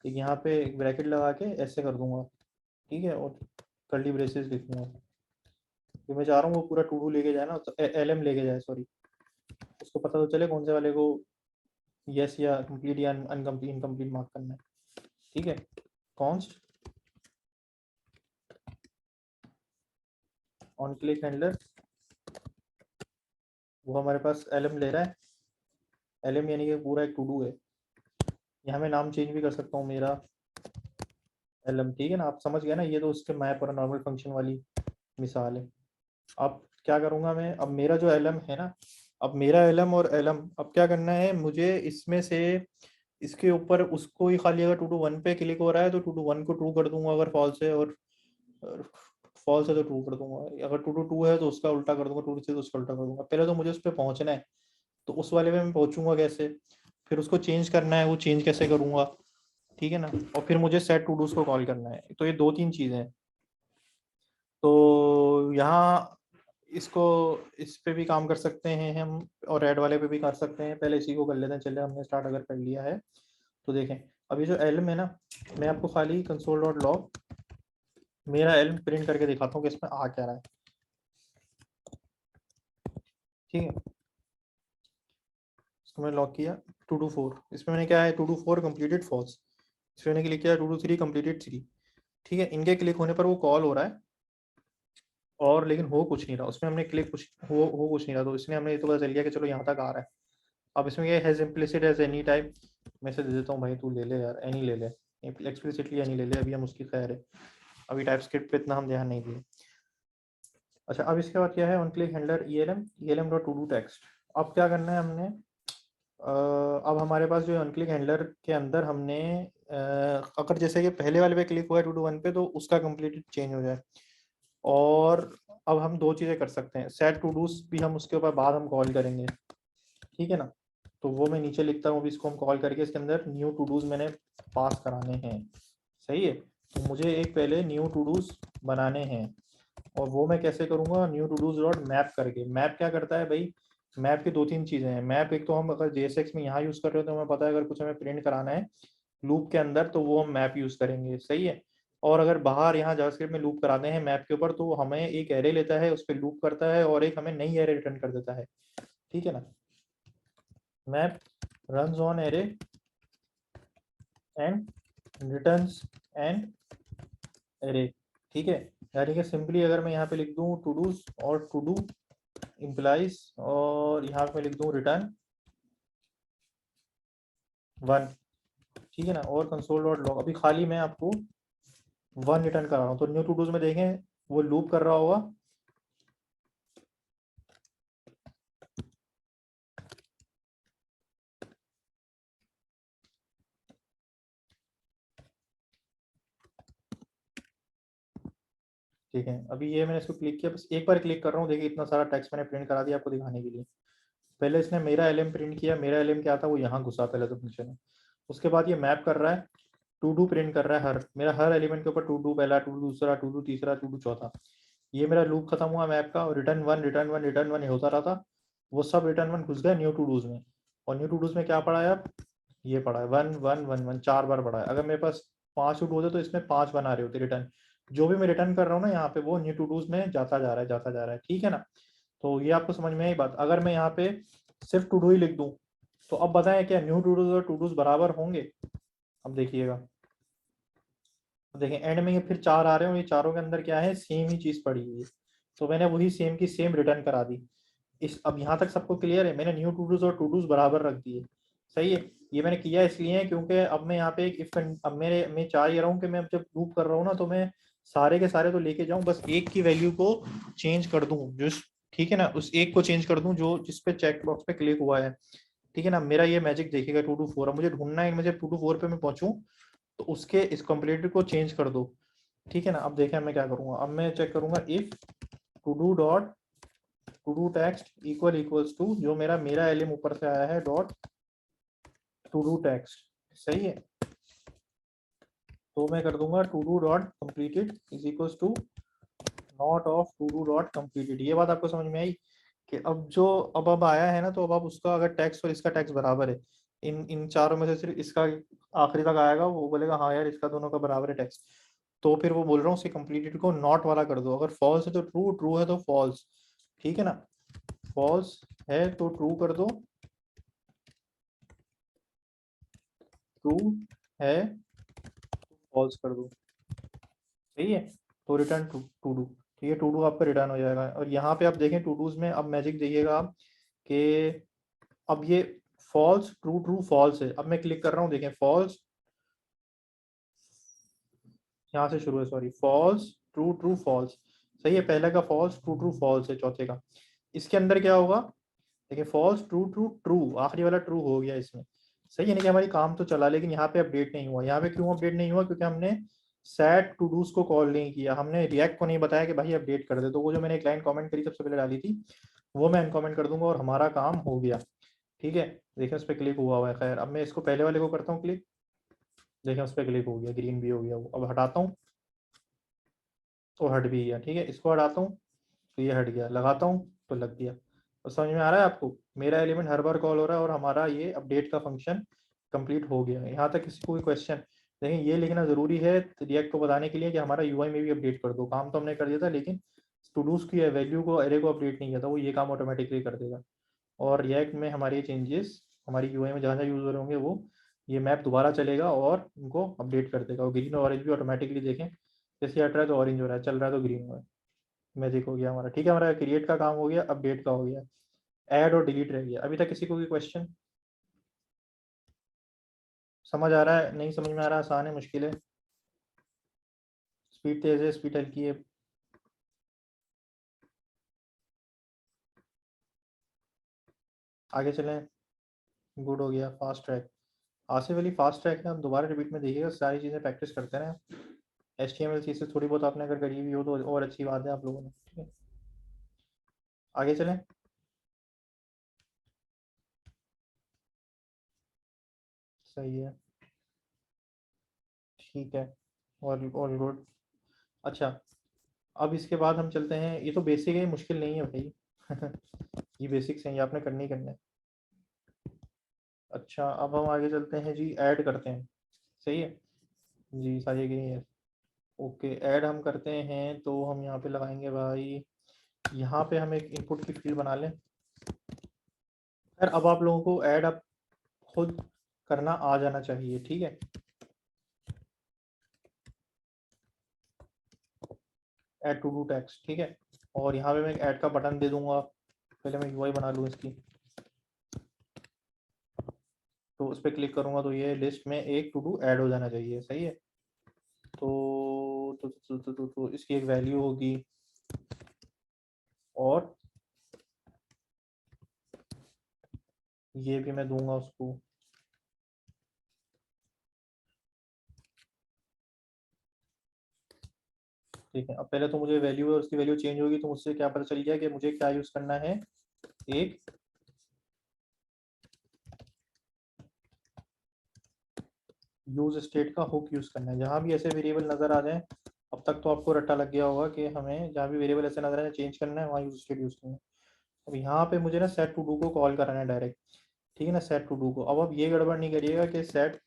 Speaker 2: एक यहाँ पे एक ब्रैकेट लगा के ऐसे कर दूंगा, ठीक है, और कर्ली ब्रेसेस लिखूंगा। तो मैं चाह रहा हूँ वो पूरा टू डू लेके जाए ना, तो LM लेके जाए, सॉरी, उसको पता तो चले कौन से वाले को यस या कंप्लीट या इनकम्प्लीट मार्क करना है, ठीक है, कॉन्स्ट ऑन क्लिक हैंडलर, वो हमारे पास एलएम ले रहा है, एलएम यानी कि पूरा एक टू डू है। यहाँ मैं नाम चेंज भी कर सकता हूँ, मेरा एलएम, ठीक है ना, आप समझ गए ना, ये तो उसके मैप और नॉर्मल फंक्शन वाली मिसाल है। अब क्या करूँगा मैं, अब मेरा जो एलएम है ना, अब मेरा एलएम और एलएम, अब क्या करना है मुझे, इसमें से इसके ऊपर उसको ही खाली, अगर 2 to 1 पे क्लिक हो रहा है तो 2 to 1 को ट्रू कर दूंगा, अगर फॉल्स है, और फॉल्स है तो ट्रू कर दूंगा, अगर 2 to 2 है तो उसका उल्टा कर दूंगा, 2 to 3 तो उसका उल्टा कर दूंगा। पहले तो मुझे उस पर पहुंचना है, तो उस वाले में मैं पहुंचूंगा कैसे, फिर उसको चेंज करना है, वो चेंज कैसे करूंगा, ठीक है ना, और फिर मुझे सेट टू डूज को कॉल करना है। तो ये 2-3 चीजें हैं। तो यहाँ इसको, इस पे भी काम कर सकते हैं हम, और रेड वाले पे भी कर सकते हैं। पहले इसी को कर लेते हैं, चलिए हमने स्टार्ट अगर कर लिया है तो देखें, अभी जो एलएम है ना, मैं आपको खाली console.log मेरा एलएम प्रिंट करके दिखाता हूँ कि इसमें आ क्या रहा है, ठीक है। इसको मैंने लॉग किया 2 to 4, इसमें मैंने क्या है 2 to 4 कंप्लीटेड फॉल्स, इसमें मैंने क्लिक किया 2 to 3 कंप्लीटेड 3, ठीक है। इनके क्लिक होने पर वो कॉल हो रहा है, और लेकिन हो कुछ नहीं रहा, उसमें हमने क्लिक कुछ हो कुछ नहीं रहा, तो इसमें हमने ये तो पता चल गया कि चलो यहाँ तक आ रहा है। अब इसमें ये has implicit as any type, मैं से दे देता हूँ भाई, तू ले ले यार, एनी ले ले, एक्सप्लिसिटली एनी ले ले, अभी हम उसकी खैर है, अभी टाइपस्क्रिप्ट पे इतना हम ध्यान नहीं दिए। अच्छा, अब इसके बाद क्या है, on click handler elm dot to do text. अब क्या करना है हमने, अब हमारे पास जो ऑन क्लिक हैंडलर के अंदर हमने अगर जैसे कि पहले वाले पे क्लिक हुआ है 2 to 1 पे, तो उसका कंप्लीट चेंज हो जाए। और अब हम 2 चीज़ें कर सकते हैं, सेट टू डूज भी हम उसके ऊपर बाद हम कॉल करेंगे, ठीक है ना। तो वो मैं नीचे लिखता हूँ, अभी इसको हम कॉल करके इसके अंदर न्यू टू डूज मैंने पास कराने हैं, सही है। तो मुझे एक पहले न्यू टू डूज बनाने हैं, और वो मैं कैसे करूँगा, new to dos dot map करके। मैप क्या करता है भाई, मैप की 2-3 चीज़ें हैं। मैप एक तो हम अगर JSX में यहाँ यूज़ कर रहे हो तो हमें पता है अगर कुछ हमें प्रिंट कराना है लूप के अंदर तो वो हम मैप यूज़ करेंगे, सही है। और अगर बाहर यहाँ जावास्क्रिप्ट में लूप कराते हैं मैप के ऊपर, तो हमें एक एरे लेता है, उस पर लूप करता है, और एक हमें नई एरे रिटर्न कर देता है, ठीक है ना। Map runs on array and returns an array, ठीक है। यानी कि सिंपली अगर मैं यहाँ पे लिख दूँ टू डूज और टू डू इम्प्लाइज, और यहाँ पे लिख दूँ रिटर्न 1, ठीक है ना, और console.log, अभी खाली मैं आपको 1 रिटर्न कर रहा हूँ। तो न्यू टू डूज में देखें वो लूप कर रहा होगा, ठीक है। अभी ये मैंने इसको क्लिक किया, बस एक बार क्लिक कर रहा हूँ, देखिए इतना सारा टेक्स्ट मैंने प्रिंट करा दिया आपको दिखाने के लिए। पहले इसने मेरा एलएम प्रिंट किया, मेरा एलएम क्या था वो यहाँ घुसा पहले तो फंक्शन में, उसके बाद ये मैप कर रहा है, टू डू प्रिंट कर रहा है, मेरा हर एलिमेंट के ऊपर टू डू पहला, टू डू दूसरा, टू डू तीसरा, टू डू चौथा। ये मेरा लूप खत्म हुआ मैप का, और रिटर्न 1 रिटर्न 1 रिटर्न 1 होता रहा था, वो सब रिटर्न 1 घुस गया न्यू टू डूज में। और न्यू टू डूज में क्या पड़ा है, अब ये पड़ा है 1 1 1 1, 4 बार पड़ा है। अगर मेरे पास 5 टू डू होते तो इसमें 5 बना रहे होते रिटर्न, जो भी मैं रिटर्न कर रहा हूँ ना यहाँ पे, वो न्यू टू डूज में जाता जा रहा है, ठीक है ना। तो ये आपको समझ में आई बात। अगर मैं यहाँ पे सिर्फ टू डू ही लिख दूं, तो अब बताएं क्या न्यू टू डूज और टू डूज बराबर होंगे। अब देखिएगा, देखें एंड में ये फिर 4 आ रहे हैं, और ये चारों के अंदर क्या है, सेम ही चीज पड़ी हुई है, तो मैंने वही सेम की सेम रिटर्न करा दी। इस अब यहाँ तक सबको क्लियर है, मैंने न्यू टू डूज और टू डूज बराबर रख दिए, सही है। ये मैंने किया इसलिए क्योंकि अब मैं यहाँ पे एक इफ, अब मैं चाह ये रहा हूँ कि मैं जब लूप कर रहा हूँ ना, तो मैं सारे के सारे तो लेके जाऊँ, बस एक की वैल्यू को चेंज कर दूं, जो, ठीक है ना, उस एक को चेंज कर दूं जो जिसपे चेक बॉक्स पे क्लिक हुआ है, ठीक है ना। मेरा ये मैजिक देखिएगा 2 to 4, अब मुझे ढूंढना है, मुझे 2 to 4 पे मैं पहुंचूं, तो उसके इस कंप्लीट को चेंज कर दो, ठीक है ना। अब देखें मैं क्या करूंगा, अब मैं चेक करूंगा if to do dot to do text equals to, जो मेरा एलिम ऊपर से आया है, डॉट टू डू टेक्स्ट, सही है। तो मैं कर दूंगा to do dot completed is equals to not of to do dot completed. ये बात आपको समझ में आई कि अब जो अब आया है ना, तो अब आप उसका अगर टेक्स्ट और इसका टेक्स्ट बराबर है, इन चारों में से सिर्फ इसका आखिरी तक आएगा, वो बोलेगा हाँ यार इसका दोनों का बराबर है टेक्स्ट, तो फिर वो बोल रहा हूँ उसके कंप्लीटेड को नॉट वाला कर दो। अगर फॉल्स है तो ट्रू, ट्रू है तो फॉल्स, ठीक है ना। फॉल्स है तो ट्रू कर दो, ट्रू है फॉल्स कर दूँ, सही है, तो रिटर्न टू डू, ठीक है, टू डू आपका रिटर्न हो जाएगा। और यहाँ पे आप देखें टू डूज में अब मैजिक देखिएगा आप कि अब ये फॉल्स ट्रू ट्रू फॉल्स है। अब मैं क्लिक कर रहा हूँ, देखें फॉल्स, यहाँ से शुरू है, sorry, false true true false, सही है, पहले का फॉल्स ट्रू ट्रू फॉल्स है, चौथे का। इसके अंदर क्या होगा, देखिए फॉल्स ट्रू ट्रू ट्रू, आखिरी वाला ट्रू हो गया इसमें, सही है, नहीं कि हमारी काम तो चला, लेकिन यहाँ पे अपडेट नहीं हुआ। यहाँ पे क्यों अपडेट नहीं हुआ, क्योंकि हमने सेट टू डूज को कॉल नहीं किया, हमने रिएक्ट को नहीं बताया कि भाई अपडेट कर दे। तो वो जो मैंने एक लाइन कमेंट करी सबसे पहले डाली थी, वो मैं अनकमेंट कर दूंगा और हमारा काम हो गया, ठीक है। देखिए उस पर क्लिक हुआ है, खैर अब मैं इसको पहले वाले को करता हूँ क्लिक, देखें उस पर क्लिक हो गया, ग्रीन भी हो गया वो। अब हटाता हूँ तो हट भी गया, ठीक है, इसको हटाता हूँ तो ये हट गया, लगाता हूँ तो लग गया। तो समझ में आ रहा है आपको, मेरा एलिमेंट हर बार कॉल हो रहा है और हमारा ये अपडेट का फंक्शन कंप्लीट हो गया है। यहाँ तक किसी को कोई क्वेश्चन, लेकिन ये लिखना जरूरी है रिएक्ट को बताने के लिए कि हमारा यूआई में भी अपडेट कर दो। काम तो हमने कर दिया था, लेकिन टू डूज की वैल्यू को, एरे को अपडेट नहीं किया था, वो ये काम ऑटोमेटिकली कर देगा। और रिएक्ट में हमारे चेंजेस हमारी यूआई में जहाँ जहाँ यूज हो रहे होंगे वो ये मैप दोबारा चलेगा और उनको अपडेट कर देगा। और ग्रीन और ऑरेंज भी ऑटोमेटिकली, देखें जैसे हट रहा है तो ऑरेंज हो रहा है, चल रहा है तो ग्रीन हो रहा है, मैजिक हो गया हमारा, ठीक है। हमारा क्रिएट का काम हो गया, अपडेट का हो गया, ऐड और डिलीट रह गया। अभी तक किसी को कोई क्वेश्चन, समझ आ रहा है, नहीं समझ में आ रहा, आसान है, मुश्किल है, स्पीड तेज है, स्पीड हल्की है? आगे चलें, गुड हो गया, fast track. Asif Ali fast track है, हम दोबारा रिपीट में देखिएगा, सारी चीज़ें प्रैक्टिस करते रहें। HTML चीज़ से थोड़ी बहुत आपने अगर करी हुई हो तो और अच्छी बात है आप लोगों ने, ठीक है। आगे चलें, सही है, ठीक है, ऑल गुड। अच्छा, अब इसके बाद हम चलते हैं, ये तो बेसिक है, मुश्किल नहीं है भाई ये बेसिक्स हैं, ये आपने करने ही करना है। अच्छा, अब हम आगे चलते हैं जी, ऐड करते हैं, सही है जी, सारी की है, ओके। ऐड हम करते हैं तो हम यहाँ पे लगाएंगे भाई, यहाँ पे हम एक इनपुट की फील्ड बना लें। खैर अब आप लोगों को ऐड अब खुद करना आ जाना चाहिए, ठीक है। ऐड टू डू टेक्स्ट, ठीक है, और यहाँ पे मैं एक ऐड का बटन दे दूंगा। पहले मैं यूआई बना लूँ इसकी, तो उस पर क्लिक करूंगा तो ये लिस्ट में एक टू डू ऐड हो जाना चाहिए, सही है। तो इसकी एक वैल्यू होगी और ये भी मैं दूंगा उसको, ठीक है। अब पहले तो मुझे वैल्यू और उसकी वैल्यू चेंज होगी, तो मुझसे क्या पता चल गया कि मुझे क्या यूज करना है, एक यूज स्टेट का हुक यूज करना है। जहां भी ऐसे वेरिएबल नजर आ जाए, अब तक तो आपको रट्टा लग गया होगा कि हमें जहाँ भी वेरिएबल ऐसे नजर आए चेंज करना है, वहाँ यूज स्टेट यूज करना है। अब यहाँ पे मुझे ना सेट टू डू को कॉल कराना है डायरेक्ट, ठीक है ना, सेट टू डू को। अब आप ये गड़बड़ नहीं करिएगा कि सेट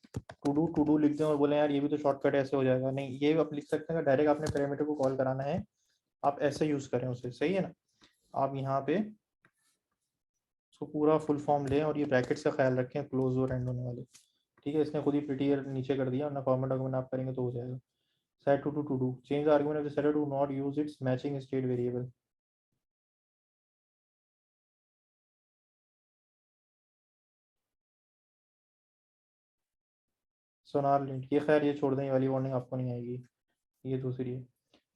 Speaker 2: टू डू लिख दें और बोले यार ये भी तो शॉर्टकट ऐसे हो जाएगा, नहीं, ये आप लिख सकते हैं, डायरेक्ट आपने पैरामीटर को कॉल कराना है, आप ऐसे यूज करें उसे, सही है ना। आप यहाँ पे उसको पूरा फुल फॉर्म लें और ये ब्रैकेट का ख्याल रखें, क्लोज और एंड होने वाले, ठीक है। इसने खुद ही प्रिटियर नीचे कर दिया, ना फॉर्मेट डॉक्यूमेंट आप करेंगे तो हो जाएगा। Set to do change the argument of the setter to not use its matching state variable. SonarLint, ये खैर ये छोड़ दें, ये वाली वार्निंग आपको नहीं आएगी, ये दूसरी है।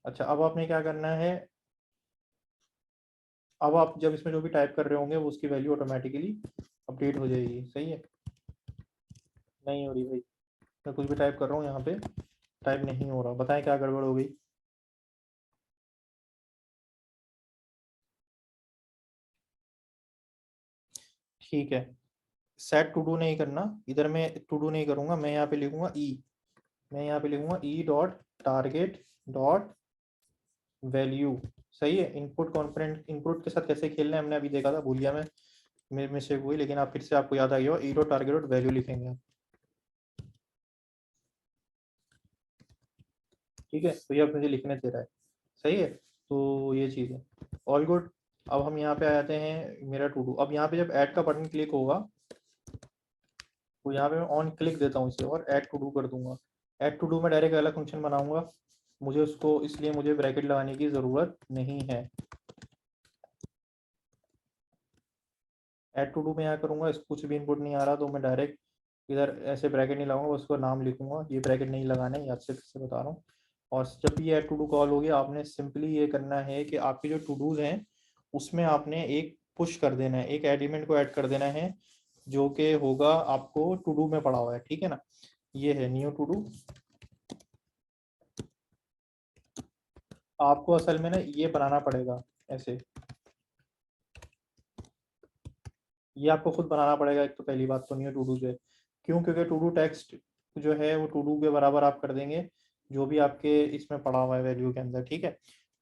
Speaker 2: अच्छा, अब आपने क्या करना है, अब आप जब इसमें जो भी टाइप कर रहे होंगे वो उसकी वैल्यू ऑटोमेटिकली अपडेट हो जाएगी, सही है। नहीं हो रही भाई, मैं कुछ भी टाइप कर रहा हूँ यहाँ पे टाइप नहीं हो रहा, बताएं क्या गड़बड़ हो गई। ठीक है, सेट टू डू नहीं करना, इधर मैं टू डू नहीं करूंगा, मैं यहाँ पे लिखूंगा मैं यहाँ पे लिखूंगा ई डॉट टारगेट डॉट वैल्यू, सही है। इनपुट कॉम्पोनेंट, इनपुट के साथ कैसे खेलना है हमने अभी देखा था, भूल गया मैं, मेरे मिस्टेक हुई, लेकिन आप फिर से आपको याद आ गया, ई डॉट टारगेट डॉट वैल्यू लिखेंगे आप, ठीक है। तो ये अब मुझे लिखने दे रहा है, सही है, तो ये चीज़ है, ऑल गुड। अब हम यहाँ पे आ जाते हैं मेरा टू डू। अब यहाँ पे जब ऐड का बटन क्लिक होगा तो यहाँ पे मैं ऑन क्लिक देता हूँ इसे और ऐड टू डू कर दूंगा, ऐड टू डू में डायरेक्ट अलग फंक्शन बनाऊंगा, मुझे उसको इसलिए मुझे ब्रैकेट लगाने की ज़रूरत नहीं है। ऐड टू डू में यहाँ करूँगा, इस कुछ भी इनपुट नहीं आ रहा तो मैं डायरेक्ट इधर ऐसे ब्रैकेट नहीं लगाऊंगा, उसको नाम लिखूंगा, ये ब्रैकेट नहीं लगाने, याद से फिर से बता रहा हूँ। और जब भी ऐड टू डू कॉल होगी आपने सिंपली ये करना है कि आपके जो टू डूज हैं उसमें आपने एक पुश कर देना है, एक एलिमेंट को ऐड कर देना है जो कि होगा आपको टू डू में पड़ा हुआ है, ठीक है ना। ये है न्यू टू डू। आपको असल में ना ये बनाना पड़ेगा ऐसे, ये आपको खुद बनाना पड़ेगा। एक तो पहली बात तो न्यू टू डू जो है, क्यों? क्योंकि टू डू टेक्स्ट जो है वो टू डू के बराबर आप कर देंगे जो भी आपके इसमें पड़ा हुआ है वैल्यू के अंदर, ठीक है।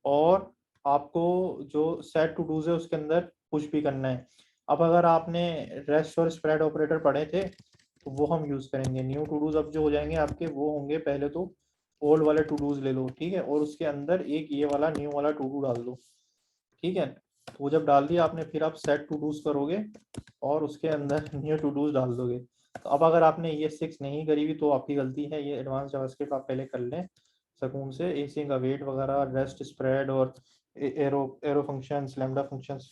Speaker 2: और आपको जो सेट टू डूज है उसके अंदर पुश भी करना है। अब अगर आपने रेस्ट और स्प्रेड ऑपरेटर पढ़े थे तो वो हम यूज करेंगे। न्यू टू डूज अब जो हो जाएंगे आपके वो होंगे, पहले तो ओल्ड वाले टू डूज ले लो, ठीक है, और उसके अंदर एक ये वाला न्यू वाला टू डू डाल दो, ठीक है। वो जब डाल दिया आपने फिर आप सेट टू डूज करोगे और उसके अंदर न्यू टू डूज डाल दोगे। तो अब अगर आपने ये 6 नहीं करी हुई तो आपकी गलती है, ये एडवांस जावास्क्रिप्ट आप पहले कर लें सुकून से, एसिंग अवेट वगैरह, रेस्ट स्प्रेड और arrow functions, lambda functions,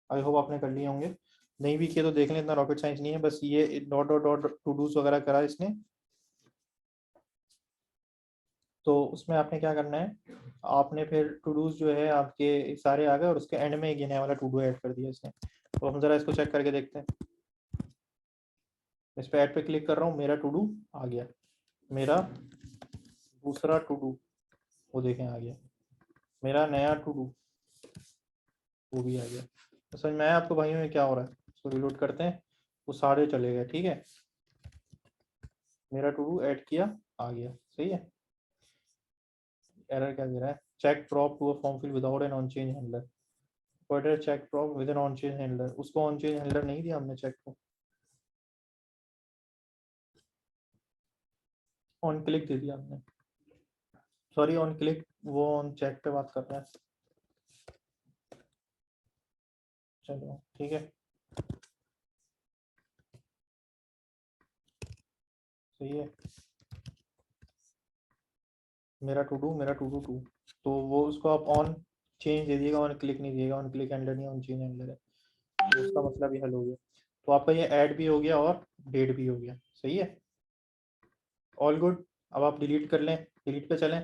Speaker 2: I hope आपने कर लिए होंगे। नहीं भी किए तो देख लें, इतना रॉकेट साइंस नहीं है, बस ये dot dot dot to dos वगैरह करा इसने। तो उसमें आपने क्या करना है, आपने फिर टू डूज जो है आपके सारे आ गए और उसके एंड में एक नया वाला टू डू ऐड कर दिया इसने। तो हम जरा इसको चेक करके देखते हैं। इस पे ऐड पे क्लिक कर रहा हूँ, मेरा टू डू आ गया, मेरा दूसरा टू डू वो देखें आ गया, मेरा नया टू डू वो भी आ गया। तो समझ में आया आपको भाइयों में क्या हो रहा है? इसको रिलोड करते हैं, वो सारे चले गए, ठीक है। मेरा टू डू ऐड किया, आ गया, सही है। एरर क्या दे रहा है? Check prop to a form fill without an on change handler. Check prop with an on change handler, उसको ऑन चेंज हैंडलर नहीं दिया हमने चेक को, ऑन क्लिक दे दिया हमने, सॉरी ऑन क्लिक, वो ऑन चेक पे बात कर रहा है। चलो ठीक है, सही है। मेरा टू डू, मेरा टू डू टू, तो वो उसको आप ऑन चेंज दे दिएगा, ऑन क्लिक नहीं दिएगा, ऑन क्लिक हैंडलर नहीं, ऑन चेंज हैंडलर है, तो उसका मतलब ही हल हो गया। तो आपका ये ऐड भी हो गया और डेट भी हो गया, सही है, ऑल गुड। अब आप डिलीट कर लें, डिलीट पे चलें,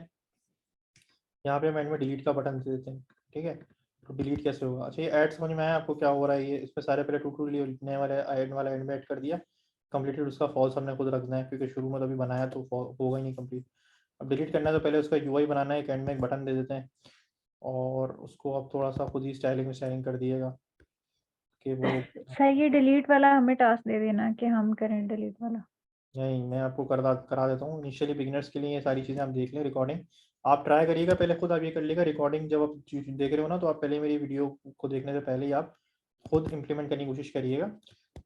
Speaker 2: यहाँ पे हम एंड में डिलीट का बटन दे देते हैं, ठीक है। तो डिलीट कैसे होगा? अच्छा, ये ऐड समझ में आया आपको क्या हो रहा है? ये इसमें सारे पहले टू टू लिखने वाले ऐड वाला एंड में ऐड कर दिया, कंप्लीटेड उसका फॉल्स हमने खुद रखना है क्योंकि शुरू में तो अभी बनाया तो होगा ही नहीं कंप्लीट। अब डिलीट करना है तो पहले उसका यूआई बनाना है, एक एंड में एक बटन दे देते हैं और उसको आप थोड़ा सा खुद ही स्टाइलिंग कर दिएगा कि वो
Speaker 1: सर ये डिलीट वाला हमें टास्क दे देना कि हम करें डिलीट वाला।
Speaker 2: नहीं, मैं आपको करा देता हूँ। इनिशियली बिगिनर्स के लिए ये सारी चीज़ें आप देख लें, रिकॉर्डिंग आप ट्राई करिएगा पहले खुद, आप ये कर लीजिएगा रिकॉर्डिंग जब आप देख रहे हो ना, तो आप पहले मेरी वीडियो को देखने से पहले ही आप खुद इम्प्लीमेंट करने की कोशिश करिएगा,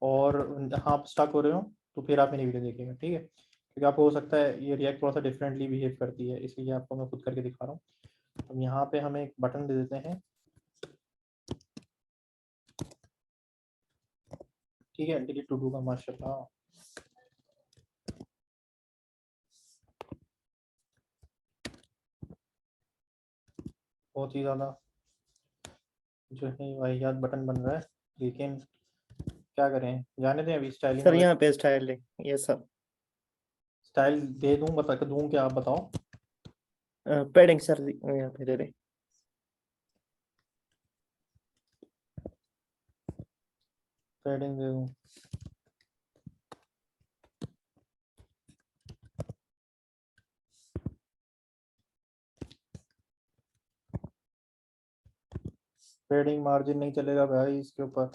Speaker 2: और हाँ स्टक हो रहे हो तो फिर आप मेरी वीडियो देखिएगा, ठीक है, क्योंकि आपको हो सकता है ये रिएक्ट थोड़ा सा डिफरेंटली बिहेव करती है, इसलिए आपको मैं खुद करके दिखा रहा हूँ। अब यहाँ पे हम एक बटन दे देते हैं, ठीक है, डिलीट टू डू का, माशाल्लाह। बहुत ही ज़्यादा जो है वाहियात बटन बन रहा है, लेकिन क्या करें, जाने दें अभी स्टाइलिंग
Speaker 6: सर यहाँ पे स्टाइल है ये सब,
Speaker 2: स्टाइल दे दूं, बता दूं क्या, आप बताओ।
Speaker 6: पैडिंग सर यहाँ पे दे दे।
Speaker 2: पैडिंग दे दूं, पैडिंग मार्जिन नहीं चलेगा भाई इसके ऊपर,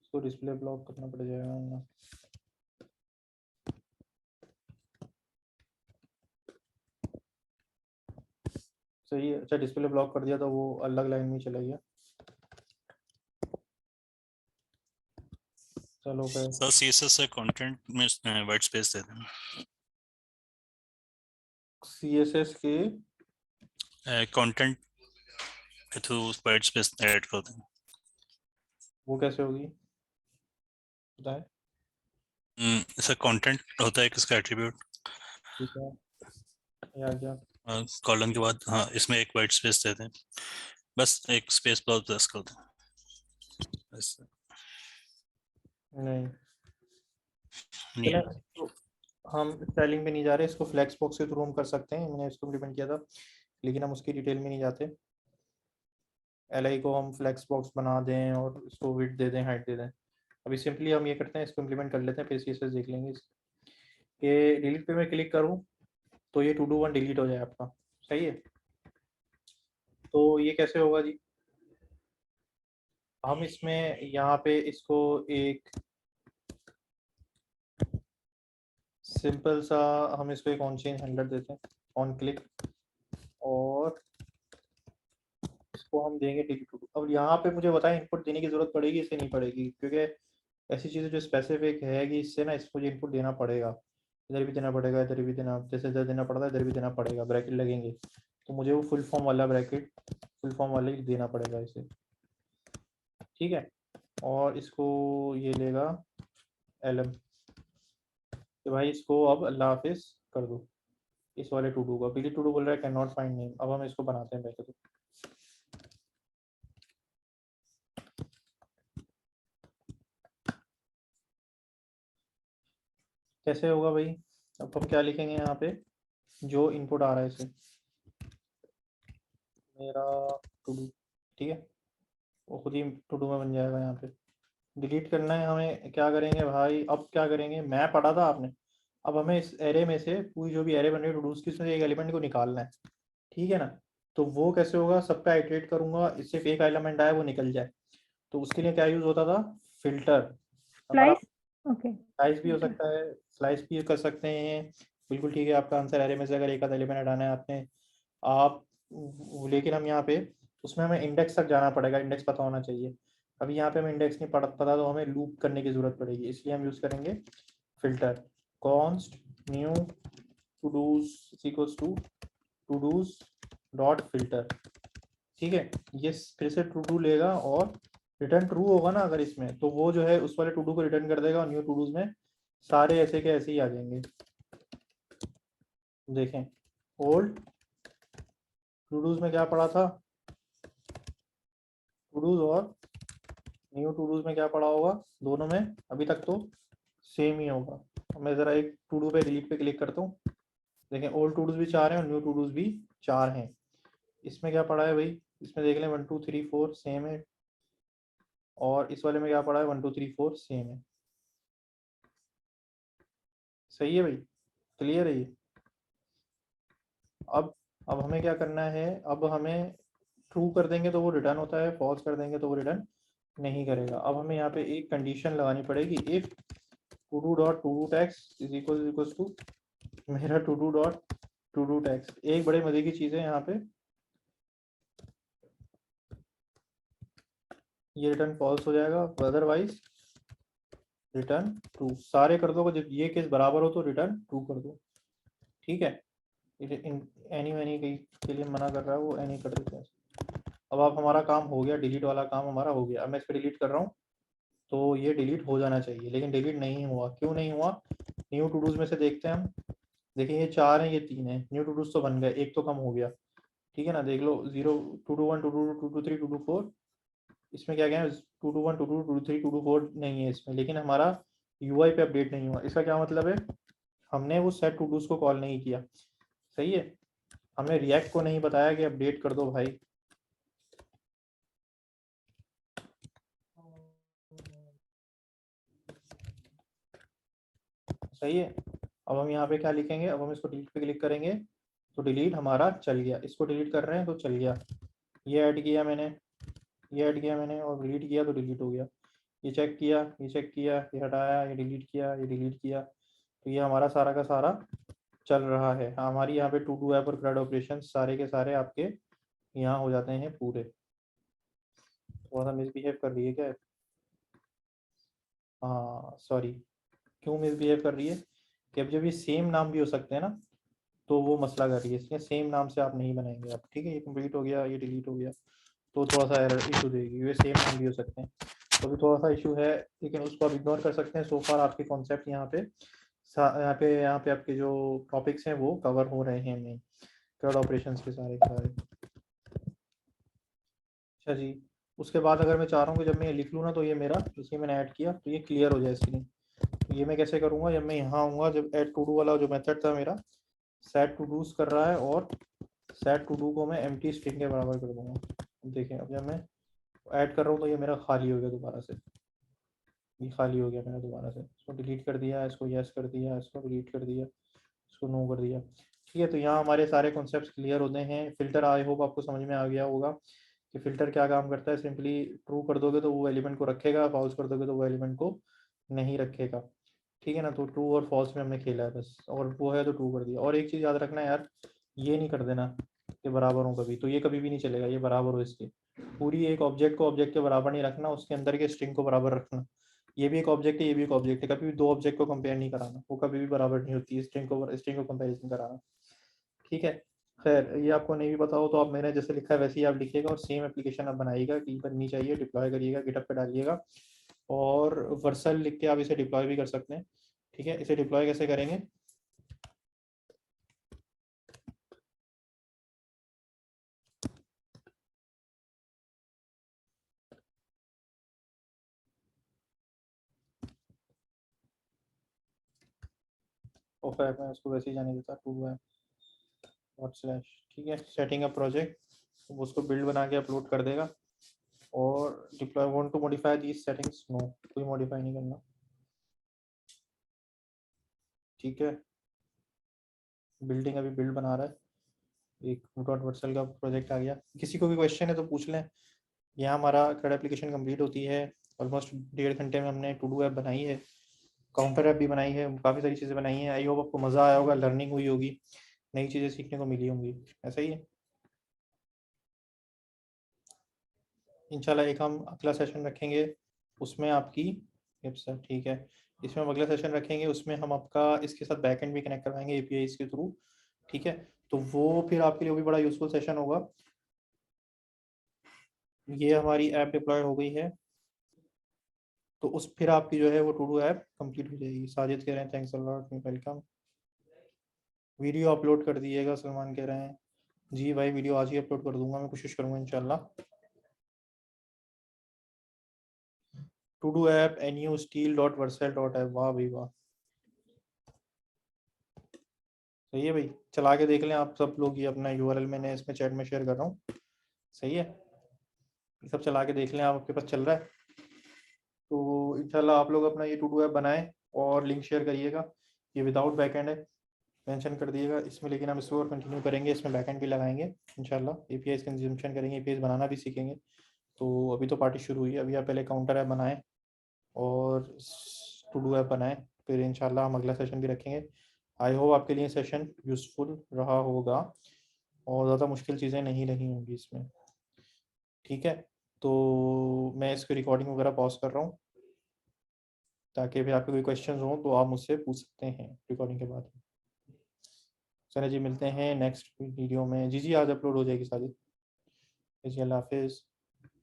Speaker 2: इसको डिस्प्ले ब्लॉक करना पड़ जाएगा। सही है, अच्छा डिस्प्ले ब्लॉक कर दिया तो वो अलग लाइन में चला गया। चलो फिर
Speaker 11: सर सीएसएस से कंटेंट में वाइट स्पेस दे देना,
Speaker 2: सीएसएस के
Speaker 11: कंटेंट के थ्रू वाइट स्पेस ऐड कर देना।
Speaker 2: वो कैसे होगी बताएं?
Speaker 11: सर कंटेंट होता है किसका एट्रीब्यूट,
Speaker 2: ठीक है, ये आ गया।
Speaker 11: कॉलन के बाद हाँ इसमें एक वाइट स्पेस दे दें, बस एक स्पेस बार प्रेस कर दें बस।
Speaker 2: नहीं
Speaker 11: नहीं
Speaker 2: चलो, तो हम स्टाइलिंग पे नहीं जा रहे, इसको फ्लेक्स बॉक्स के थ्रू हम कर सकते हैं, मैंने इसको इम्प्लीमेंट किया था, लेकिन हम उसकी डिटेल में नहीं जाते। एल को हम फ्लेक्स बॉक्स बना दें और इसको विड्थ दे दें, हाइट दे दें। अभी सिंपली हम ये करते हैं, इसको इम्प्लीमेंट कर लेते हैं, फिर CSS देख लेंगे। ये डिलीट पे मैं क्लिक करूँ तो ये टू डू वन डिलीट हो जाए आपका, सही है। तो ये कैसे होगा जी, हम इसमें यहाँ पे इसको एक सिंपल सा हम इसको एक ऑन चेंज हैंडलर देते हैं, ऑन क्लिक, और इसको हम देंगे डिलीट टू डू। अब यहाँ पे मुझे बताएं इनपुट देने की जरूरत पड़ेगी इससे नहीं पड़ेगी, क्योंकि ऐसी चीज़ें जो स्पेसिफिक है कि इससे ना इसको मुझे इनपुट देना पड़ेगा, इधर भी देना पड़ेगा, इधर भी देना, जैसे इधर देना पड़ता है इधर भी देना पड़ेगा, ब्रैकेट लगेंगे, तो मुझे वो फुल फॉर्म वाला ब्रैकेट फुल फॉर्म वाले ही देना पड़ेगा इसे, ठीक है। और इसको ये लेगा LM कि भाई इसको अब अल्लाह हाफिज कर दो, इस वाले टू डू का। पीली टू डू बोल रहा है कैन नॉट फाइंड नेम, अब हम इसको बनाते हैं पहले तो। कैसे होगा भाई, अब हम क्या लिखेंगे यहाँ पे, जो इनपुट आ रहा है इसे मेरा टू डू, ठीक है, वो खुद ही टू डू में बन जाएगा। यहाँ पे डिलीट करना है हमें, क्या करेंगे भाई, अब क्या करेंगे, मैं पढ़ा था आपने, अब हमें इस एरे में से पूरी जो भी एरे बन रही है टू डूज की, उसमें से एक एलिमेंट को निकालना है, ठीक है ना। तो वो कैसे होगा, सब पे आइटरेट करूंगा, इससे एक एलिमेंट आए वो निकल जाए, तो उसके लिए क्या यूज होता था, फिल्टर। हमारा
Speaker 1: स्लाइस, ओके,
Speaker 2: स्लाइस भी हो सकता है, स्लाइस भी कर सकते हैं, बिल्कुल ठीक है। आपका आंसर एरे में से अगर एक आधा एलिमेंट हटाना है आपने आप, लेकिन हम यहाँ पे उसमें हमें इंडेक्स तक जाना पड़ेगा, इंडेक्स पता होना चाहिए। अभी यहाँ पे हमें इंडेक्स नहीं पता, तो हमें लूप करने की जरूरत पड़ेगी, इसलिए हम यूज करेंगे filter, const new to dos equals to to dos dot filter, ठीक है। ये फिर से टू डू लेगा और रिटर्न ट्रू होगा ना अगर इसमें, तो वो जो है उस वाले टू डू को रिटर्न कर देगा, और न्यू टू डूज में सारे ऐसे के ऐसे ही आ जाएंगे। देखें ओल्ड टू डूज में क्या पड़ा था, टू डूज और न्यू टू डूज में क्या पड़ा होगा, दोनों में अभी तक तो सेम ही होगा। मैं ज़रा एक टू डू पे डिलीट पे क्लिक करता हूँ, देखें ओल्ड टू डूज भी 4 हैं और न्यू टू डूज भी 4 हैं। इसमें क्या पड़ा है भाई, इसमें देख लें 1 2 3 4 सेम है, और इस वाले में क्या पड़ा है 1 2 3 4 सेम है, सही है भाई, क्लियर है ये। अब हमें क्या करना है, अब हमें ट्रू कर देंगे तो वो रिटर्न होता है, फॉल्स कर देंगे तो वो रिटर्न नहीं करेगा। अब हमें यहाँ पे एक कंडीशन लगानी पड़ेगी, if to do dot to do text is equal to मेरा to do dot to do text. एक बड़े मजे की चीज़ है यहाँ पे, ये रिटर्न फॉल्स हो जाएगा, अदरवाइज रिटर्न ट्रू। सारे कर दो, जब ये केस बराबर हो तो रिटर्न ट्रू कर दो, ठीक है। एनी वैनी के लिए मना कर रहा है वो, एनी कर देते हैं। अब आप हमारा काम हो गया, डिलीट वाला काम हमारा हो गया। अब मैं इस पर डिलीट कर रहा हूँ तो ये डिलीट हो जाना चाहिए, लेकिन डिलीट नहीं हुआ, क्यों नहीं हुआ, न्यू टू डूज में से देखते हैं हम। देखिए ये 4 हैं ये 3 हैं, न्यू टू डूज तो बन गए, एक तो कम हो गया, ठीक है ना। देख लो 0 to do 1 to do 2 to do 3 to do 4, इसमें क्या है to do 1 to do 2 3 to do 4 नहीं है इसमें, लेकिन हमारा UI पे अपडेट नहीं हुआ। इसका क्या मतलब है, हमने वो सेट टू डूज को कॉल नहीं किया, सही है। हमने रिएक्ट को नहीं बताया कि अपडेट कर दो भाई, सही है। अब हम यहाँ पे क्या लिखेंगे, अब हम इसको डिलीट पे क्लिक करेंगे तो डिलीट हमारा चल गया, इसको डिलीट कर रहे हैं तो चल गया, ये ऐड किया मैंने, ये ऐड किया मैंने और डिलीट किया तो डिलीट हो गया। ये चेक किया, ये चेक किया, ये हटाया, ये डिलीट किया, ये डिलीट किया, तो ये हमारा सारा का सारा चल रहा है। हमारी यहाँ पे टू डू ऐप और CRUD ऑपरेशन सारे के सारे आपके यहाँ हो जाते हैं पूरे। थोड़ा सा मिसबिहेव कर रही है क्या, हाँ सॉरी, क्यों मिसबिहेव कर रही है कि अब जब ये सेम नाम भी हो सकते हैं ना तो वो मसला कर रही है, इसलिए सेम नाम से आप नहीं बनाएंगे आप, ठीक है। ये कंप्लीट हो गया, ये डिलीट हो गया तो थोड़ा सा एरर इशू देगी, ये सेम नाम भी हो सकते हैं तो भी थोड़ा सा इशू है, लेकिन उसको आप इग्नोर कर सकते हैं। सो फार आपके कॉन्सेप्ट यहाँ पे यहाँ पे आपके जो टॉपिक्स हैं वो कवर हो रहे हैं मेन CRUD ऑपरेशंस के सारे के सारे। अच्छा जी, उसके बाद अगर मैं चाह रहा हूँ कि जब मैं ये लिख लूँ ना तो ये मेरा जैसे मैंने ऐड किया तो ये क्लियर हो जाए स्क्रीन। तो ये मैं कैसे करूँगा, जब मैं यहाँ आऊँगा, जब ऐड टू डू वाला जो मेथड था मेरा सेट टू डूज कर रहा है और सेट टू डू को मैं एम्प्टी स्ट्रिंग के बराबर कर दूंगा। देखें अब जब मैं ऐड कर रहा हूँ तो ये मेरा खाली हो गया दोबारा से, ये खाली हो गया मेरा दोबारा से। इसको डिलीट कर दिया, इसको यस कर दिया, इसको डिलीट कर दिया, इसको नो कर दिया। ठीक है, तो यहाँ हमारे सारे कॉन्सेप्ट्स क्लियर होते हैं। फिल्टर आई होप आपको समझ में आ गया होगा कि फिल्टर क्या काम करता है। सिंपली ट्रू कर दोगे तो वो एलिमेंट को रखेगा, फॉल्स कर दोगे तो वो एलिमेंट को नहीं रखेगा। ठीक है ना, तो ट्रू और फॉल्स में हमने खेला है बस, और वो है तो ट्रू कर दिया। और एक चीज़ याद रखना यार, ये नहीं कर देना कि बराबर हो कभी, तो ये कभी भी नहीं चलेगा, ये बराबर हो इसके। पूरी एक ऑब्जेक्ट को ऑब्जेक्ट के बराबर नहीं रखना, उसके अंदर के स्ट्रिंग को बराबर रखना। ये भी एक ऑब्जेक्ट है, ये भी एक ऑब्जेक्ट है, कभी भी दो ऑब्जेक्ट को कंपेयर नहीं कराना, वो कभी भी बराबर नहीं होती स्ट्रिंग को कंपेरिजन कराना। ठीक है, खैर ये आपको नहीं भी पता हो तो आप मैंने जैसे लिखा है वैसे ही आप लिखिएगा और सेम एप्लीकेशन आप बनाइएगा कि बननी चाहिए, डिप्लॉय करिएगा, गिटहब पे डालिएगा और वर्सल लिख के आप इसे डिप्लॉय भी कर सकते हैं। ठीक है, इसे डिप्लॉय कैसे करेंगे, ऑफ ऐप में उसको वैसे ही जाने देता टू है /, ठीक है, सेटिंग अ प्रोजेक्ट, उसको बिल्ड बना के अपलोड कर देगा। और deploy want to modify these settings, no, कोई मॉडिफाई नहीं करना। ठीक है, बिल्डिंग अभी बिल्ड बना रहा है, एक .वर्सल का प्रोजेक्ट आ गया। किसी को भी क्वेश्चन है तो पूछ लें। यहाँ हमारा CRUD एप्लीकेशन कंप्लीट होती है, ऑलमोस्ट 1.5 घंटे में हमने टू डू ऐप बनाई है, काउंटर ऐप भी बनाई है, काफ़ी सारी चीज़ें बनाई हैं। आई होप आपको मज़ा आया होगा, लर्निंग हुई होगी, नई चीज़ें सीखने को मिली होंगी। ऐसा ही है इंशाल्लाह। एक हम अगला सेशन रखेंगे उसमें आपकी सर, ठीक है, इसमें हम अगला सेशन रखेंगे उसमें हम आपका इसके साथ बैक एंड भी कनेक्ट करवाएंगे APIs के थ्रू। ठीक है, तो वो फिर आपके लिए भी बड़ा यूजफुल सेशन होगा। ये हमारी ऐप डिप्लॉय हो गई है, तो उस फिर आपकी जो है वो टू डू ऐप कंप्लीट हो जाएगी। साजिद कह रहे हैं thanks a lot, welcome. Video upload कर दिएगा, सलमान कह रहे हैं जी भाई वीडियो आज ही अपलोड कर दूंगा, मैं कोशिश करूंगा इंशाल्लाह। टू डू ऐप NUSteel.Vercel.app, वाह भाई वाह, सही है भाई, चला के देख लें आप सब लोग। ये अपना URL मैंने इसमें चैट में शेयर कर रहा हूँ, सही है, ये सब चला के देख लें आप, आपके पास चल रहा है तो इंशाल्लाह आप लोग अपना ये टू डू ऐप बनाएं और लिंक शेयर करिएगा। ये विदाउट बैकएंड है, मेंशन कर दिएगा इसमें, लेकिन हम इसको और कंटिन्यू करेंगे, इसमें बैकएंड भी लगाएंगे इंशाल्लाह, APIs कंजम्पशन करेंगे, APIs बनाना भी सीखेंगे। तो अभी तो पार्टी शुरू हुई है, अभी आप पहले काउंटर ऐप बनाएं और टू डू ऐप बनाएं, फिर इंशाल्लाह हम अगला सेशन भी रखेंगे। आई होप आपके लिए सेशन यूज़फुल रहा होगा और ज़्यादा मुश्किल चीज़ें नहीं रही होंगी इसमें। ठीक है, तो मैं इसकी रिकॉर्डिंग वगैरह पॉज कर रहा हूँ ताकि फिर आपके कोई क्वेश्चंस हों तो आप मुझसे पूछ सकते हैं रिकॉर्डिंग के बाद। चलिए जी, मिलते हैं नेक्स्ट वीडियो में। जी आज अपलोड हो जाएगी सारी। जी, अल्लाह हाफिज़।